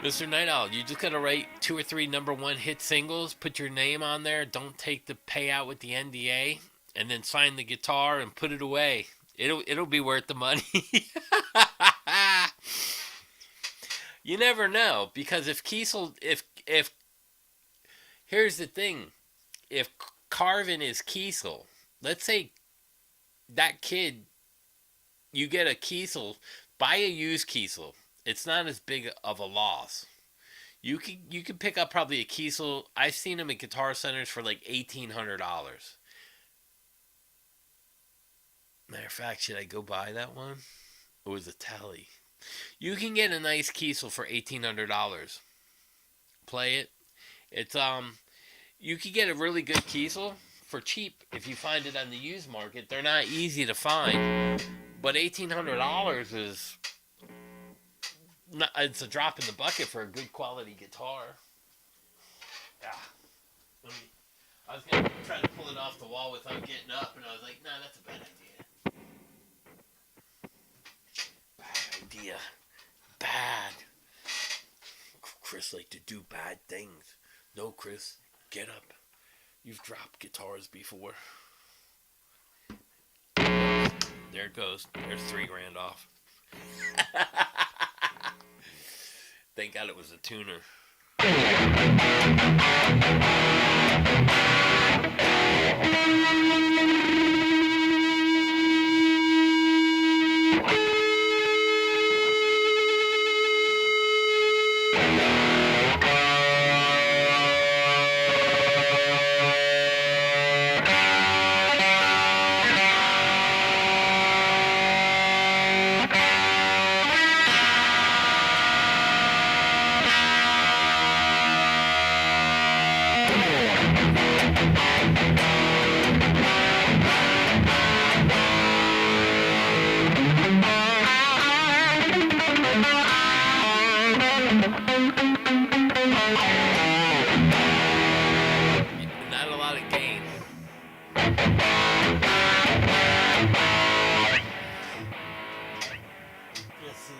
Mr. Night Owl, you just gotta write 2 or 3 #1 hit singles, put your name on there, don't take the payout with the NDA, and then sign the guitar and put it away. It'll be worth the money. You never know, because if Kiesel, if here's the thing, if Carvin is Kiesel, let's say that kid, you get a Kiesel, buy a used Kiesel. It's not as big of a loss. You can pick up probably a Kiesel. I've seen them at Guitar Centers for like $1,800. Matter of fact, should I go buy that one? It was a Tele. You can get a nice Kiesel for $1,800. Play it. It's You can get a really good Kiesel for cheap if you find it on the used market. They're not easy to find, but $1,800 is not, it's a drop in the bucket for a good quality guitar. Yeah. I was gonna try to pull it off the wall without getting up, and I was like, nah, that's a bad idea. Bad idea. Bad. Chris like to do bad things. No, Chris, get up. You've dropped guitars before. There it goes. There's $3,000 off. Thank God it was a tuner. Not a lot of gain. Let's see.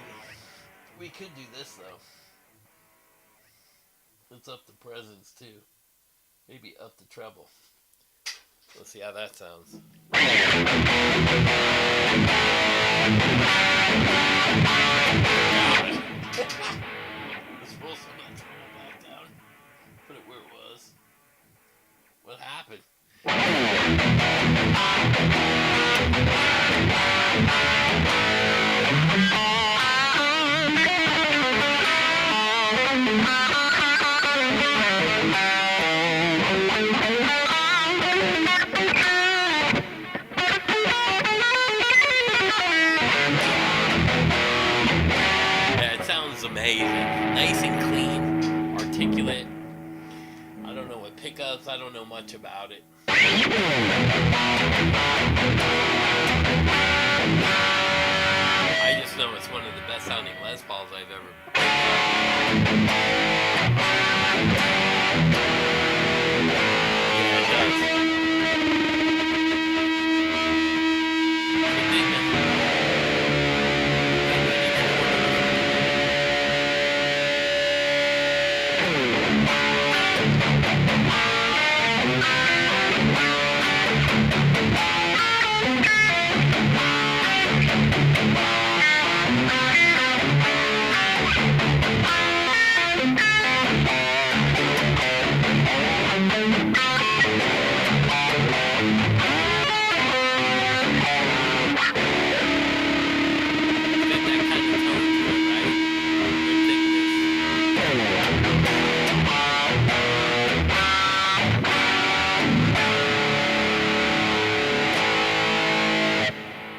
We could do this though. Let's up the presence too. Maybe up the treble. Let's see how that sounds. Let's pull some of the treble back down. Put it where it was. What happened? Yeah, it sounds amazing. Nice and clean. Articulate. I don't know what pickups, I don't know much about it. I just know it's one of the best sounding Les Pauls I've ever yeah, it does.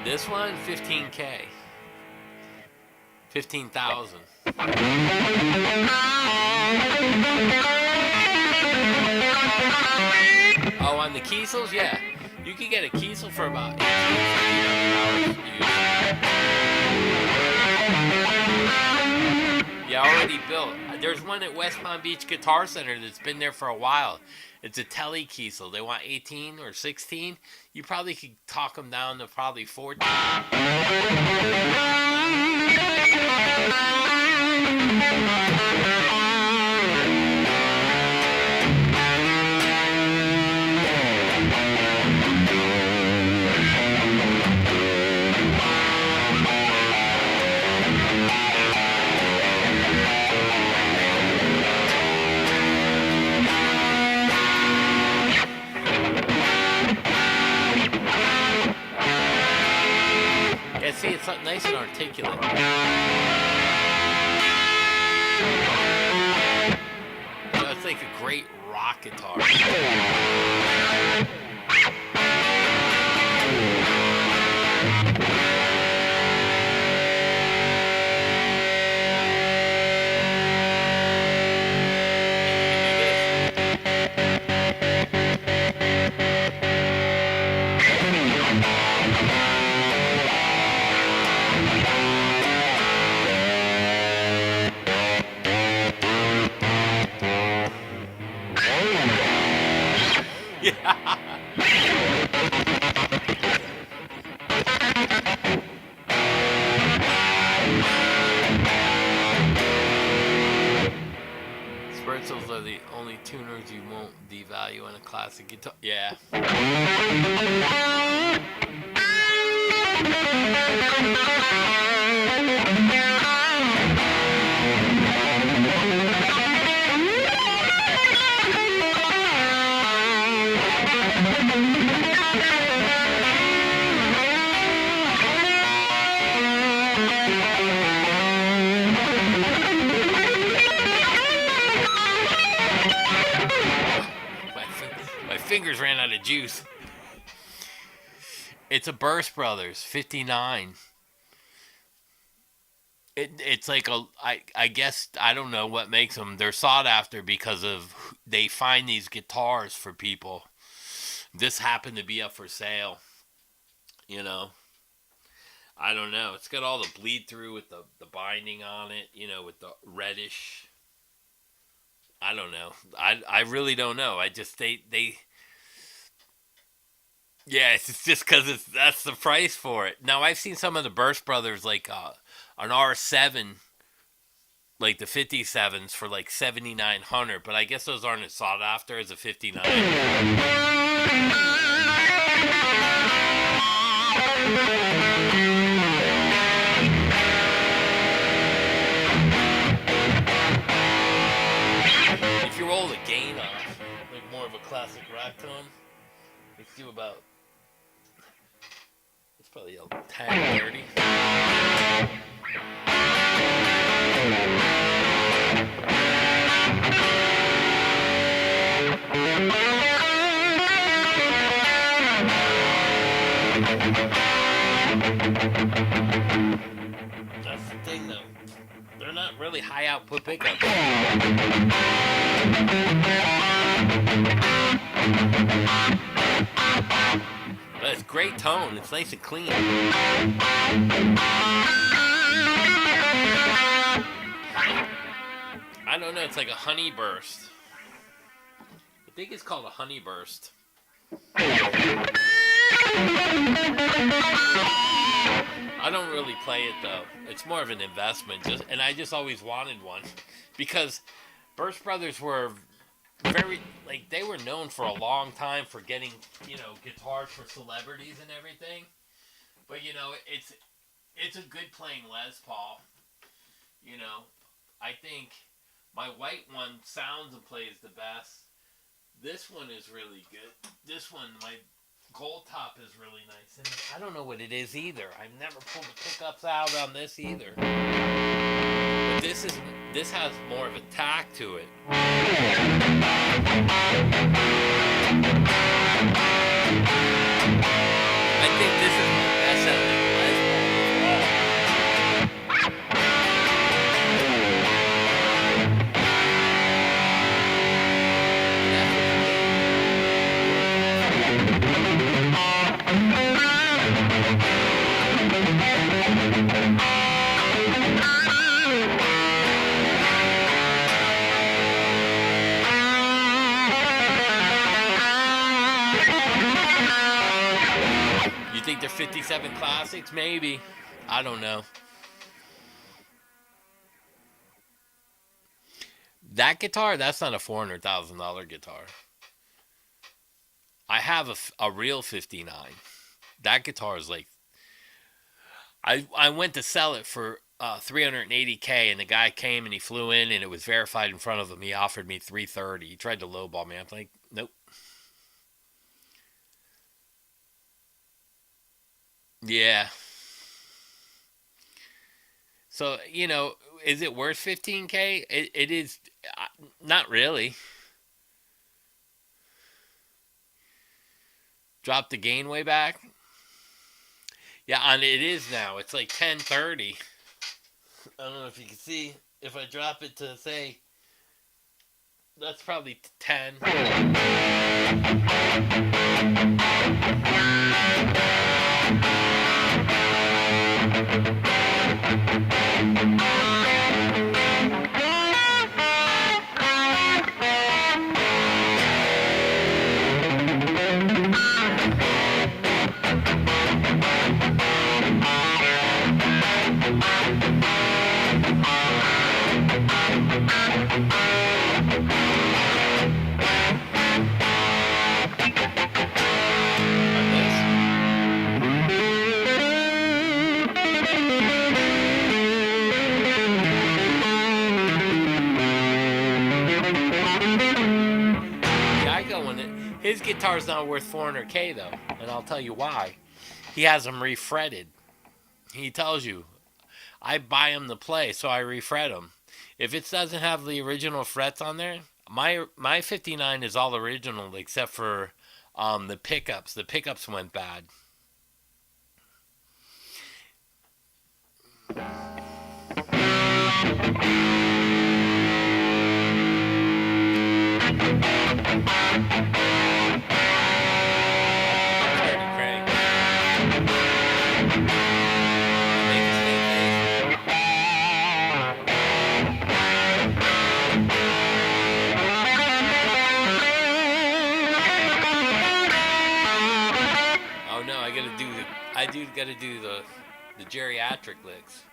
This one, $15K. 15,000. Oh, on the Kiesels, yeah. You could get a Kiesel for about $1,800. Yeah, already built. There's one at West Palm Beach Guitar Center that's been there for a while. It's a Tele Kiesel. They want 18 or 16. You probably could talk them down to probably 14. nice and articulate. So it's like a great rock guitar. Yeah. Spritzels are the only tuners you won't devalue on a classic guitar. Yeah. My fingers ran out of juice. It's a Burst Brothers 59. It's like I guess I don't know what makes them. They're sought after because of they find these guitars for people. This happened to be up for sale. You know, I don't know. It's got all the bleed through with the binding on it. You know, with the reddish. I don't know. I really don't know. I just they yeah, it's just because that's the price for it. Now I've seen some of the Burst Brothers like an R7, like the 57s for like 7,900, but I guess those aren't as sought after as a 59. If you roll the gain off, like more of a classic rock tone, it's do about. It's probably a tag 30. That's the thing, though. They're not really high output pickups. But it's great tone. It's nice and clean. I don't know. It's like a honey burst. I think it's called a honey burst. I don't really play it though. It's more of an investment. And I just always wanted one because Burst Brothers were very they were known for a long time for getting guitars for celebrities and everything. But it's a good playing Les Paul. I think my white one sounds and plays the best. This one is really good. This one, my gold top is really nice. And I don't know what it is either. I've never pulled the pickups out on this either. But this has more of a tack to it. I think this is my best sounding Les Paul. You think they're 57 classics? Maybe. I don't know. That guitar, that's not a $400,000 guitar. I have a real 59. That guitar is like... I went to sell it for $380K, and the guy came and he flew in, and it was verified in front of him. He offered me $330. He tried to lowball me. I'm like, nope. Yeah. So, is it worth 15K? It is not really. Drop the gain way back. Yeah, and it is now. It's like 10:30. I don't know if you can see. If I drop it to say, that's probably 10. On this. Yeah, I go in it. His guitar's not worth 400K though, and I'll tell you why. He has them refretted. He tells you, I buy them to play, so I refret them. If it doesn't have the original frets on there, my 59 is all original except for the pickups. The pickups went bad. Hard to crank. Make a snake face. Oh no, I do gotta do the geriatric licks.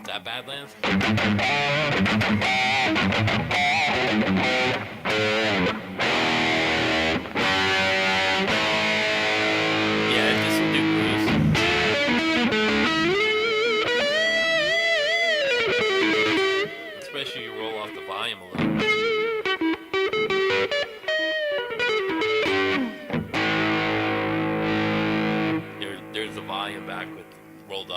Is that Badlands? Yeah, this will do blues. Especially you roll off the volume a little. There's the volume back with rolled up.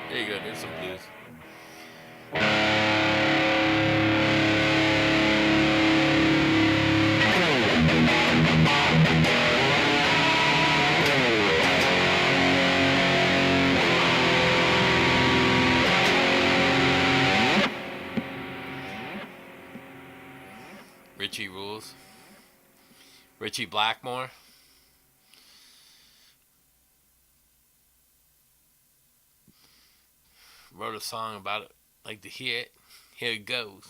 There you go, there's some blues. Richie rules. Richie Blackmore. Wrote a song about it. Like to hear it. Here it goes.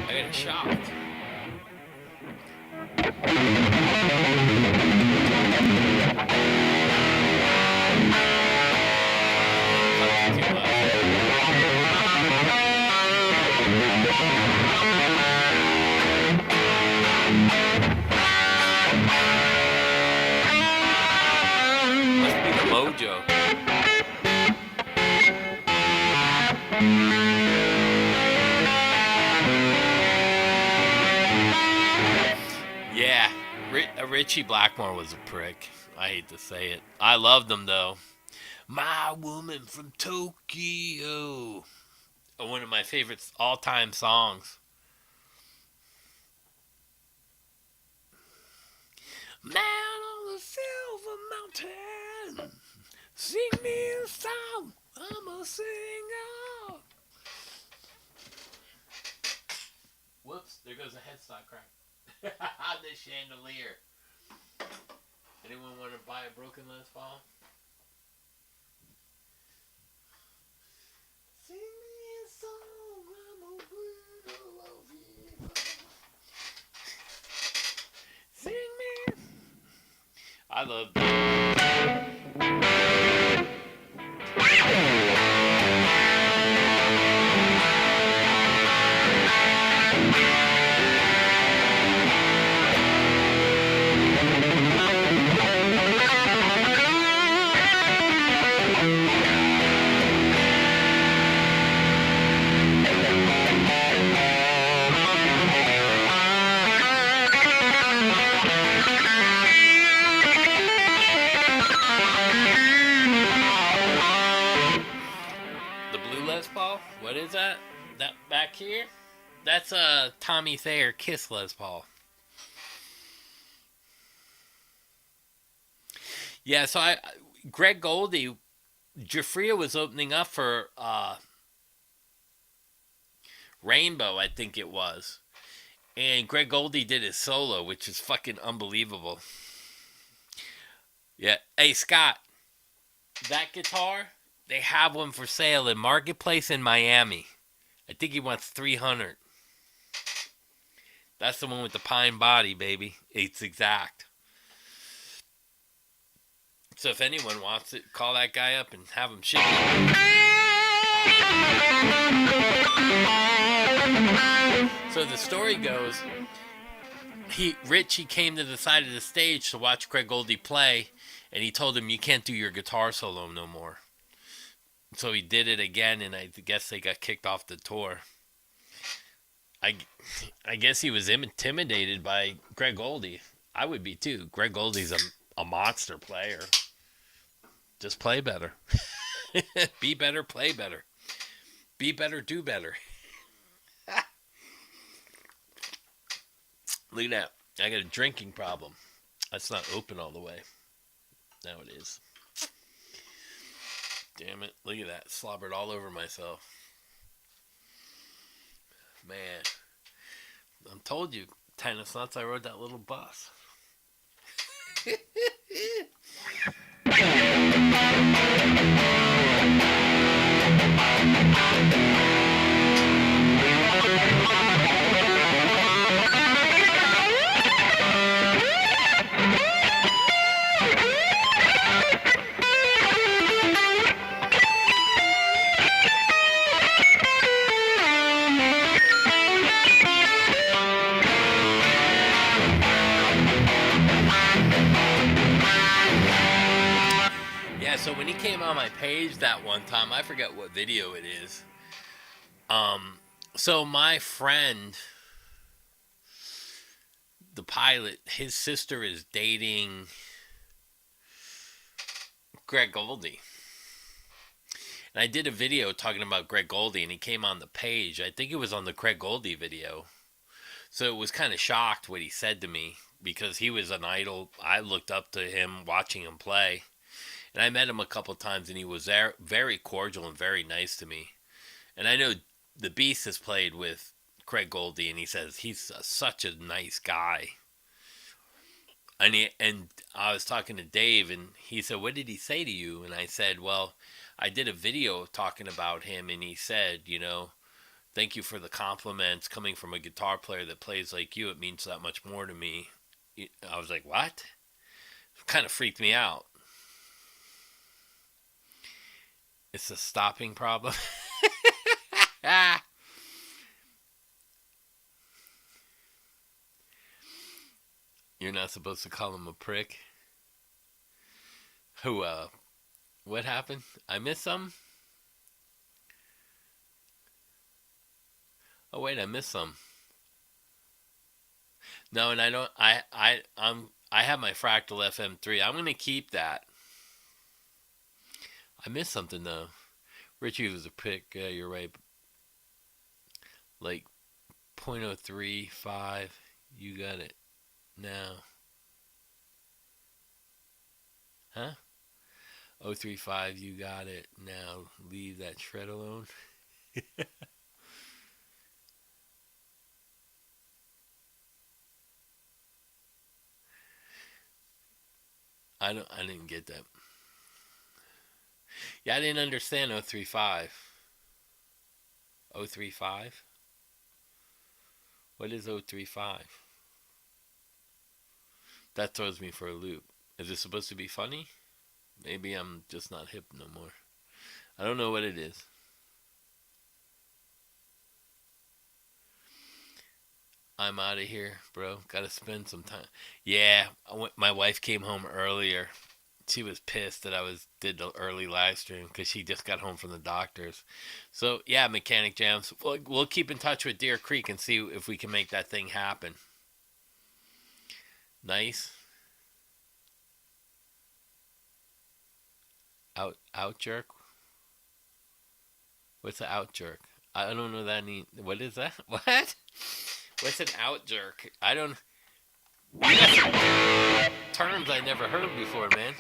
I got shocked. Must be the mojo. Yeah, Richie Blackmore was a prick. I hate to say it. I love them though. My woman from Tokyo. One of my favorite all-time songs. Man on the silver mountain, sing me a song. I'm a singer. Whoops! There goes a headstock crack on this chandelier. Anyone want to buy a broken Les Paul? Sing me a song, I'm a widow of evil. Sing me. I love the blue Les Paul. What is that? That back here? That's a Tommy Thayer Kiss Les Paul. Yeah, so Greg Goldie, Jafria was opening up for Rainbow, I think it was. And Greg Goldie did his solo, which is fucking unbelievable. Yeah. Hey, Scott, that guitar, they have one for sale in Marketplace in Miami. I think he wants 300. That's the one with the pine body, baby. It's exact. So if anyone wants it, call that guy up and have him ship it. So the story goes, Richie came to the side of the stage to watch Greg Goldie play, and he told him, you can't do your guitar solo no more. So he did it again, and I guess they got kicked off the tour. I guess he was intimidated by Greg Goldie. I would be too. Greg Goldie's a monster player. Just play better. Be better, play better. Be better, do better. Look at that. I got a drinking problem. That's not open all the way. Now it is. Damn it. Look at that. Slobbered all over myself. Man. I told you, tennis nuts, I rode that little bus. So when he came on my page that one time, I forget what video it is. So my friend, the pilot, his sister is dating Greg Goldie. And I did a video talking about Greg Goldie, and he came on the page. I think it was on the Greg Goldie video. So it was kind of shocked what he said to me, because he was an idol. I looked up to him watching him play. And I met him a couple times, and he was there, very cordial and very nice to me. And I know the Beast has played with Craig Goldie, and he says he's such a nice guy. And I was talking to Dave, and he said, what did he say to you? And I said, well, I did a video talking about him, and he said, thank you for the compliments coming from a guitar player that plays like you. It means that much more to me. I was like, what? It kind of freaked me out. It's a stopping problem. You're not supposed to call him a prick. Who, what happened? I missed some? Oh, wait, I missed some. No, and I don't, I I have my Fractal FM3. I'm gonna keep that. I missed something though. Richie was a pick. Yeah, you're right. Like 0.035. You got it now. Huh? 035. You got it now. Leave that shred alone. I didn't get that. Yeah, I didn't understand 035. 035? What is 035? That throws me for a loop. Is it supposed to be funny? Maybe I'm just not hip no more. I don't know what it is. I'm out of here, bro. Gotta spend some time. Yeah, my wife came home earlier. She was pissed that did the early live stream because she just got home from the doctors. So yeah, Mechanic Jams. We'll keep in touch with Deer Creek and see if we can make that thing happen. Nice. Out jerk. What's an out jerk? I don't know that. What is that? What? What's an out jerk? I don't. Terms I never heard before, man.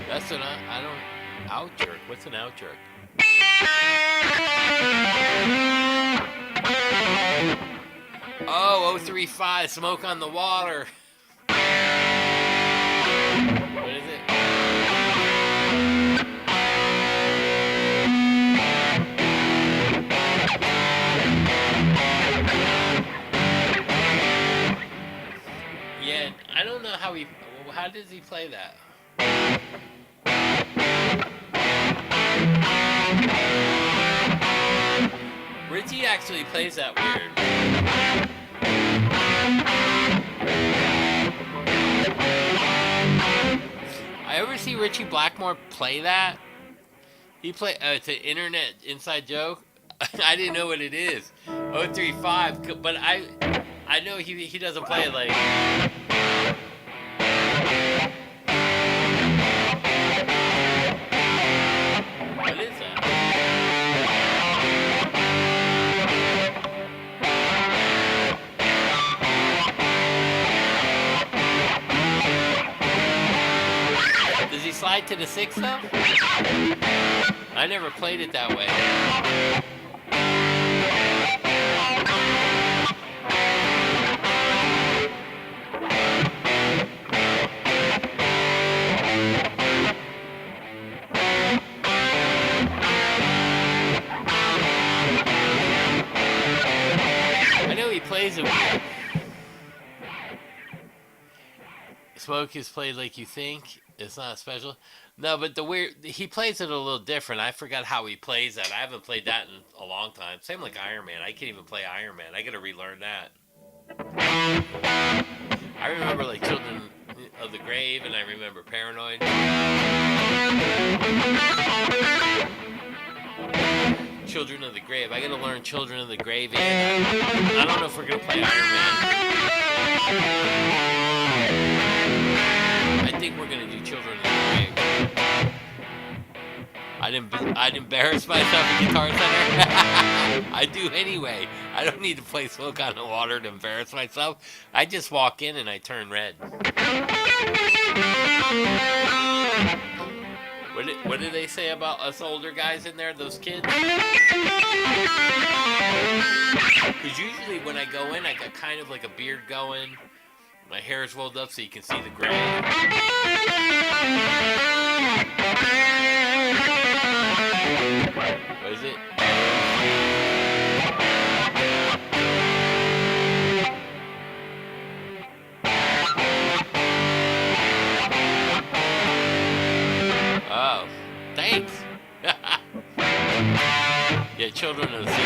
That's an I don't out jerk. What's an out jerk? Oh, 035, smoke on the water. What is it? Yeah, I don't know how does he play that? Richie actually plays that weird. I ever see Richie Blackmore play that? He play it's an internet inside joke. I didn't know what it is. 035, but I know he doesn't play it like. What is that? Does he slide to the 6 though? I never played it that way. I know he plays it weird. Smoke is played like you think. It's not special. No, but he plays it a little different. I forgot how he plays that. I haven't played that in a long time. Same like Iron Man. I can't even play Iron Man. I gotta relearn that. I remember like Children of the Grave, and I remember Paranoid. Children of the Grave. I gotta learn Children of the Grave. And I don't know if we're gonna play Iron Man. I think we're gonna do Children of the Grave. I'd embarrass myself at Guitar Center. I do anyway. I don't need to play Smoke on the Water to embarrass myself. I just walk in and I turn red. What did they say about us older guys in there, those kids? Because usually when I go in, I got kind of like a beard going. My hair is rolled up so you can see the gray. What is it? Oh, thanks. Yeah, Children of the Sea.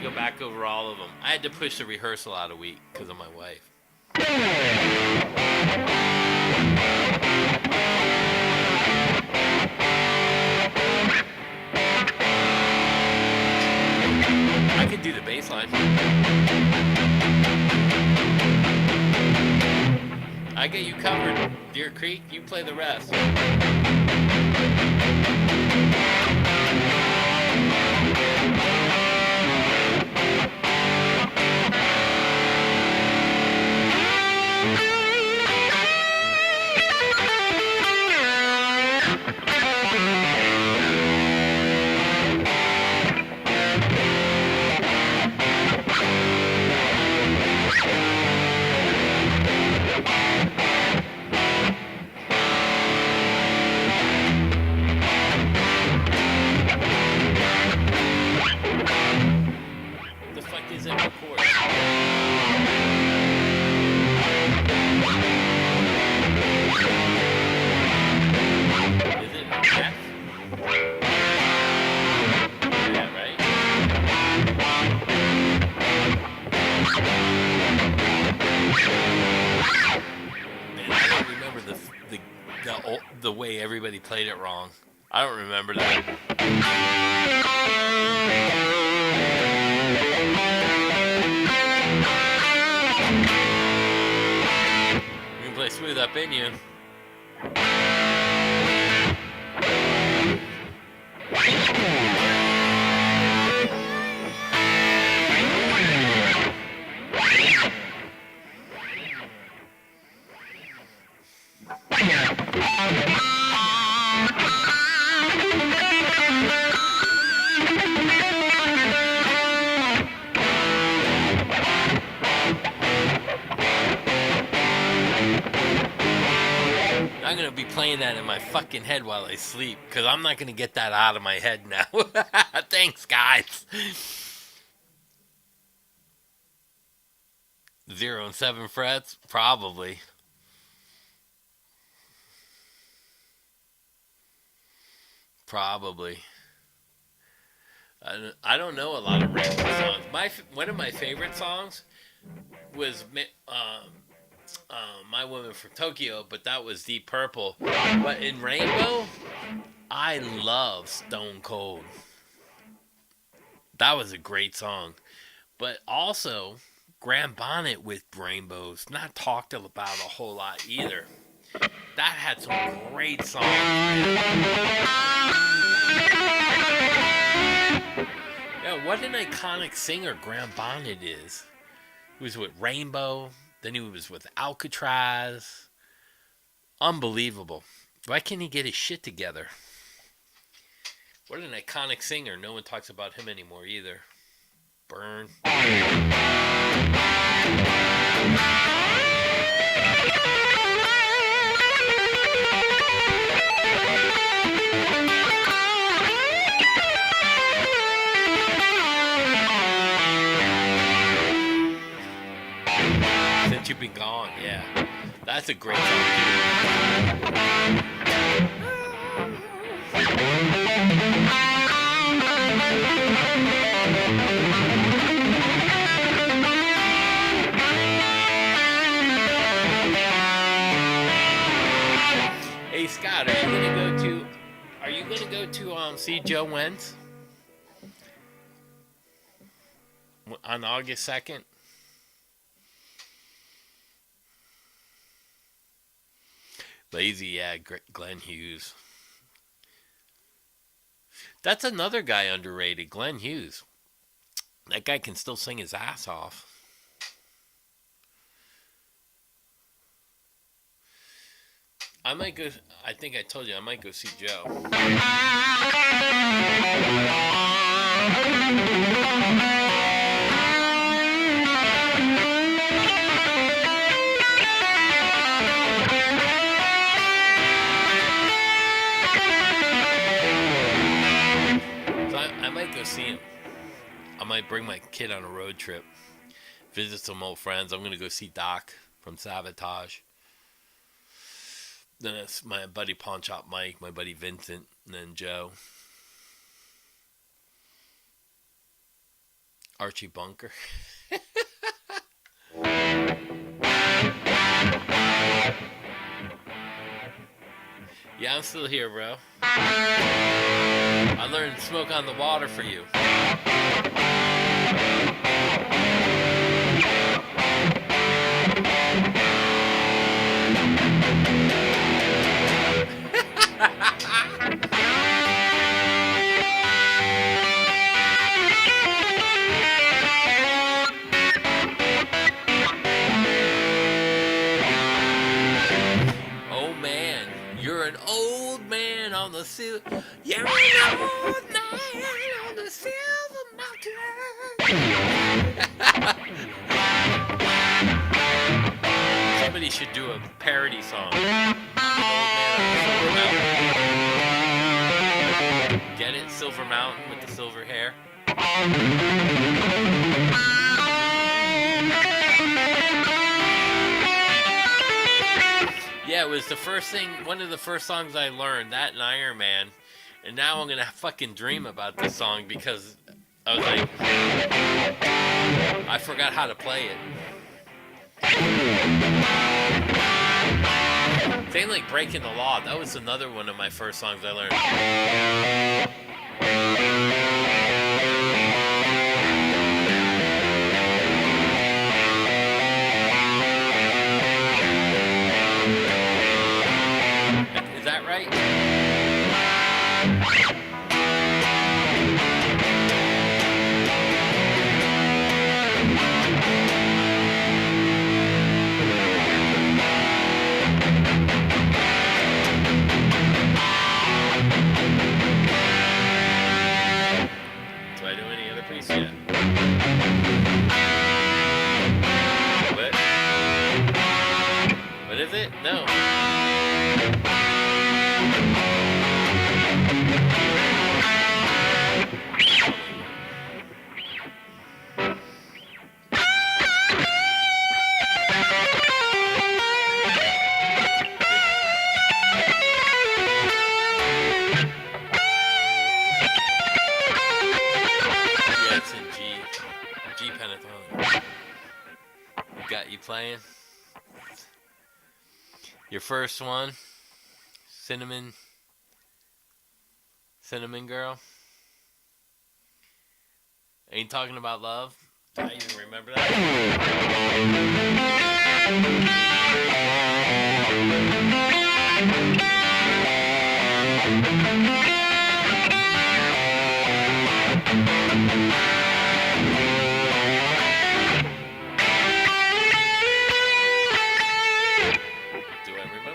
Go back over all of them. I had to push the rehearsal out a week because of my wife. I could do the bass line. I get you covered, Deer Creek. You play the rest. The fuck is it record? Is it F? Yeah, right? Man, I don't remember the way everybody played it wrong. I don't remember that. We can play Smooth Up in You. I'm gonna be playing that in my fucking head while I sleep, because I'm not gonna get that out of my head now. Thanks, guys. 0 and 7 frets? Probably. Probably. I don't know a lot of Rainbow songs. One of my favorite songs was My Woman from Tokyo, but that was Deep Purple. But in Rainbow, I love Stone Cold. That was a great song. But also, Graham Bonnet with Rainbows, not talked about a whole lot either. That had some great songs. Yeah, what an iconic singer Graham Bonnet is. He was with Rainbow, then he was with Alcatraz. Unbelievable. Why can't he get his shit together? What an iconic singer. No one talks about him anymore either. Burn. Since You've Been Gone, yeah. That's a great song, too. Hey Scott, are you gonna go to see Joe Wentz on August 2nd? Lazy, yeah, Glenn Hughes. That's another guy underrated, Glenn Hughes. That guy can still sing his ass off. I might go. I think I told you I might go see Joe. So I might go see him. I might bring my kid on a road trip, visit some old friends. I'm gonna go see Doc from Sabotage. Then it's my buddy Pawn Shop Mike, my buddy Vincent, and then Joe. Archie Bunker. I'm still here, bro. I learned Smoke on the Water for you. Oh man, you're an old man on the silver. You're an old man on the silver mountain. Somebody should do a parody song. Old man on the silver mountain. Get it? Silver Mountain with the silver hair. Yeah, it was the first thing, one of the first songs I learned, that and Iron Man. And now I'm going to fucking dream about this song because I was like, I forgot how to play it. Same like Breaking the Law. That was another one of my first songs I learned. Is that right? Do I do any other piece yet? What? What is it? No. Yeah, it's in G pentatonic. Got you playing. Your first one, Cinnamon Girl. Ain't talking about love. I even remember that. Do I remember?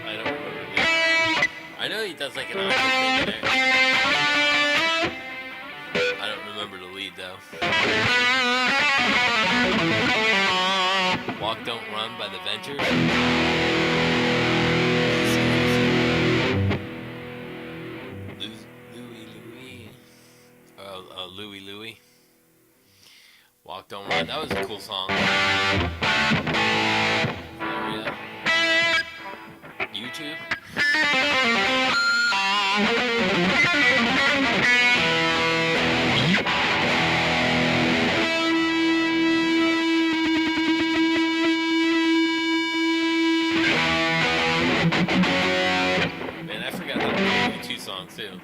I don't remember the lead. I know he does like an octave thing in there. I don't remember the lead though. Walk Don't Run by the Ventures. Louie. Louie. Walk Don't Run. That was a cool song. Yeah. YouTube. Man, I forgot how to do YouTube songs too.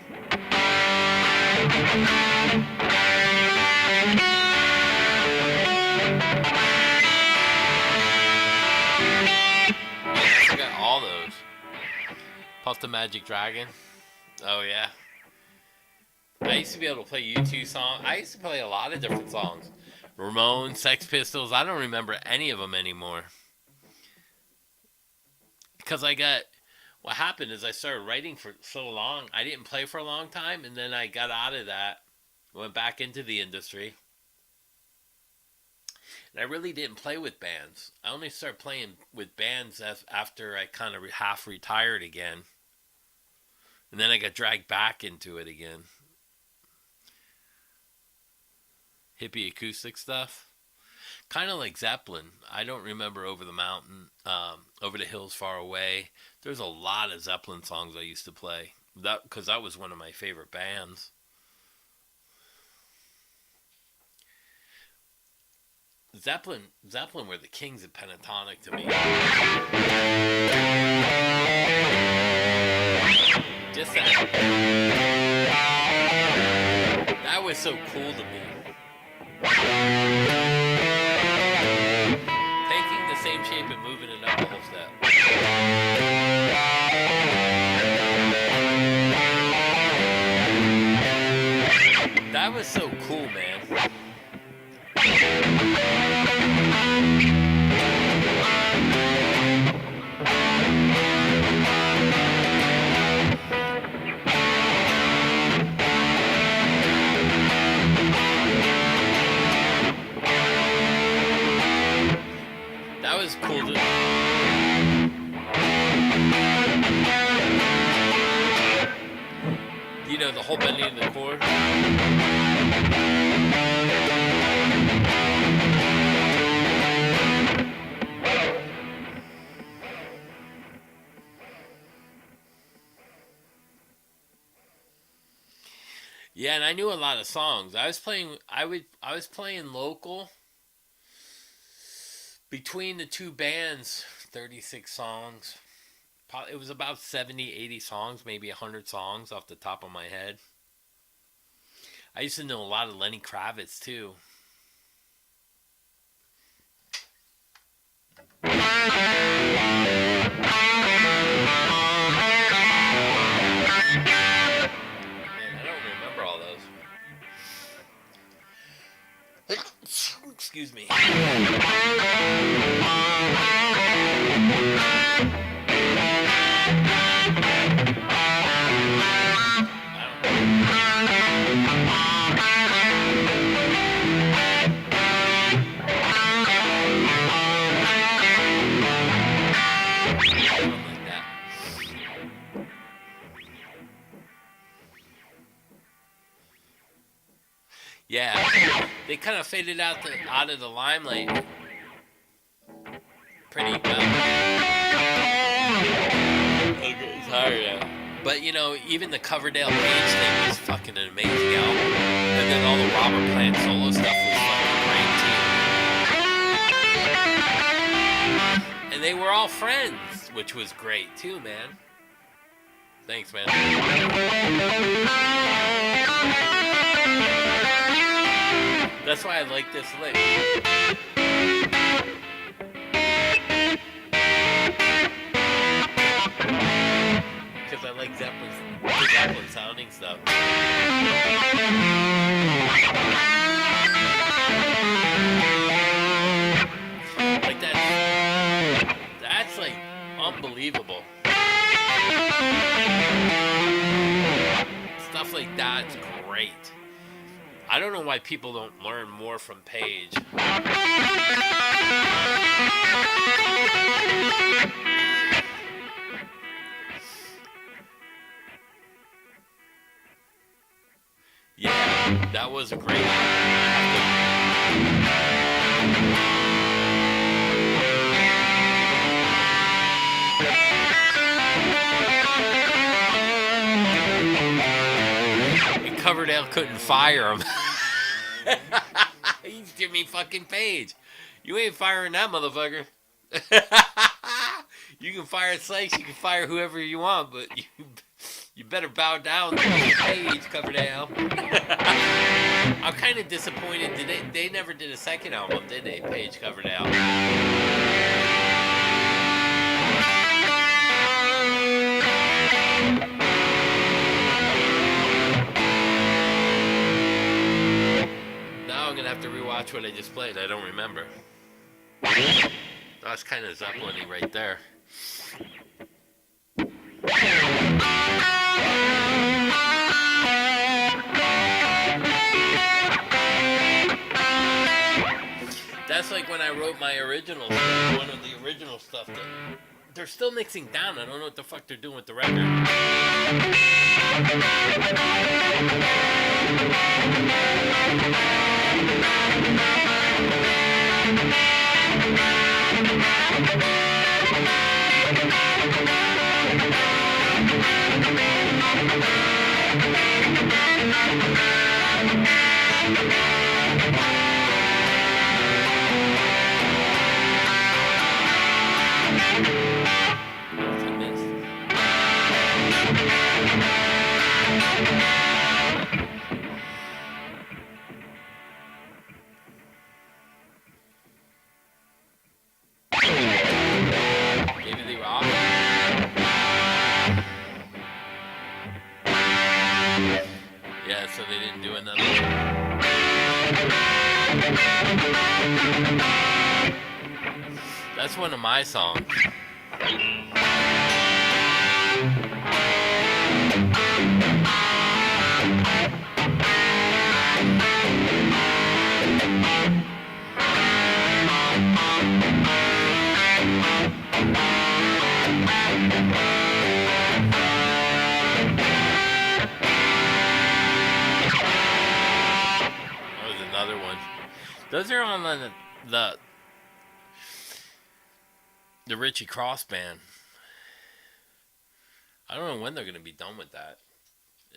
Man, I forgot all those. Puff the Magic Dragon. Oh yeah. I used to be able to play U2 songs. I used to play a lot of different songs. Ramones, Sex Pistols. I don't remember any of them anymore. Because what happened is I started writing for so long. I didn't play for a long time, and then I got out of that. Went back into the industry. And I really didn't play with bands. I only started playing with bands after I kind of half retired again. And then I got dragged back into it again. Hippie acoustic stuff. Kind of like Zeppelin. I don't remember Over the Mountain, Over the Hills Far Away. There's a lot of Zeppelin songs I used to play. That because that was one of my favorite bands. Zeppelin were the kings of pentatonic to me. Just that was so cool to me. Taking the same shape and moving it up a whole step. That was so cool, man. That was cool to you know, the whole bending of the chord. Yeah, and I knew a lot of songs. I was playing local between the two bands, 36 songs. It was about 70, 80 songs, maybe 100 songs off the top of my head. I used to know a lot of Lenny Kravitz, too. Man, I don't remember all those. Excuse me. Yeah, they kind of faded out of the limelight pretty well. Okay, sorry now. But you know, even the Coverdale Page thing was fucking an amazing album, and then all the Robert Plant solo stuff was fucking great too. And they were all friends, which was great too, man. Thanks, man. That's why I like this lick. Because I like Zeppelin sounding stuff. Like that. That's like unbelievable. Stuff like that's great. I don't know why people don't learn more from Page. Yeah, that was a great one. And Coverdale couldn't fire him. He's Jimmy fucking Page. You ain't firing that motherfucker. You can fire Sykes, you can fire whoever you want, but you better bow down to Page, Coverdale. I'm kind of disappointed. They never did a second album, did they? Page, Coverdale. I'm gonna have to rewatch what I just played. I don't remember. That's kind of Zeppelin-y right there. That's like when I wrote my original stuff, one of the original stuff that they're still mixing down. I don't know what the fuck they're doing with the record. David Lee Roth. Yeah, so they didn't do another one. That's one of my songs. Another one. Those are on the Richie Cross band. I don't know when they're going to be done with that.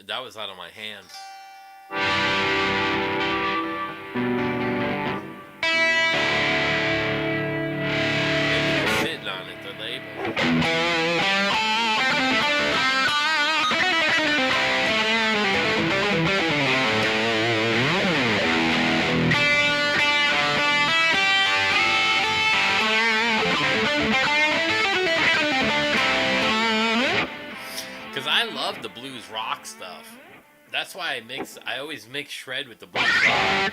That was out of my hands. Maybe they're sitting on it, the label. Because I love the blues rock stuff. That's why I always mix shred with the blues rock.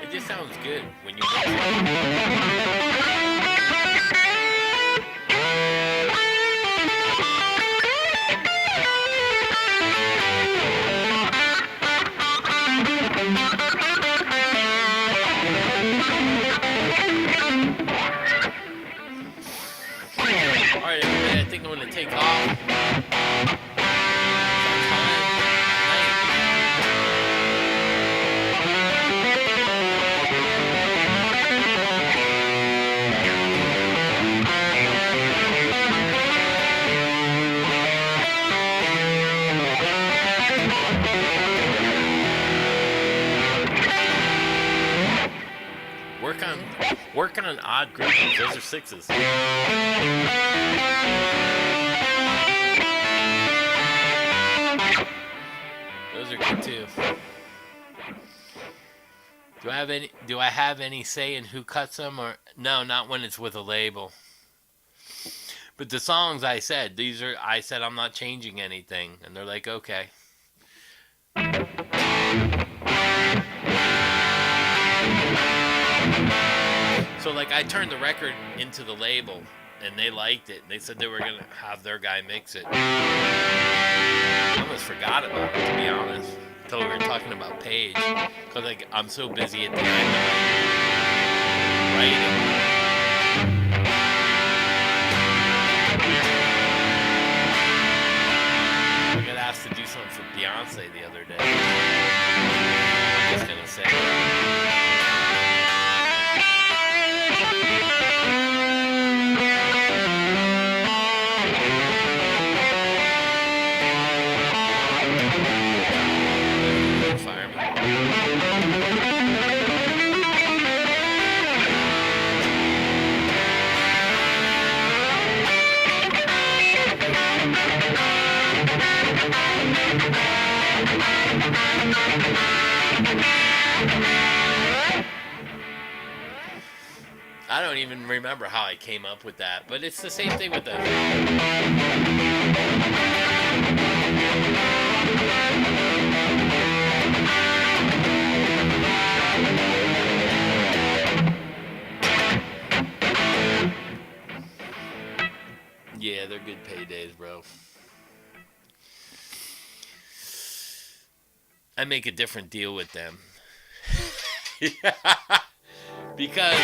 It just sounds good when you mix it. Alright, everybody, I think I'm going to take off. Work on odd groupings. Those are sixes. Those are good too. Do I have any say in who cuts them, or no? Not when it's with a label. But the songs I said I'm not changing anything, and they're like, okay. So, like, I turned the record into the label, and they liked it. And they said they were going to have their guy mix it. I almost forgot about it, to be honest, until we were talking about Paige. Because, like, I'm so busy at the end of writing. I got asked to do something for Beyonce the other day. I'm just going to say I don't even remember how I came up with that, but it's the same thing with the... Yeah, they're good paydays, bro. I make a different deal with them. Yeah. Because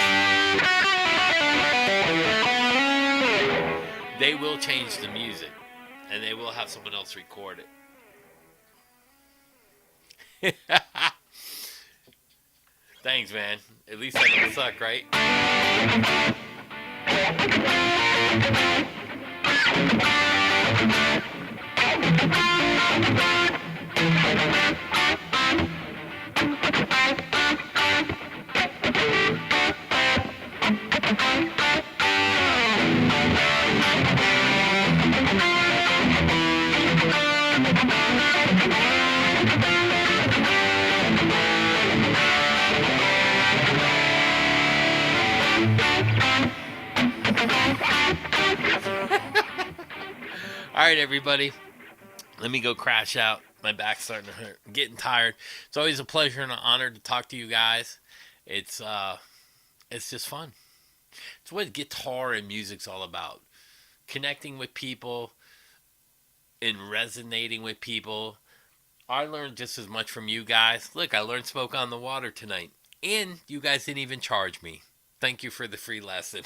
they will change the music, and they will have someone else record it. Thanks, man. At least I don't suck, right? All right, everybody. Let me go crash out. My back's starting to hurt. I'm getting tired. It's always a pleasure and an honor to talk to you guys. It's just fun. It's what guitar and music's all about. Connecting with people and resonating with people. I learned just as much from you guys. Look, I learned Smoke on the Water tonight. And you guys didn't even charge me. Thank you for the free lesson.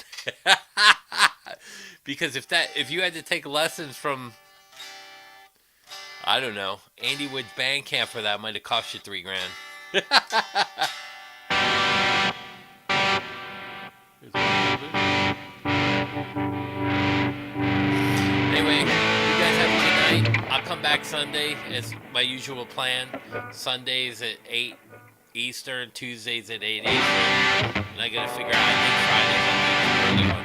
Because if you had to take lessons from, I don't know, Andy Wood's band camp for that, might have cost you $3,000. Anyway, you guys have a good night. I'll come back Sunday as my usual plan. Sundays at 8 Eastern, Tuesdays at 8 Eastern. And I gotta figure out, I think Fridays I'll do the early one.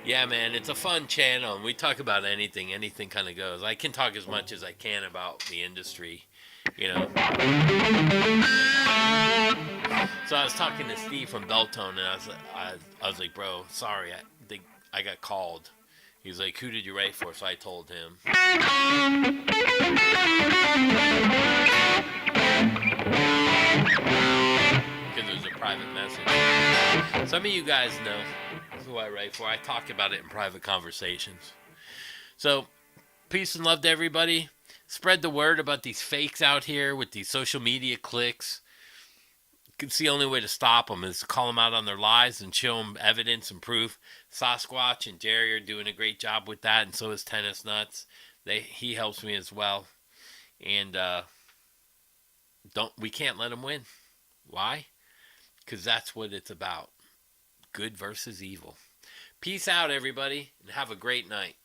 Yeah, man, it's a fun channel, and we talk about anything kind of goes. I can talk as much as I can about the industry, you know. So I was talking to Steve from Beltone, and I was like, bro, sorry, I think I got called. He was like, who did you write for? So I told him. Because it was a private message. Some of you guys know who I write for. I talk about it in private conversations. So, peace and love to everybody. Spread the word about these fakes out here with these social media clicks. It's the only way to stop them is to call them out on their lies and show them evidence and proof. Sasquatch and Jerry are doing a great job with that, and so is Tennis Nuts. He helps me as well. And we can't let them win. Why? Because that's what it's about. Good versus evil. Peace out, everybody, and have a great night.